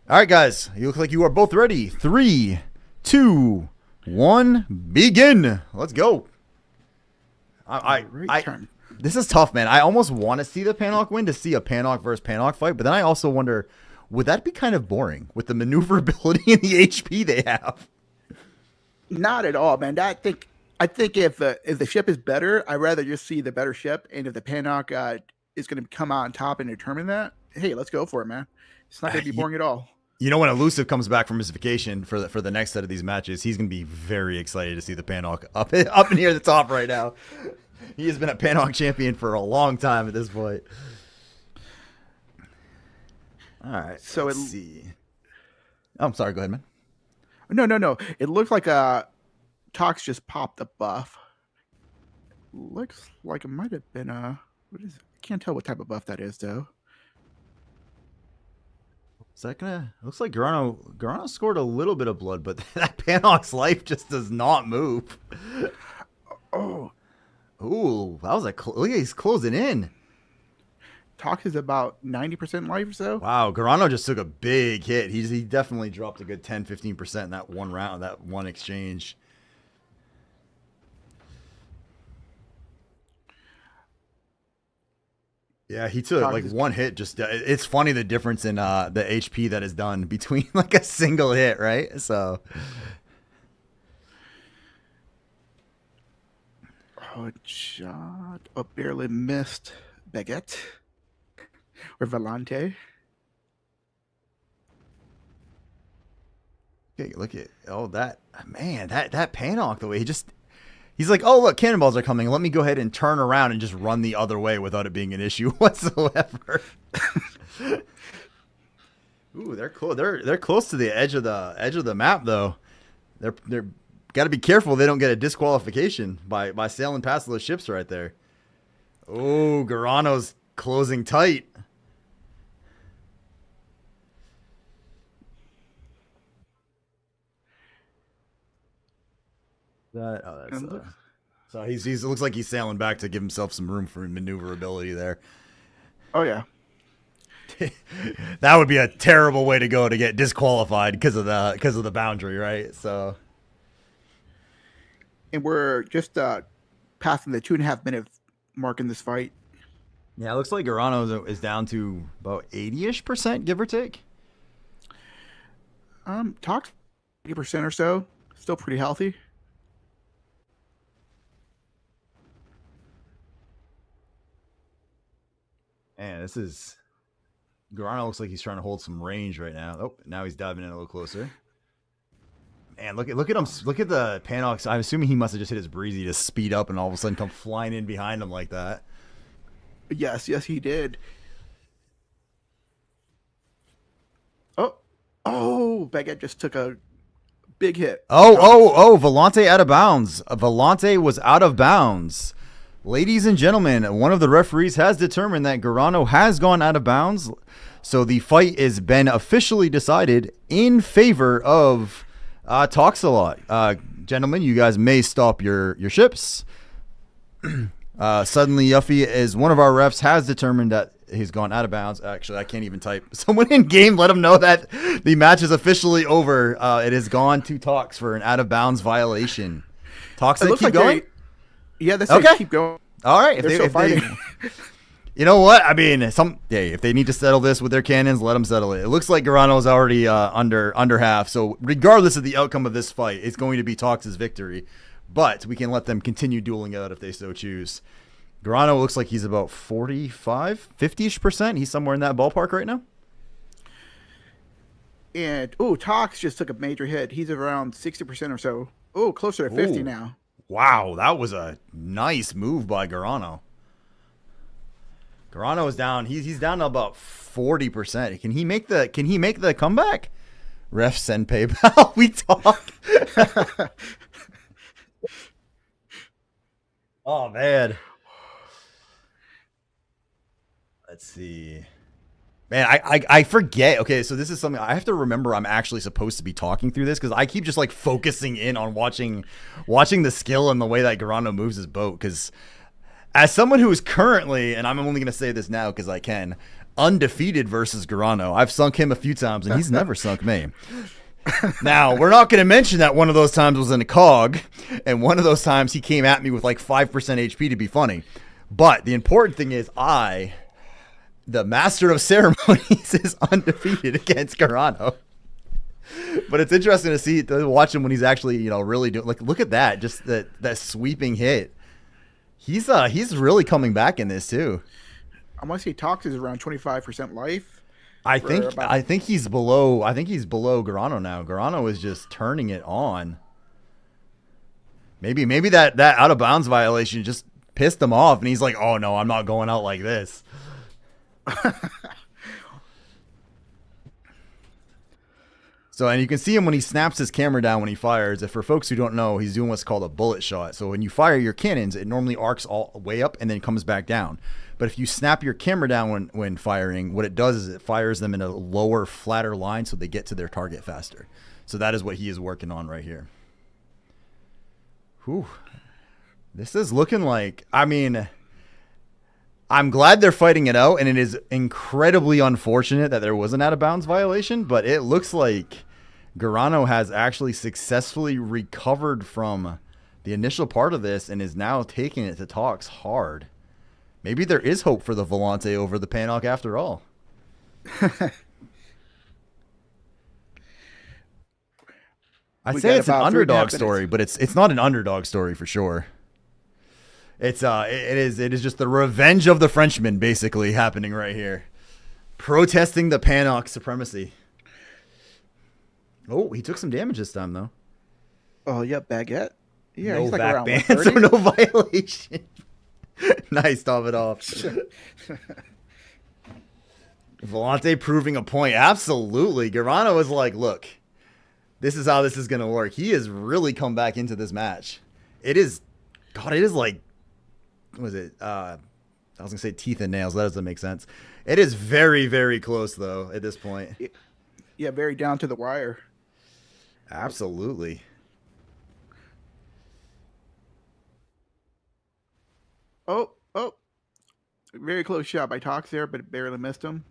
All right, guys. You look like you are both ready. 3, 2, 1, begin. Let's go. This is tough, man. I almost want to see the Panok win to see a Panok versus Panok fight, but then I also wonder, would that be kind of boring with the maneuverability and the HP they have? Not at all, man. I think if the ship is better, I'd rather just see the better ship. And if the Panok is going to come out on top and determine that, hey, let's go for it, man. It's not going to be boring at all. You know, when Elusive comes back from his vacation for the next set of these matches, he's going to be very excited to see the Panok up near the top right now. He has been a Panok champion for a long time at this point. All right, so let's see. Oh, I'm sorry. Go ahead, man. No. It looks like Tox just popped a buff. Looks like it might have been what is it? I can't tell what type of buff that is though. Is that gonna? Looks like Garano scored a little bit of blood, but that Panok's life just does not move. Ooh, that was look, he's closing in. Tox is about 90% life or so. Wow, Garano just took a big hit. He definitely dropped a good 10-15% in that one round, that one exchange. Yeah, he took like one hit. Just it's funny the difference in the HP that is done between like a single hit, right? So, oh, shot! Oh, barely missed Baguette or Volante. Okay, look at that man, that Panok, the way he's like, oh look, cannonballs are coming. Let me go ahead and turn around and just run the other way without it being an issue whatsoever. Ooh, they're close. They're close to the edge of the map though. They're got to be careful they don't get a disqualification by sailing past those ships right there. Oh, Garano's closing tight. So it looks like he's sailing back to give himself some room for maneuverability there. Oh yeah. That would be a terrible way to go to get disqualified because of the boundary, right? So, and we're just passing the 2.5 minute mark in this fight. Yeah, it looks like Garano is down to about 80-ish%, give or take. Talks 80% or so, still pretty healthy. Man, Garano looks like he's trying to hold some range right now. Oh, now he's diving in a little closer. Man, look at him. Look at the Panox. I'm assuming he must have just hit his breezy to speed up and all of a sudden come flying in behind him like that. Yes, he did. Oh, Baguette just took a big hit. Volante out of bounds. Volante was out of bounds. Ladies and gentlemen, one of the referees has determined that Garano has gone out of bounds. So the fight has been officially decided in favor of Toxalot. Gentlemen, you guys may stop your ships. Suddenly Yuffie is one of our refs has determined that he's gone out of bounds. Actually, I can't even type. Someone in game let him know that the match is officially over. It has gone to Tox for an out of bounds violation. Tox said keep going? Yeah, they said keep going. All right. They're still fighting. You know what? I mean, if they need to settle this with their cannons, let them settle it. It looks like Garano's already under half. So regardless of the outcome of this fight, it's going to be Tox's victory. But we can let them continue dueling out if they so choose. Garano looks like he's about 45, 50-ish%. He's somewhere in that ballpark right now. And, Tox just took a major hit. He's around 60% or so. Closer to 50 now. Wow, that was a nice move by Garano. Garano is down. He's down to about 40%. Can he make the comeback? Ref send PayPal. We talk. Oh man. Let's see. Man, I forget. Okay, so this is something I have to remember. I'm actually supposed to be talking through this because I keep just like focusing in on watching the skill and the way that Garano moves his boat. Because as someone who is currently, and I'm only going to say this now because I can, undefeated versus Garano, I've sunk him a few times and he's never sunk me. Now, we're not going to mention that one of those times was in a cog, and one of those times he came at me with like 5% HP to be funny. But the important thing is the master of ceremonies, is undefeated against Garano. But it's interesting to watch him when he's actually, really doing, like, look at that, just that sweeping hit. He's really coming back in this too. I want to say Tox is around 25% life. I think he's below Garano now. Garano is just turning it on. Maybe that out of bounds violation just pissed him off, and he's like, "Oh no, I'm not going out like this." So, and you can see him when he snaps his camera down when he fires. If for folks who don't know, he's doing what's called a bullet shot. So when you fire your cannons, it normally arcs all the way up and then comes back down. But if you snap your camera down when firing, what it does is it fires them in a lower, flatter line so they get to their target faster. So that is what he is working on right here. Whew. This is looking like, I mean, I'm glad they're fighting it out, and it is incredibly unfortunate that there was an out-of-bounds violation, but it looks like Garano has actually successfully recovered from the initial part of this and is now taking it to Tox hard. Maybe there is hope for the Volante over the Panok after all. I'd say it's an underdog story, but it's not an underdog story for sure. It is just the revenge of the Frenchmen basically happening right here. Protesting the Panok supremacy. Oh, he took some damage this time, though. Oh, yep, Baguette. Yeah, No he's like vac around ban, so 130. no violation. Nice, top it off. Volante proving a point. Absolutely. Garano was like, look, this is how this is going to work. He has really come back into this match. It is, God, it is like, what was it? I was going to say teeth and nails. That doesn't make sense. It is very, very close, though, at this point. Yeah, very down to the wire. Absolutely. Oh, very close shot by Tox there, but barely missed him.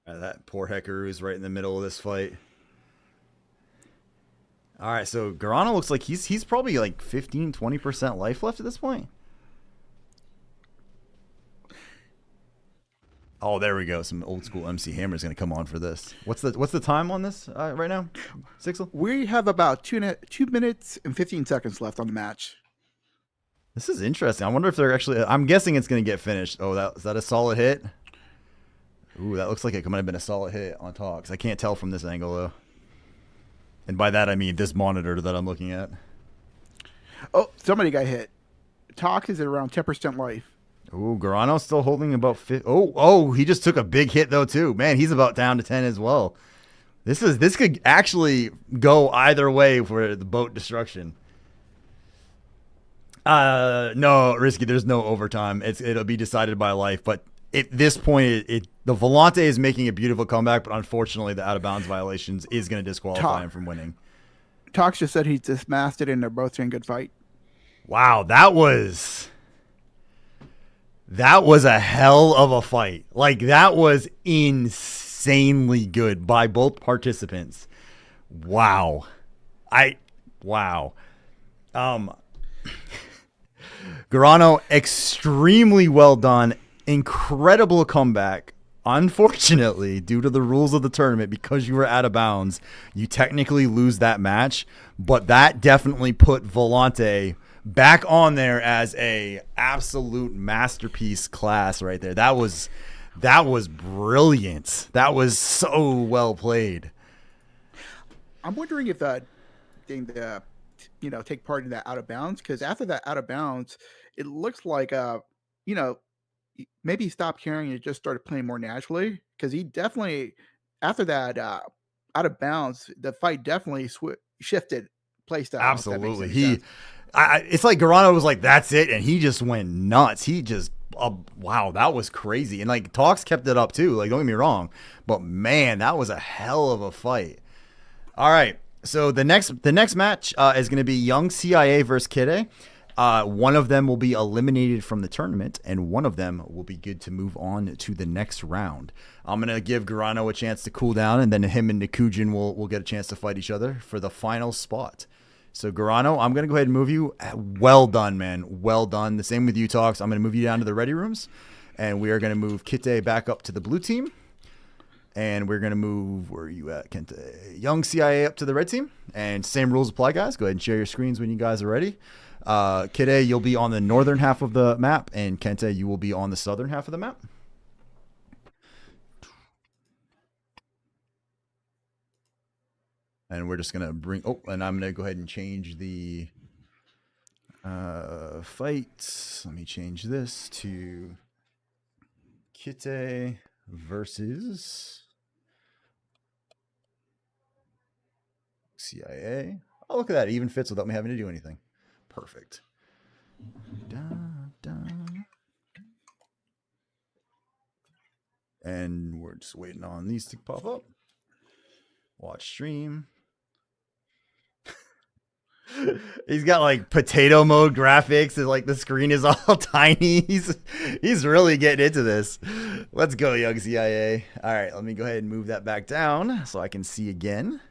That poor Hecker is right in the middle of this fight. All right, so Garano looks like he's probably like 15, 20% life left at this point. Oh, there we go. Some old school MC Hammer is going to come on for this. What's the time on this right now, Sixel? We have about 2 minutes and 15 seconds left on the match. This is interesting. I wonder if they're actually. I'm guessing it's going to get finished. Oh, is that a solid hit? Ooh, that looks like it might have been a solid hit on Tox. I can't tell from this angle though. And by that I mean this monitor that I'm looking at. Oh, somebody got hit. Tox is at around 10% life. Ooh, Garano's still holding about 50. Oh, he just took a big hit though too. Man, he's about down to 10 as well. This could actually go either way for the boat destruction. No, Risky, there's no overtime. It'll be decided by life, but at this point the Volante is making a beautiful comeback, but unfortunately the out of bounds violations is going to disqualify him from winning. Tox just said he dismasked it and they're both in good fight. Wow, that was a hell of a fight. Like, that was insanely good by both participants. Wow. Garano, extremely well done. Incredible comeback. Unfortunately, due to the rules of the tournament, because you were out of bounds, you technically lose that match. But that definitely put Volante back on there as a absolute masterpiece class right there. That was brilliant. That was so well played. I'm wondering if that thing take part in that out of bounds, because after that out of bounds, it looks like maybe he stopped caring and just started playing more naturally, because he definitely, after that out of bounds, the fight definitely shifted play style. Absolutely. It's like Garano was like, that's it, and he just went nuts. He just, wow, that was crazy. And like Tox kept it up too, like, don't get me wrong, but man, that was a hell of a fight. All right, so the next match is going to be Young CIA versus Kide. One of them will be eliminated from the tournament, and one of them will be good to move on to the next round. I'm going to give Garano a chance to cool down, and then him and Nikujin will get a chance to fight each other for the final spot. So, Garano, I'm going to go ahead and move you. Well done, man. Well done. The same with you, Tox. I'm going to move you down to the ready rooms, and we are going to move Kite back up to the blue team. And we're going to move, where are you at, Kente? Young CIA up to the red team. And same rules apply, guys. Go ahead and share your screens when you guys are ready. Kide, you'll be on the northern half of the map, and Kente, you will be on the southern half of the map. And we're just going to and I'm going to go ahead and change the fight. Let me change this to Kite versus CIA. Oh, look at that. It even fits without me having to do anything. Perfect. And we're just waiting on these to pop up. Watch stream. He's got like potato mode graphics and like the screen is all tiny. He's really getting into this. Let's go, Young CIA. All right, let me go ahead and move that back down so I can see again.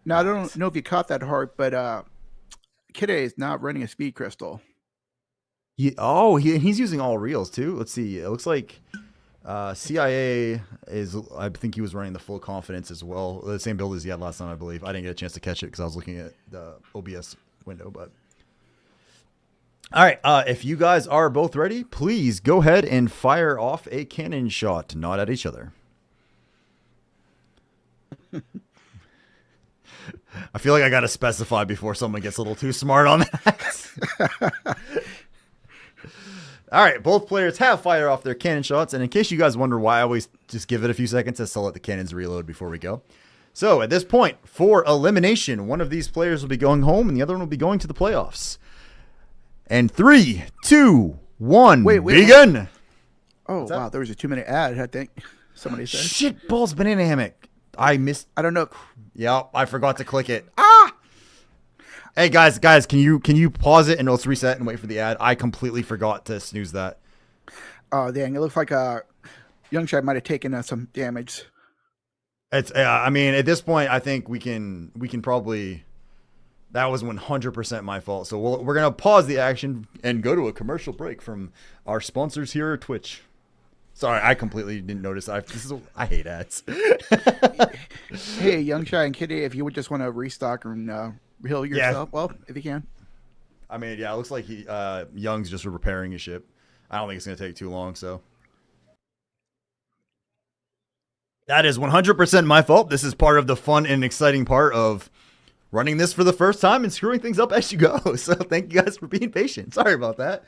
Now, I don't know if you caught that hard, but Kide is not running a speed crystal. He's using all reels too. Let's see. It looks like CIA is, I think he was running the full confidence as well. The same build as he had last time, I believe. I didn't get a chance to catch it because I was looking at the OBS window, but All right. If you guys are both ready, please go ahead and fire off a cannon shot, not at each other. I feel like I got to specify before someone gets a little too smart on that. All right. Both players have fired off their cannon shots. And in case you guys wonder why I always just give it a few seconds to let the cannons reload before we go. So at this point, for elimination, one of these players will be going home and the other one will be going to the playoffs. And 3, 2, 1, begin. Wait. Oh, wow. There was a 2-minute ad, I think. Somebody said. Shit balls banana hammock. I missed. I don't know. Yeah, I forgot to click it. Ah! Hey, guys, can you pause it and let's reset and wait for the ad? I completely forgot to snooze that. Oh, dang. It looks like Young Shai might have taken some damage. It's. I mean, at this point, I think we can probably. That was 100% my fault. So we're gonna pause the action and go to a commercial break from our sponsors here at Twitch. Sorry, I completely didn't notice. I hate ads. Hey, Young Shai and Kitty, if you would just want to restock and heal yourself, well, if you can. I mean, yeah, it looks like Young's just repairing his ship. I don't think it's gonna take too long. So that is 100% my fault. This is part of the fun and exciting part of running this for the first time and screwing things up as you go. So thank you guys for being patient. Sorry about that.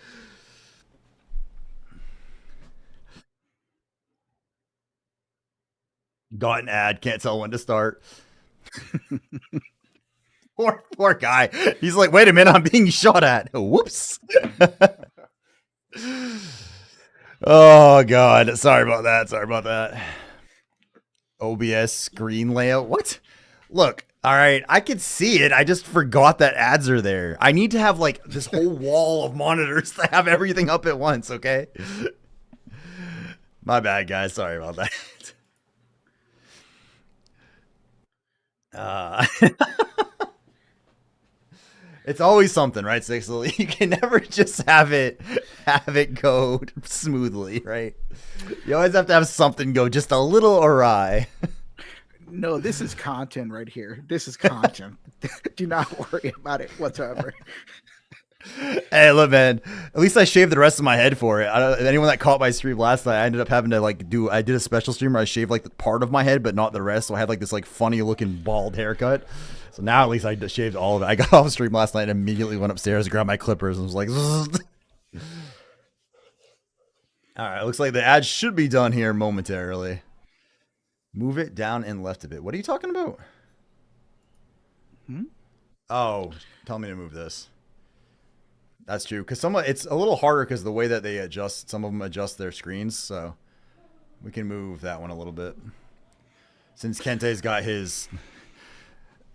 Got an ad. Can't tell when to start. Poor guy. He's like, wait a minute, I'm being shot at. Whoops. Oh, God. Sorry about that. OBS screen layout. What? Look. All right, I could see it. I just forgot that ads are there. I need to have like this whole wall of monitors to have everything up at once, okay? My bad, guys. Sorry about that. It's always something, right, Sixel? You can never just have it go smoothly, right? You always have to have something go just a little awry. No, this is content right here. This is content. Do not worry about it whatsoever. Hey, look, man. At least I shaved the rest of my head for it. Anyone that caught my stream last night, I ended up having to I did a special stream where I shaved like the part of my head, but not the rest. So I had like this like funny looking bald haircut. So now at least I just shaved all of it. I got off stream last night and immediately went upstairs, grabbed my clippers, and was like, all right. Looks like the ad should be done here momentarily. Move it down and left a bit. What are you talking about? Oh, tell me to move this. That's true. Because it's a little harder because the way that they adjust, some of them adjust their screens. So we can move that one a little bit. Since Kente's got a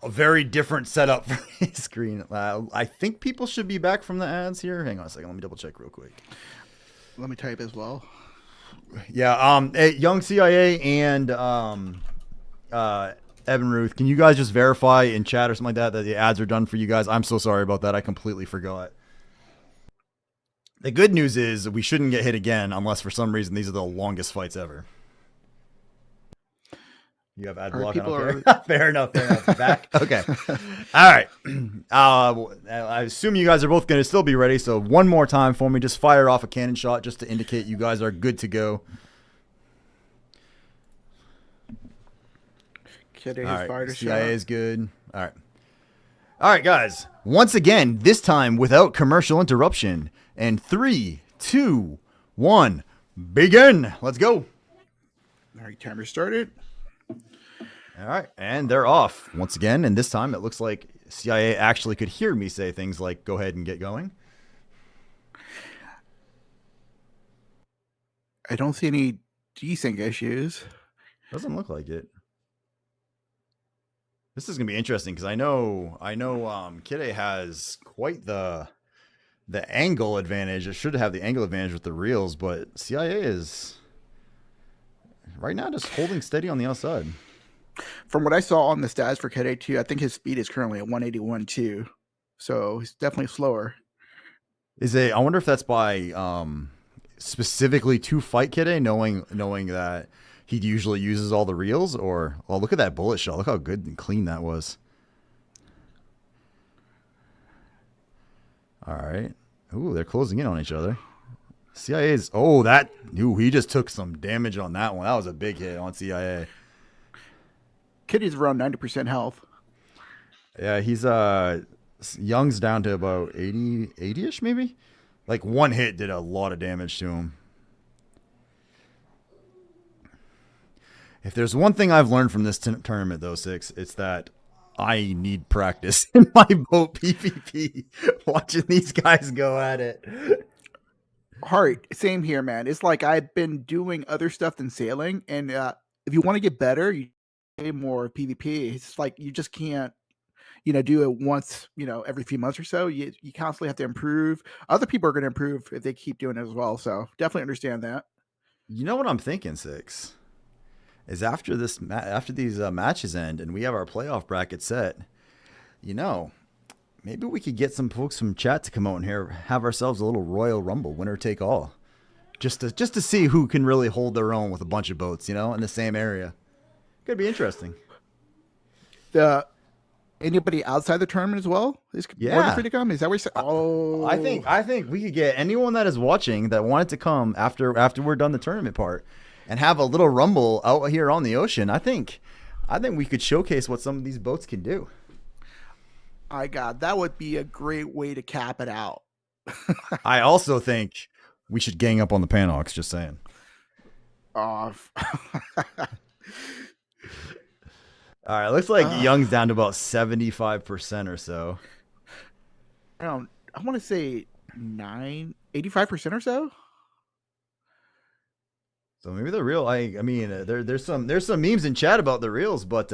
very different setup for his screen. I think people should be back from the ads here. Hang on a second. Let me double check real quick. Let me type as well. Yeah, Young CIA and Evan Ruth, can you guys just verify in chat or something like that the ads are done for you guys? I'm so sorry about that. I completely forgot. The good news is we shouldn't get hit again unless for some reason these are the longest fights ever. You have ad block. Fair enough. Back. Okay. All right. I assume you guys are both going to still be ready. So one more time for me, just fire off a cannon shot just to indicate you guys are good to go. Kid has fired a shot. CIA is good. All right, guys. Once again, this time without commercial interruption. And 3, 2, 1, begin. Let's go. All right, timer started. All right, and they're off once again, and this time it looks like CIA actually could hear me say things like, go ahead and get going. I don't see any desync issues. Doesn't look like it. This is going to be interesting because I know Kide has quite the angle advantage. It should have the angle advantage with the reels, but CIA is right now just holding steady on the outside. From what I saw on the stats for Kide 2, I think his speed is currently at 181 too. So he's definitely slower. I wonder if that's by specifically to fight Kide, knowing that he usually uses all the reels, or look at that bullet shot. Look how good and clean that was. All right. Ooh, they're closing in on each other. CIA's. Oh, that. Ooh, he just took some damage on that one. That was a big hit on CIA. Kitty's around 90% health. Yeah, he's Young's down to about 80-ish maybe. Like one hit did a lot of damage to him. If there's one thing I've learned from this tournament, though, Six, it's that I need practice in my boat PvP. Watching these guys go at it. Heart, same here, man. It's like I've been doing other stuff than sailing, and if you want to get better, you play more PvP. It's like you just can't, do it once, every few months or so. You constantly have to improve. Other people are going to improve if they keep doing it as well. So definitely understand that. You know what I'm thinking, Six? Is after these matches end and we have our playoff bracket set, maybe we could get some folks from chat to come out in here, have ourselves a little Royal Rumble, winner take all, just to see who can really hold their own with a bunch of boats, in the same area. Could be interesting. Anybody outside the tournament as well is more than free to come? Is that what you're saying? Oh, I think we could get anyone that is watching that wanted to come after we're done the tournament part and have a little rumble out here on the ocean. I think we could showcase what some of these boats can do. My God, that would be a great way to cap it out. I also think we should gang up on the Panhawks, just saying. Oh. All right, looks like Young's down to about 75% or so. I want to say 85% or so. So maybe the real. I mean, there's some memes in chat about the reels, but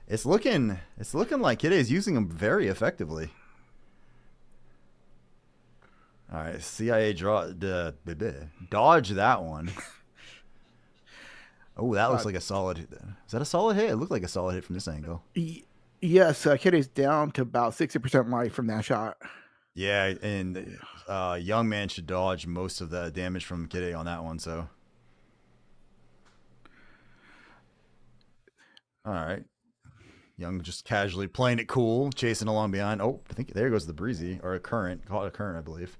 it's looking like Kid is using them very effectively. All right, CIA dodge that one. Oh, that looks like a solid hit. Is that a solid hit? It looked like a solid hit from this angle. Yes, Kid is down to about 60% life from that shot. Yeah, and Young Man should dodge most of the damage from Kid on that one. So. All right. Young just casually playing it cool, chasing along behind. Oh, I think there goes the breezy or a current. Call it a current, I believe.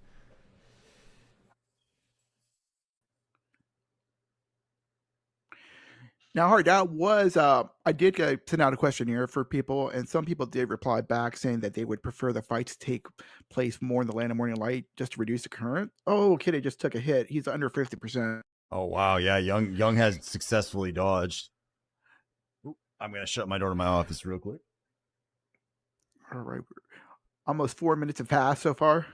Now, Hart, that was, I did send out a questionnaire for people, and some people did reply back saying that they would prefer the fights to take place more in the land of morning light just to reduce the current. Oh, Kitty just took a hit. He's under 50%. Oh, wow. Yeah, Young has successfully dodged. I'm going to shut my door to my office real quick. All right. Almost 4 minutes have passed so far.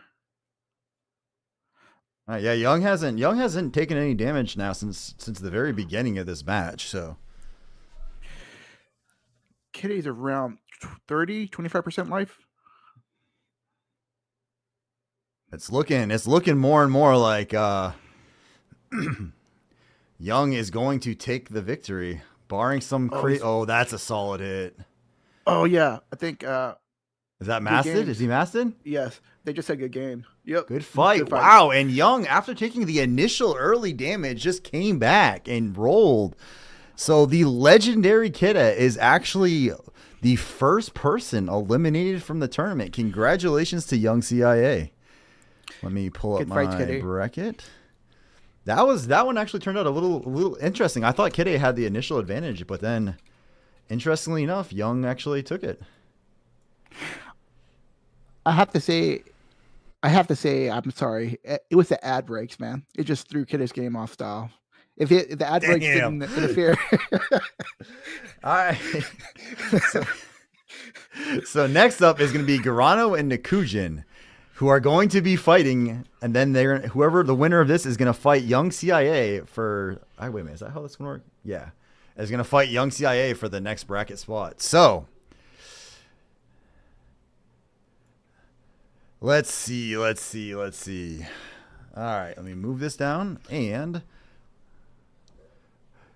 Yeah, Young hasn't taken any damage now since the very beginning of this match. So Kitty's around 25% life. It's looking more and more like Young is going to take the victory, barring some oh, that's a solid hit. Oh yeah, I think is that masted? Is he masted? Yes. They just said good game. Yep. Good fight. Wow. And Young, after taking the initial early damage, just came back and rolled. So the legendary Kidda is actually the first person eliminated from the tournament. Congratulations to Young CIA. Let me pull up my bracket. That one actually turned out a little interesting. I thought Kidda had the initial advantage, but then interestingly enough, Young actually took it. I have to say, I'm sorry. It was the ad breaks, man. It just threw Kidda's game off style. If the ad breaks didn't interfere. All right. So next up is going to be Garano and Nikujin, who are going to be fighting, and then whoever the winner of this is going to fight Young CIA for. Wait a minute, is that how this going to work? Yeah, is going to fight Young CIA for the next bracket spot. So. Let's see. All right, let me move this down and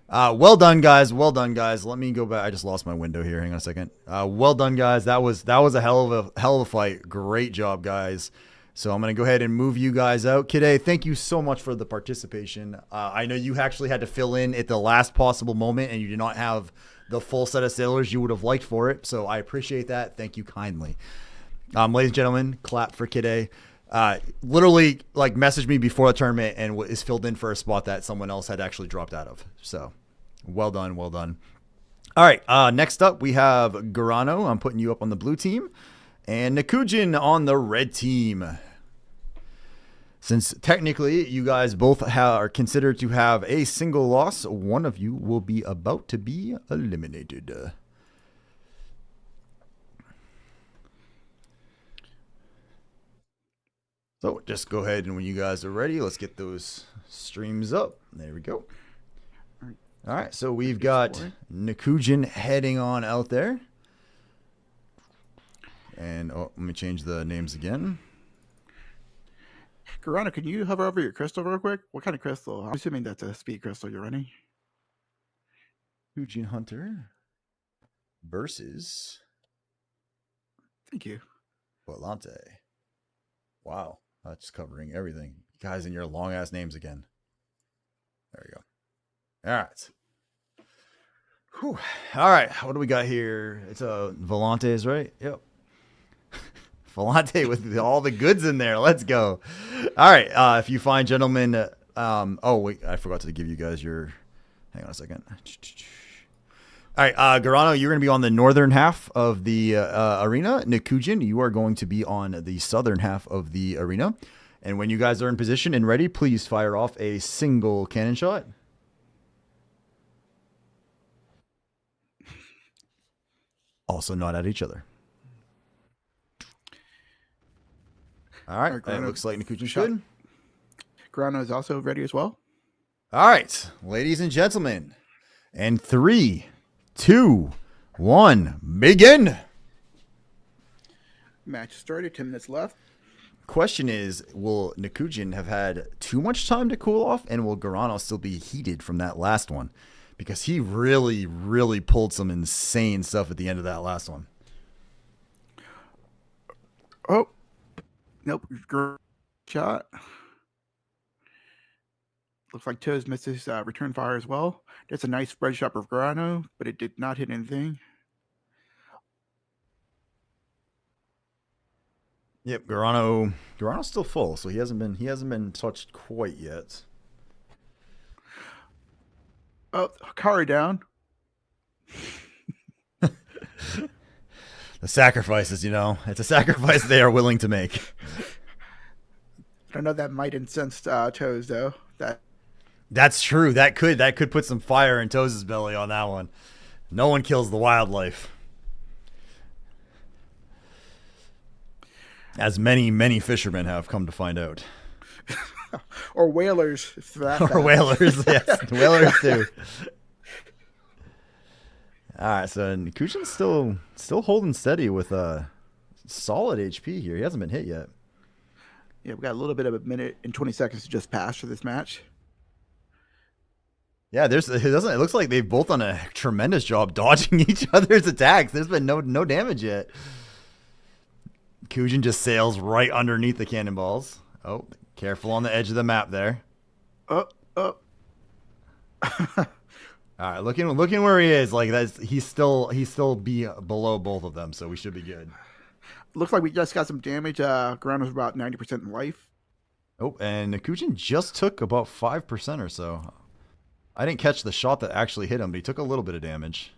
well done, guys. Let me go back. I just lost my window here. Hang on a second. Well done, guys. That was a hell of a fight. Great job, guys. So I'm going to go ahead and move you guys out. Kide, thank you so much for the participation. I know you actually had to fill in at the last possible moment and you did not have the full set of sailors you would have liked for it. So I appreciate that. Thank you kindly. Ladies and gentlemen, clap for Kide. Literally like messaged me before the tournament and is filled in for a spot that someone else had actually dropped out of. So well done. Well done. All right. Next up, we have Garano. I'm putting you up on the blue team, and Nikujin on the red team. Since technically you guys both are considered to have a single loss, one of you will be about to be eliminated. So just go ahead and when you guys are ready, let's get those streams up. There we go. All right, so we've got Nikujin heading on out there. And let me change the names again. Garano, can you hover over your crystal real quick? What kind of crystal? I'm assuming that's a speed crystal you're running. Nikujin Hunter versus Thank you. Volante. Wow, that's covering everything. Guys, in your long-ass names again. There we go. All right. Whew. All right, what do we got here? It's a Volantes, right? Yep. Volante with all the goods in there. Let's go. All right, if you find gentlemen... oh, wait, I forgot to give you guys your... Hang on a second. All right, Garano, you're going to be on the northern half of the arena. Nikujin, you are going to be on the southern half of the arena. And when you guys are in position and ready, please fire off a single cannon shot. Also not at each other. All right, it looks like Nikujin's good. Garano is also ready as well. All right, ladies and gentlemen. And 3, 2, 1, begin. Match started, 10 minutes left. Question is, will Nikujin have had too much time to cool off, and will Garano still be heated from that last one? Because he really, really pulled some insane stuff at the end of that last one. Oh, nope. Shot. Looks like Toes missed his return fire as well. That's a nice spread shot of Garano, but it did not hit anything. Yep, Garano's still full, so he hasn't been touched quite yet. Oh, Kari down. The sacrifices, it's a sacrifice they are willing to make. I know that might incense Toes though. That's true. That could put some fire in Toes' belly on that one. No one kills the wildlife. As many fishermen have come to find out. Or whalers. Or whalers, yes. Whalers too. All right, so Nikujin's still holding steady with a solid HP here. He hasn't been hit yet. Yeah, we got a little bit of a minute and 20 seconds to just pass for this match. Yeah, it looks like they've both done a tremendous job dodging each other's attacks. There's been no damage yet. Nikujin just sails right underneath the cannonballs. Oh, careful on the edge of the map there. Oh. All right, looking where he is, like he's still be below both of them, so we should be good. Looks like we just got some damage. Garano's about 90% in life. Oh, and Nikujin just took about 5% or so. I didn't catch the shot that actually hit him, but he took a little bit of damage.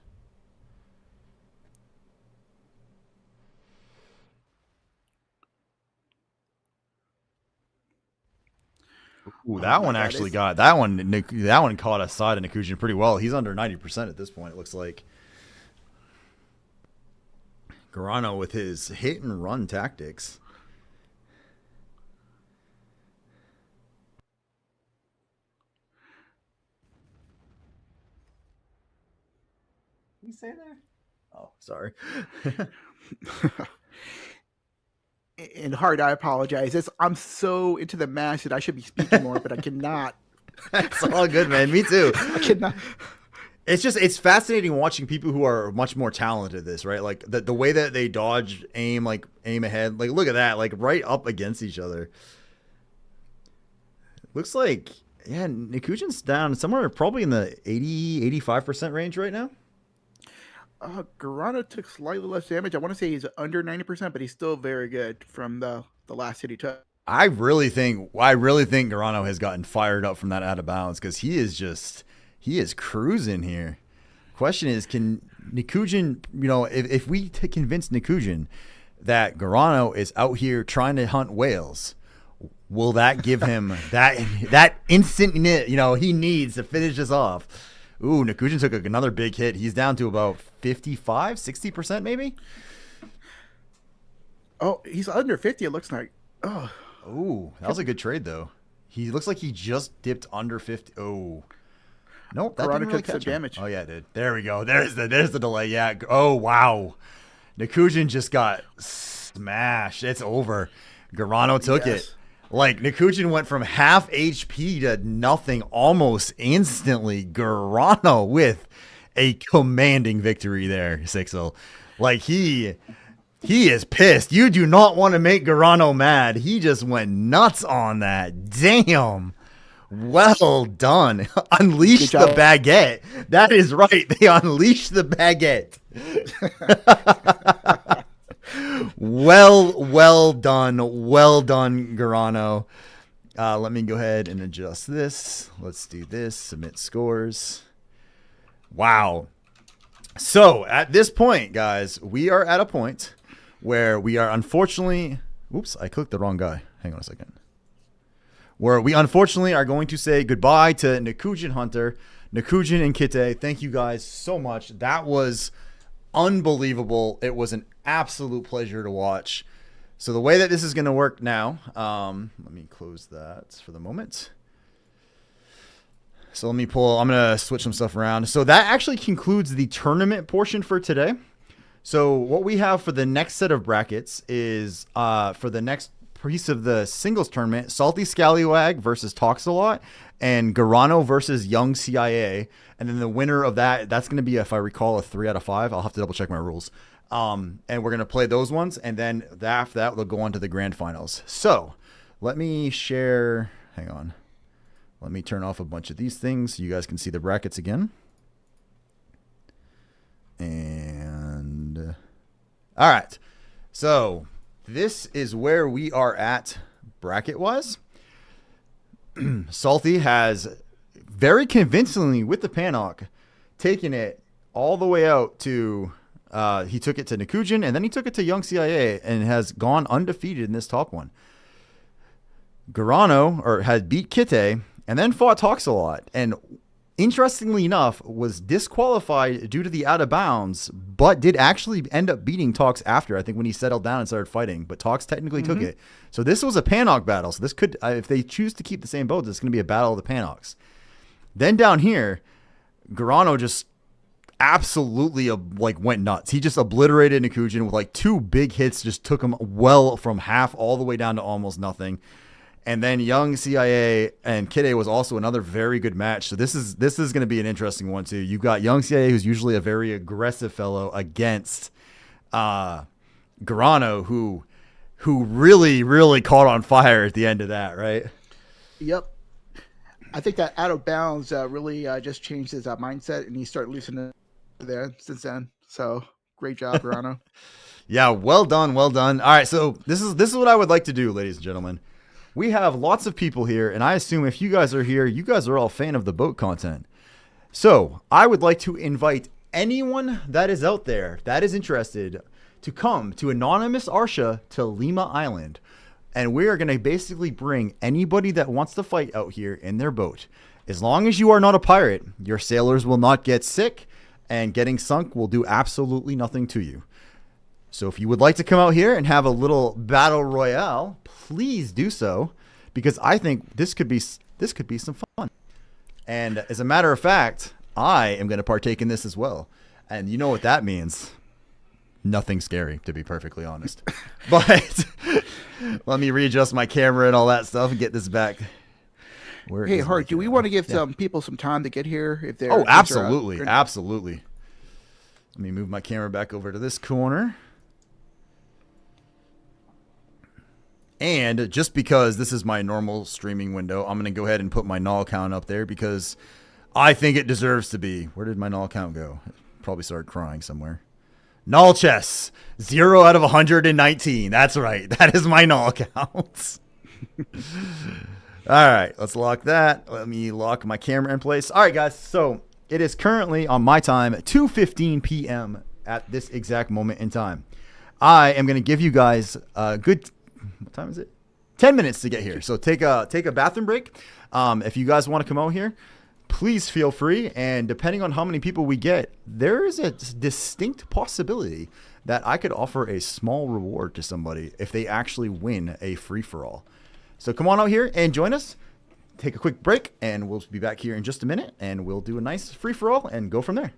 Ooh, that one actually got that one caught a side of Nikujin pretty well. He's under 90% at this point, it looks like. Garano with his hit and run tactics. What did you say there? Oh, sorry. And Hard, I apologize. I'm so into the match that I should be speaking more, but I cannot. It's all good, man. Me too. I cannot. It's fascinating watching people who are much more talented at this, right? Like the way that they dodge, aim ahead. Like, look at that, like right up against each other. Looks like, yeah, Nikujin's down somewhere probably in the 85% range right now. Garano took slightly less damage. I want to say he's under 90%, but he's still very good from the last hit he took. I really think Garano has gotten fired up from that out of bounds because he is cruising here. Question is, can Nikujin, if we convince Nikujin that Garano is out here trying to hunt whales, will that give him that instant he needs to finish this off? Ooh, Nikujin took another big hit. He's down to about 55, 60% maybe. Oh, he's under 50. It looks like. Oh. Ooh, that was a good trade though. He looks like he just dipped under 50. Oh. Nope, that didn't really catch him. Damage. Oh yeah, it did. There we go. There's the delay. Yeah. Oh wow. Nikujin just got smashed. It's over. Garano took it. Like, Nikujin went from half HP to nothing almost instantly. Garano with a commanding victory there, Sixel. Like, he is pissed. You do not want to make Garano mad. He just went nuts on that. Damn. Well done. Unleash the baguette. That is right. They unleashed the baguette. Well done. Well done, Garano. Let me go ahead and adjust this. Let's do this. Submit scores. Wow. So at this point, guys, we are at a point where we are unfortunately... Oops, I clicked the wrong guy. Hang on a second. Where we unfortunately are going to say goodbye to Nikujin Hunter, Nikujin and Kite. Thank you guys so much. That was unbelievable. It was an absolute pleasure to watch. So the way that this is going to work now, let me close that for the moment. So let me I'm going to switch some stuff around. So that actually concludes the tournament portion for today. So what we have for the next set of brackets is for the next piece of the singles tournament, Salty Scallywag versus Talks a Lot, and Garano versus Young CIA. And then the winner of that's going to be, if I recall, a 3 out of 5. I'll have to double check my rules. And we're going to play those ones. And then after that, we'll go on to the grand finals. So let me share. Hang on. Let me turn off a bunch of these things so you guys can see the brackets again. And all right. So this is where we are at bracket-wise. Salty has very convincingly, with the Panok, taken it all the way out to... he took it to Nikujin, and then he took it to Young CIA, and has gone undefeated in this top one. Garano had beat Kite, and then fought Talks a Lot, and interestingly enough, was disqualified due to the out of bounds, but did actually end up beating Talks after, I think, when he settled down and started fighting. But Talks technically took it. So this was a Panok battle. So this could, if they choose to keep the same boats, it's going to be a battle of the Panoks. Then down here, Garano just absolutely went nuts. He just obliterated Nikujin with 2 big hits, just took him well from half all the way down to almost nothing. And then Young CIA and Kite was also another very good match. So this is going to be an interesting one too. You've got Young CIA, who's usually a very aggressive fellow, against Garano, who really caught on fire at the end of that, right? Yep. I think that out of bounds really just changed his mindset, and he started loosening there since then. So great job, Garano. Yeah, well done. All right, so this is what I would like to do, ladies and gentlemen. We have lots of people here, and I assume if you guys are here, you guys are all fan of the boat content. So I would like to invite anyone that is out there that is interested to come to Anonymous Arsha to Lima Island. And we are going to basically bring anybody that wants to fight out here in their boat. As long as you are not a pirate, your sailors will not get sick, and getting sunk will do absolutely nothing to you. So if you would like to come out here and have a little battle royale, please do so, because I think this could be some fun. And as a matter of fact, I am going to partake in this as well. And you know what that means? Nothing scary, to be perfectly honest. But let me readjust my camera and all that stuff and get this back. Hey, Hart, do we want to give some people some time to get here? If they're absolutely. Let me move my camera back over to this corner. And just because this is my normal streaming window, I'm going to go ahead and put my null count up there because I think it deserves to be. Where did my null count go? Probably started crying somewhere. Null chess, 0 out of 119. That's right. That is my null count. All right, let's lock that. Let me lock my camera in place. All right, guys. So it is currently on my time 2:15 p.m. at this exact moment in time. I am going to give you guys a good. What time is it? 10 minutes to get here. So take a bathroom break. If you guys want to come out here, please feel free. And depending on how many people we get, there is a distinct possibility that I could offer a small reward to somebody if they actually win a free-for-all. So come on out here and join us. Take a quick break, and we'll be back here in just a minute, and we'll do a nice free-for-all and go from there.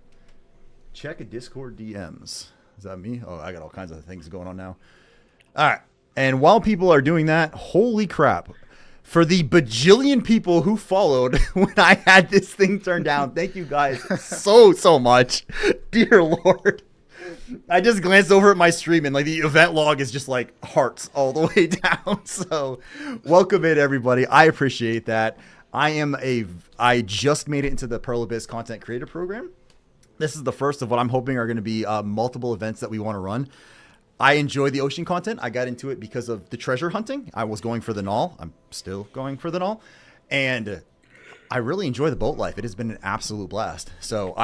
Check a Discord DMs. Is that me? Oh, I got all kinds of things going on now. All right. And while people are doing that, holy crap. For the bajillion people who followed when I had this thing turned down, thank you guys so much. Dear Lord. I just glanced over at my stream and like the event log is just like hearts all the way down. So welcome in everybody. I appreciate that. I just made it into the Pearl Abyss content creator program. This is the first of what I'm hoping are going to be multiple events that we want to run. I enjoy the ocean content. I got into it because of the treasure hunting. I was going for the null. I'm still going for the null. And I really enjoy the boat life. It has been an absolute blast. So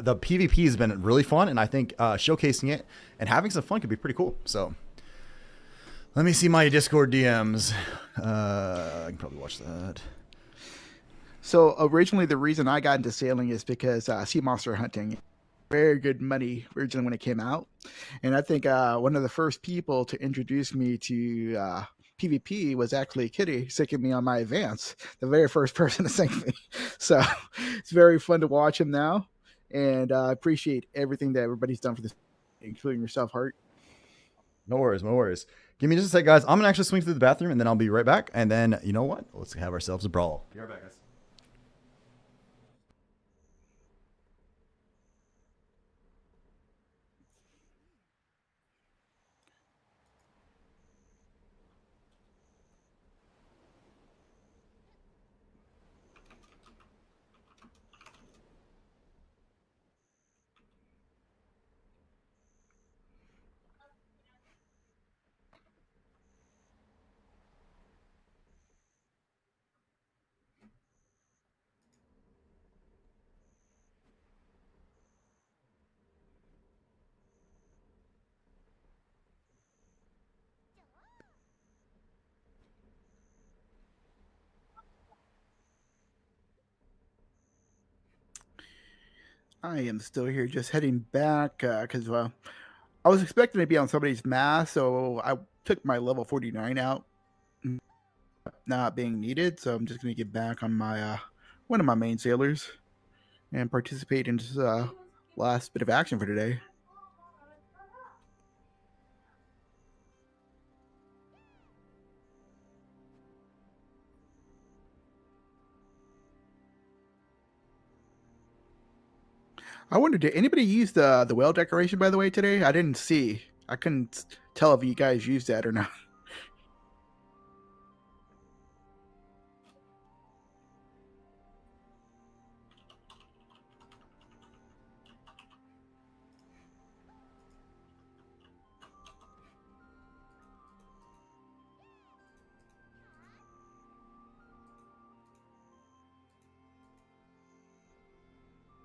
the PvP has been really fun, and I think showcasing it and having some fun could be pretty cool. So let me see my Discord DMs. I can probably watch that. So originally the reason I got into sailing is because sea monster hunting. Very good money originally when it came out. And I think one of the first people to introduce me to PvP was actually Kitty sinking me on my advance, the very first person to sink me. So it's very fun to watch him now. And I appreciate everything that everybody's done for this, including yourself, Hart. No worries, no worries. Give me just a sec, guys. I'm going to actually swing through the bathroom, and then I'll be right back. And then, you know what? Let's have ourselves a brawl. Be right back, guys. I am still here, just heading back because I was expecting to be on somebody's mass, so I took my level 49 out, not being needed. So I'm just going to get back on my one of my main sailors and participate in this last bit of action for today. I wonder, did anybody use the whale decoration, by the way, today? I didn't see. I couldn't tell if you guys used that or not.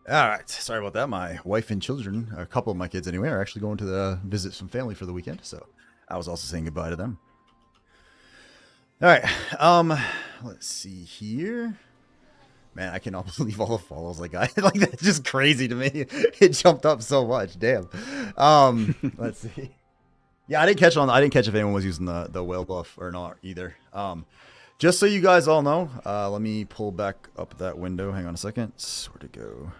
All right. Sorry about that. My wife and children, a couple of my kids anyway, are actually going to visit some family for the weekend. So I was also saying goodbye to them. All right. Let's see here. Man, I cannot believe all the follows I got. Like, that's just crazy to me. It jumped up so much. Damn. Let's see. Yeah, I didn't catch if anyone was using the whale buff or not either. Just so you guys all know, let me pull back up that window. Hang on a second. Where'd it go?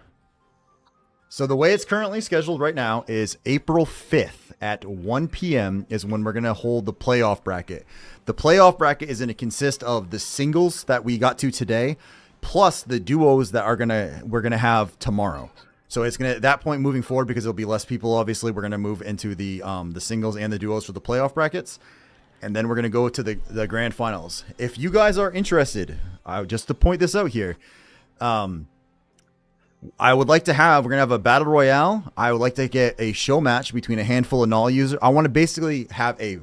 So the way it's currently scheduled right now is April 5th at 1 p.m. is when we're going to hold the playoff bracket. The playoff bracket is going to consist of the singles that we got to today, plus the duos that we're going to have tomorrow. So it's going to, at that point moving forward, because there'll be less people, obviously, we're going to move into the singles and the duos for the playoff brackets. And then we're going to go to the grand finals. If you guys are interested, just to point this out here, I would like to we're going to have a battle royale. I would like to get a show match between a handful of null users. I want to basically have a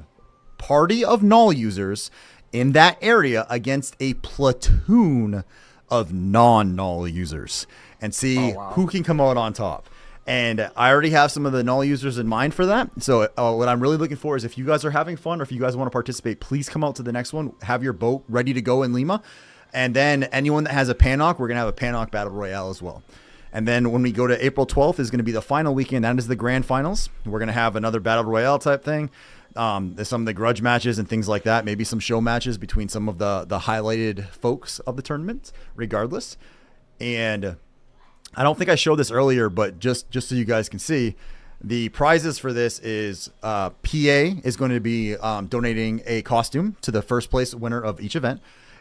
party of null users in that area against a platoon of non-null users and see who can come out on top. And I already have some of the null users in mind for that. So what I'm really looking for is if you guys are having fun or if you guys want to participate, please come out to the next one. Have your boat ready to go in Lima. And then anyone that has a Panok, we're going to have a Panok Battle Royale as well. And then when we go to April 12th is going to be the final weekend. That is the grand finals. We're going to have another Battle Royale type thing. There's some of the grudge matches and things like that. Maybe some show matches between some of the highlighted folks of the tournament, regardless. And I don't think I showed this earlier, but just so you guys can see, the prizes for this is PA is going to be donating a costume to the first place winner of each event.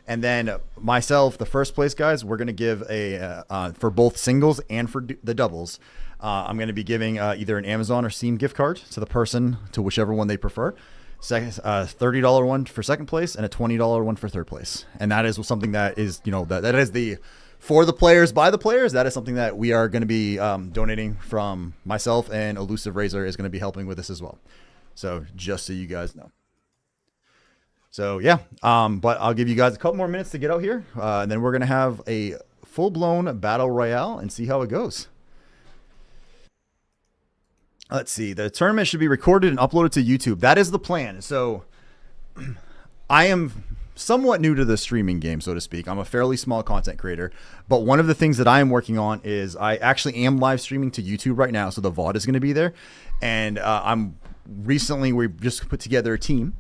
And then myself, the first place guys, we're going to give a for both singles and for the doubles. I'm going to be giving either an Amazon or Steam gift card to the person, to whichever one they prefer. $30 one for second place and a $20 one for third place. And that is something that is, that is the for the players, by the players. That is something that we are going to be donating from myself, and Elusive Razor is going to be helping with this as well. So just so you guys know. So yeah, but I'll give you guys a couple more minutes to get out here, and then we're going to have a full-blown battle royale and see how it goes. Let's see. The tournament should be recorded and uploaded to YouTube. That is the plan. So I am somewhat new to the streaming game, so to speak. I'm a fairly small content creator, but one of the things that I am working on is I actually am live streaming to YouTube right now. So the VOD is going to be there. And we've just put together a team,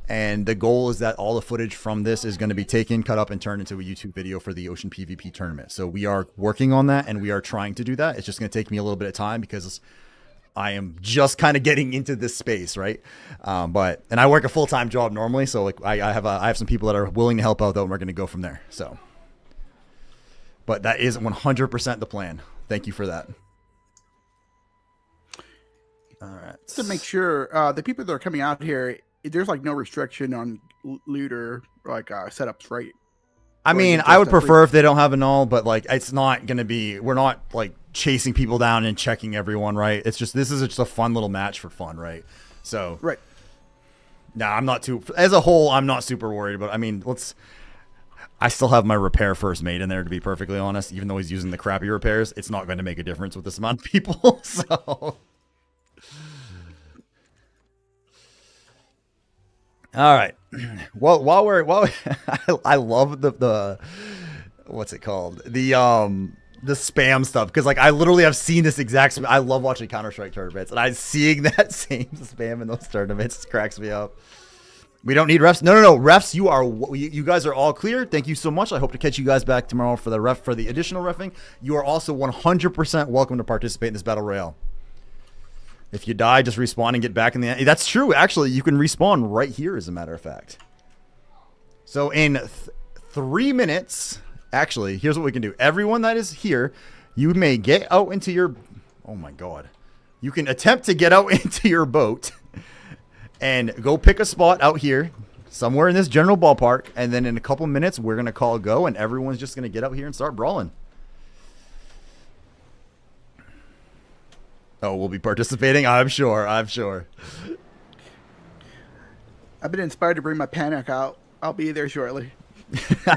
and the goal is that all the footage from this is going to be taken, cut up, and turned into a YouTube video for the Ocean PvP tournament. So we are working on that, and we are trying to do that. It's just going to take me a little bit of time because I am just kind of getting into this space, right? And I work a full-time job normally, so like I have some people that are willing to help out, though, and we're going to go from there. So, but that is 100% the plan. Thank you for that. All right. To make sure the people that are coming out here, there's like no restriction on looter like setups, right? I mean, I would prefer if they don't have a null, but like it's not going to be, we're not like chasing people down and checking everyone, right? It's just, this is just a fun little match for fun, right? So, right. Nah, I'm not too, as a whole, I'm not super worried, but I mean, I still have my repair first mate in there, to be perfectly honest. Even though he's using the crappy repairs, it's not going to make a difference with this amount of people. So, all right. Well, I love the what's it called? The spam stuff, because like I literally have seen this exact. I love watching Counter-Strike tournaments, and I'm seeing that same spam in those tournaments. It cracks me up. We don't need refs. No, refs. You guys are all clear. Thank you so much. I hope to catch you guys back tomorrow for the additional refing. You are also 100% welcome to participate in this battle royale. If you die, just respawn and get back in the end. That's true. Actually, you can respawn right here, as a matter of fact. So in 3 minutes, actually, here's what we can do. Everyone that is here, you may get out into your... Oh, my God. You can attempt to get out into your boat and go pick a spot out here, somewhere in this general ballpark. And then in a couple minutes, we're going to call go, and everyone's just going to get out here and start brawling. Oh, we'll be participating? I'm sure. I've been inspired to bring my Panic out. I'll be there shortly.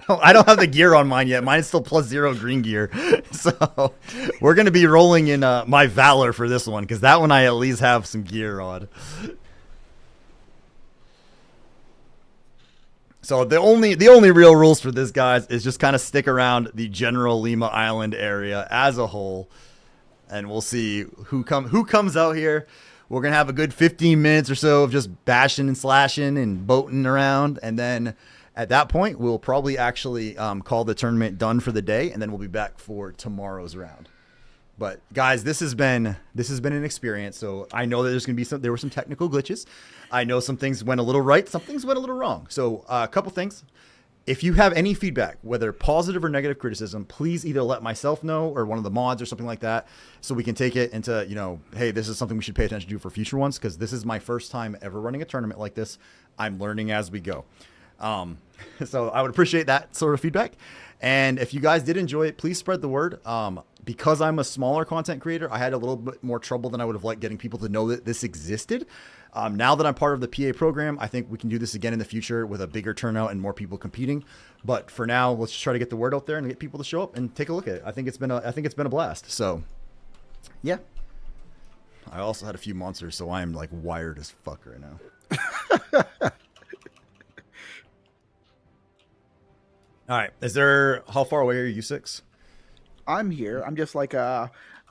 I don't have the gear on mine yet. Mine's still +0 green gear. So we're going to be rolling in my Valor for this one, because that one I at least have some gear on. So the only real rules for this, guys, is just kind of stick around the general Lima Island area as a whole. And we'll see who comes out here. We're going to have a good 15 minutes or so of just bashing and slashing and boating around. And then at that point, we'll probably actually call the tournament done for the day. And then we'll be back for tomorrow's round. But guys, this has been an experience. So I know that there were some technical glitches. I know some things went a little right. Some things went a little wrong. So a couple things. If you have any feedback, whether positive or negative criticism, please either let myself know or one of the mods or something like that, so we can take it into, hey, this is something we should pay attention to for future ones, because this is my first time ever running a tournament like this. I'm learning as we go. So I would appreciate that sort of feedback. And if you guys did enjoy it, please spread the word. Because I'm a smaller content creator, I had a little bit more trouble than I would have liked getting people to know that this existed. Now that I'm part of the PA program, I think we can do this again in the future with a bigger turnout and more people competing. But for now, let's just try to get the word out there and get people to show up and take a look at it. I think it's been a blast. So, yeah. I also had a few monsters, so I am like wired as fuck right now. All right. How far away are you, Six? I'm here. I'm just like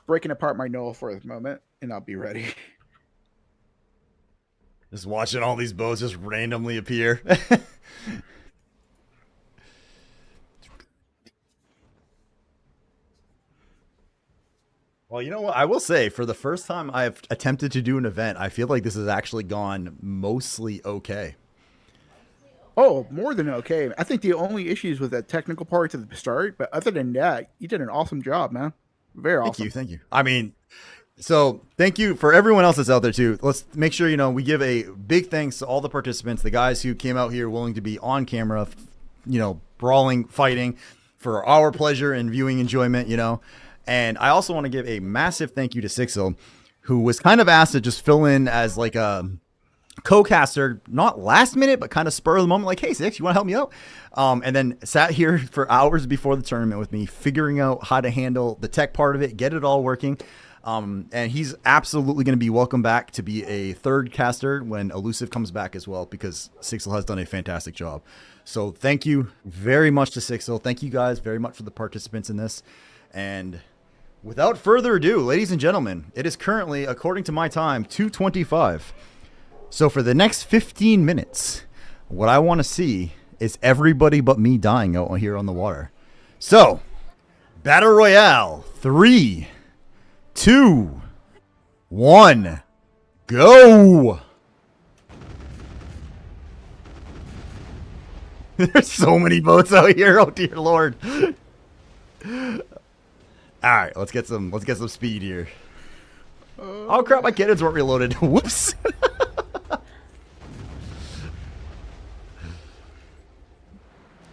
breaking apart my Noel for the moment, and I'll be ready. Just watching all these boats just randomly appear. Well, you know what? I will say, for the first time I've attempted to do an event, I feel like this has actually gone mostly okay. Oh, more than okay. I think the only issues with the technical parts at the start, but other than that, you did an awesome job, man. Very awesome. Thank you. I mean, so thank you for everyone else that's out there too. Let's make sure, we give a big thanks to all the participants, the guys who came out here willing to be on camera, brawling, fighting for our pleasure and viewing enjoyment, And I also want to give a massive thank you to Sixel, who was kind of asked to just fill in as like a co-caster, not last minute, but kind of spur of the moment, like, hey, Six, you want to help me out? And then sat here for hours before the tournament with me, figuring out how to handle the tech part of it, get it all working. And he's absolutely going to be welcome back to be a third caster when Elusive comes back as well, because Sixel has done a fantastic job. So thank you very much to Sixel. Thank you guys very much for the participants in this. And without further ado, ladies and gentlemen, it is currently, according to my time, 2:25. So for the next 15 minutes, what I want to see is everybody but me dying out here on the water. So, Battle Royale, 3, 2, 1, go! There's so many boats out here, oh dear lord. Alright, let's get some speed here. Oh crap, my cannons weren't reloaded. Whoops.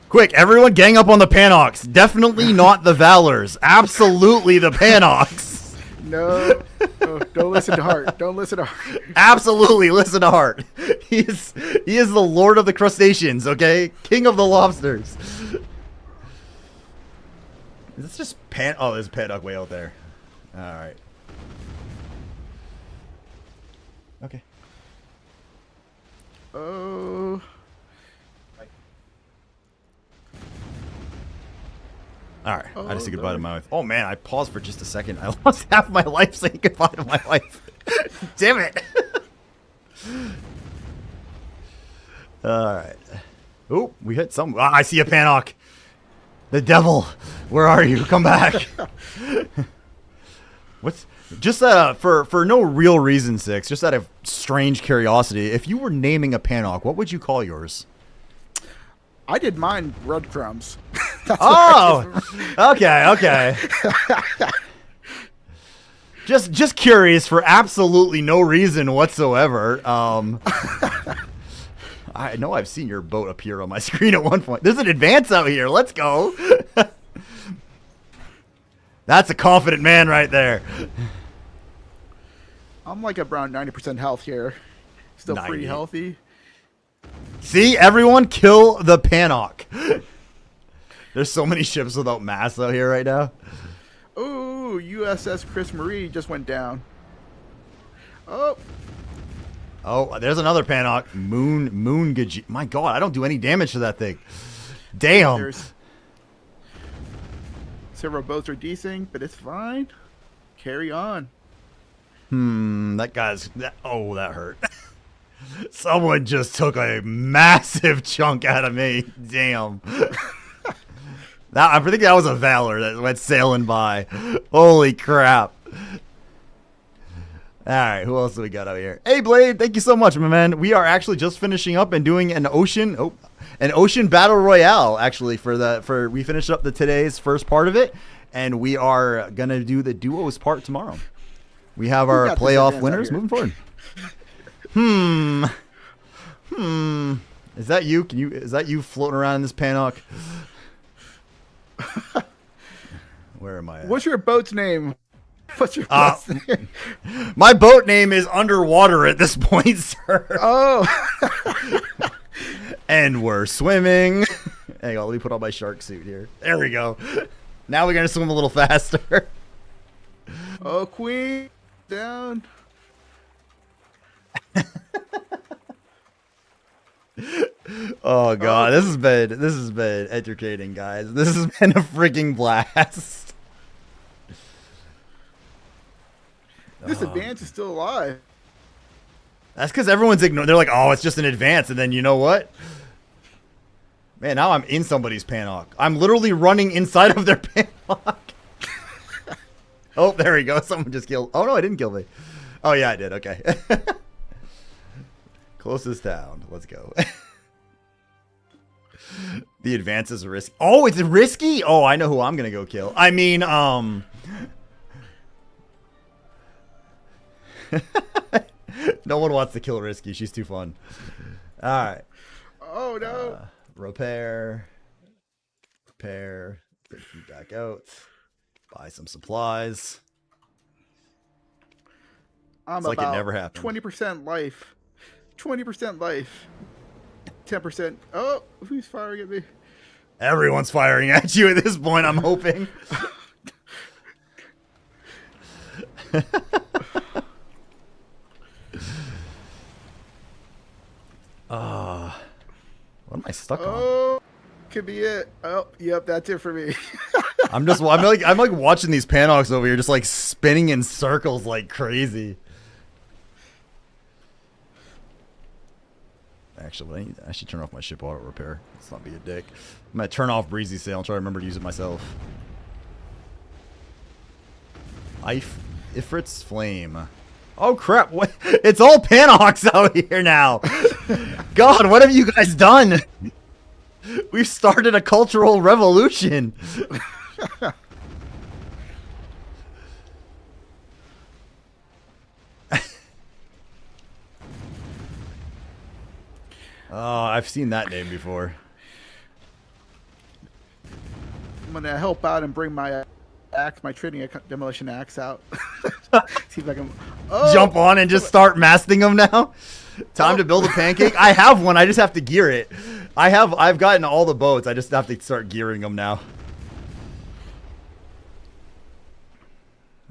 Quick, everyone gang up on the Panox. Definitely not the Valors. Absolutely the Panox. No, don't listen to Hart. Don't listen to Hart. Absolutely listen to Hart. He is the Lord of the Crustaceans, okay? King of the Lobsters. Is this just Oh, there's a Panox way out there. Alright. Okay. Oh. Alright, I just said goodbye to my wife. Oh man, I paused for just a second. I lost half my life saying goodbye to my wife. Damn it. Alright. Oh, we hit some. Ah, I see a Panox. The devil. Where are you? Come back. What's just for no real reason, Six, just out of strange curiosity, if you were naming a Panox, what would you call yours? I did mine breadcrumbs. Oh, okay. Just curious for absolutely no reason whatsoever. I know I've seen your boat appear on my screen at one point. There's an advance out here. Let's go. That's a confident man right there. I'm like around 90% health here. Still 90. pretty healthy. See, everyone kill the Panox. There's so many ships without masts out here right now. Ooh, USS Chris Marie just went down. Oh, there's another Panox. Moon Gaji. My God, I don't do any damage to that thing. Damn. there's several boats are decent, but it's fine. Carry on. That hurt. Someone just took a massive chunk out of me. Damn. I think that was a Valor that went sailing by. Holy crap. Alright, who else do we got out here? Hey Blade, thank you so much, my man. We are actually just finishing up and doing an ocean battle royale, actually, we finished up today's first part of it, and we are gonna do the duos part tomorrow. We have our playoff winners moving forward. Is that you? Is that you floating around in this Panhawk? Where am I at? What's your boat's name? What's your boat's name? My boat name is Underwater at this point, sir. Oh. And we're swimming. Hang on, let me put on my shark suit here. There we go. Now we're going to swim a little faster. Oh, Queen. Down. Oh god, this has been entertaining, guys. This has been a freaking blast. This advance is still alive. That's because everyone's ignoring. They're like, oh, it's just an advance, and then you know what? Man, now I'm in somebody's Panhawk. I'm literally running inside of their Panhawk. Oh, there we go. Someone just killed. Oh no, I didn't kill me. Oh yeah, I did. Okay. Closest town. Let's go. The advance is risky. Oh, it's risky? Oh, I know who I'm gonna go kill. I mean, no one wants to kill Risky. She's too fun. Alright. Oh no. Repair. Get you back out. Buy some supplies. I'm it's like about it never happened. 20% life. 20% life. 10%. Oh, who's firing at me? Everyone's firing at you at this point, I'm hoping. What am I stuck on? Oh, could be it. Oh, yep, that's it for me. I'm like watching these Panhawks over here just like spinning in circles like crazy. Actually, I should turn off my ship auto repair. Let's not be a dick. I'm gonna turn off Breezy Sail and try to remember to use it myself. Ifrit's Flame. Oh crap! What? It's all Panhawks out here now. God, what have you guys done? We've started a cultural revolution. Oh, I've seen that name before. I'm gonna help out and bring my axe, my trading demolition axe out. See if I can Jump on and just start masting them now. Time to build a pancake. I have one. I just have to gear it. I've gotten all the boats. I just have to start gearing them now.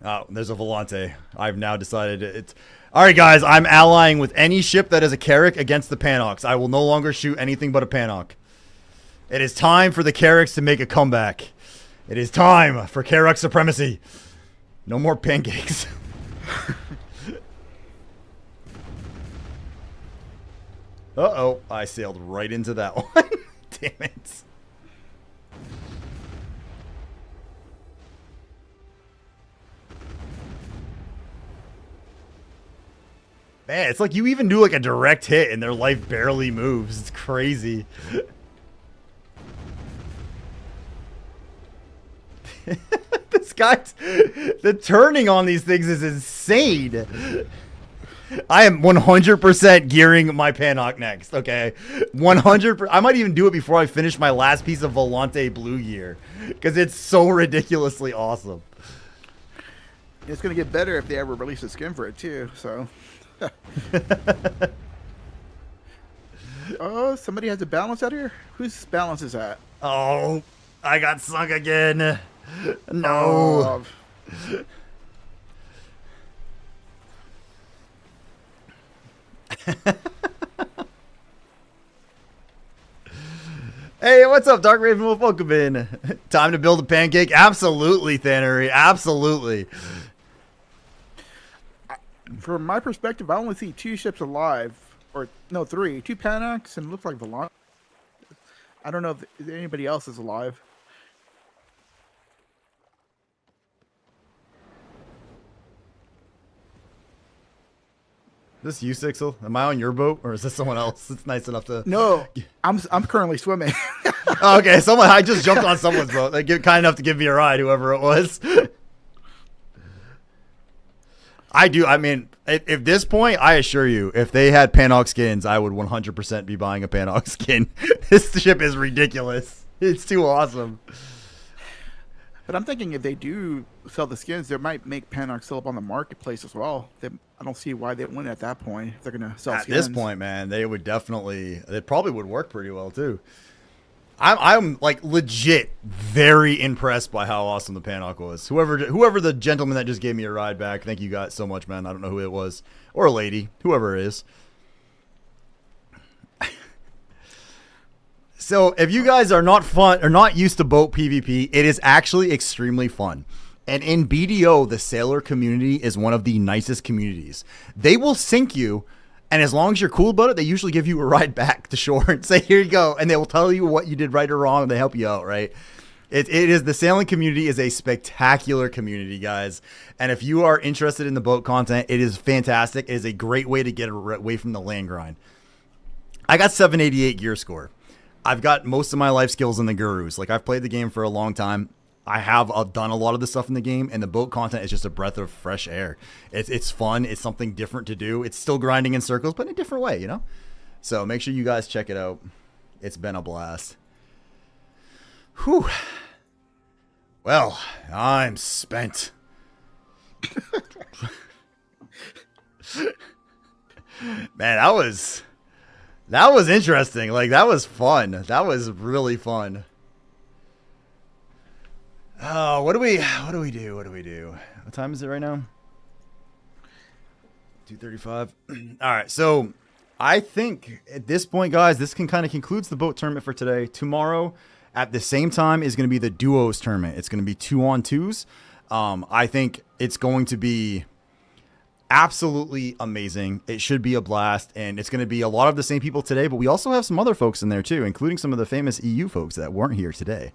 Oh, there's a Volante. I've now decided it's... Alright guys, I'm allying with any ship that is a Carrack against the Panhawks. I will no longer shoot anything but a Panhawk. It is time for the Carracks to make a comeback. It is time for Carrack supremacy. No more pancakes. Uh-oh, I sailed right into that one. Damn it. Man, it's like you even do like a direct hit and their life barely moves. It's crazy. This guy's... The turning on these things is insane. I am 100% gearing my Panhawk next, okay? 100%. I might even do it before I finish my last piece of Volante blue gear. Because it's so ridiculously awesome. It's going to get better if they ever release a skin for it, too, so... Oh, somebody has a balance out here? Whose balance is that? Oh, I got sunk again. No. Oh. Hey, what's up, Dark Raven Wolf? Welcome in. Time to build a pancake? Absolutely, Thannery. Absolutely. From my perspective, I only see 2 ships alive. Or, no, 3. 2 Panhawks and it looks like Volante. I don't know if anybody else is alive. Is this you, Sixel? Am I on your boat, or is this someone else? It's nice enough to... No, I'm currently swimming. Oh, okay, I just jumped on someone's boat. They give kind enough to give me a ride, whoever it was. I do. I mean, at this point, I assure you, if they had Panok skins, I would 100% be buying a Panok skin. This ship is ridiculous. It's too awesome. But I'm thinking if they do sell the skins, they might make Panok still up on the marketplace as well. I don't see why they wouldn't at that point if they're going to sell At skins. this point, man, they would definitely. It probably would work pretty well too. I'm like legit very impressed by how awesome the Panok was. Whoever the gentleman that just gave me a ride back, thank you guys so much, man. I don't know who it was, or a lady, whoever it is. So if you guys are not used to boat PvP, it is actually extremely fun. And in BDO, the sailor community is one of the nicest communities. They will sink you, and as long as you're cool about it, they usually give you a ride back to shore and say, here you go. And they will tell you what you did right or wrong, and they help you out, right? The sailing community is a spectacular community, guys. And if you are interested in the boat content, it is fantastic. It is a great way to get away from the land grind. I got 788 gear score. I've got most of my life skills in the gurus. Like, I've played the game for a long time. I have done a lot of the stuff in the game, and the boat content is just a breath of fresh air. It's fun. It's something different to do. It's still grinding in circles, but in a different way, you know? So make sure you guys check it out. It's been a blast. Whew. Well, I'm spent. Man, that was interesting. Like, that was fun. That was really fun. Oh, what do we do? What time is it right now? 2:35. All right. So I think at this point, guys, this kind of concludes the boat tournament for today. Tomorrow at the same time is going to be the duos tournament. It's going to be 2-on-2s. I think it's going to be absolutely amazing. It should be a blast, and it's going to be a lot of the same people today, but we also have some other folks in there too, including some of the famous EU folks that weren't here today.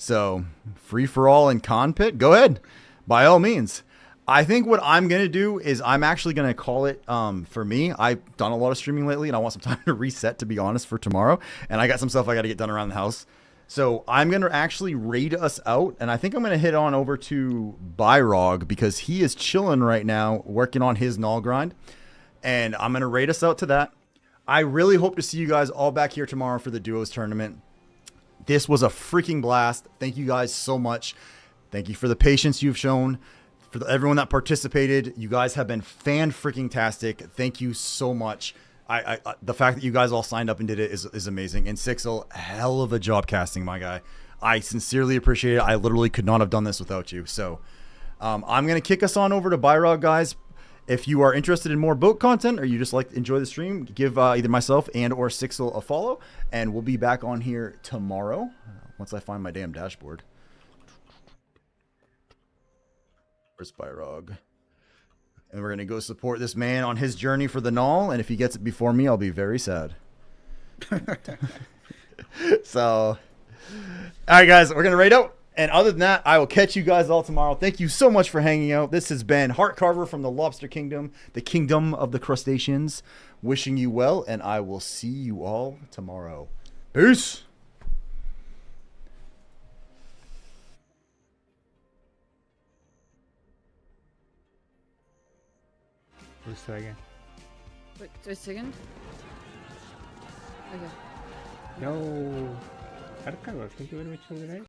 So free for all in Con Pit, go ahead by all means. I think what I'm going to do is I'm actually going to call it for me. I've done a lot of streaming lately, and I want some time to reset, to be honest, for tomorrow, and I got some stuff I got to get done around the house. So I'm going to actually raid us out, and I think I'm going to hit on over to Byrog because he is chilling right now working on his null grind, and I'm going to raid us out to that. I really hope to see you guys all back here tomorrow for the duos tournament. This was a freaking blast. Thank you guys so much. Thank you for the patience you've shown. For everyone that participated, you guys have been fan-freaking-tastic. Thank you so much. The fact that you guys all signed up and did it is amazing. And Sixel, hell of a job casting, my guy. I sincerely appreciate it. I literally could not have done this without you. So I'm going to kick us on over to Byrog, guys. If you are interested in more boat content or you just like to enjoy the stream, give either myself and or Sixel a follow. And we'll be back on here tomorrow once I find my damn dashboard. Where's Byrog? And we're going to go support this man on his journey for the null. And if he gets it before me, I'll be very sad. So, all right, guys, we're going to raid out. And other than that, I will catch you guys all tomorrow. Thank you so much for hanging out. This has been Heart Carver from the Lobster Kingdom, the kingdom of the crustaceans. Wishing you well, and I will see you all tomorrow. Peace. Wait a second. Wait a second. Okay. No. Arcano, thank you very much for the night.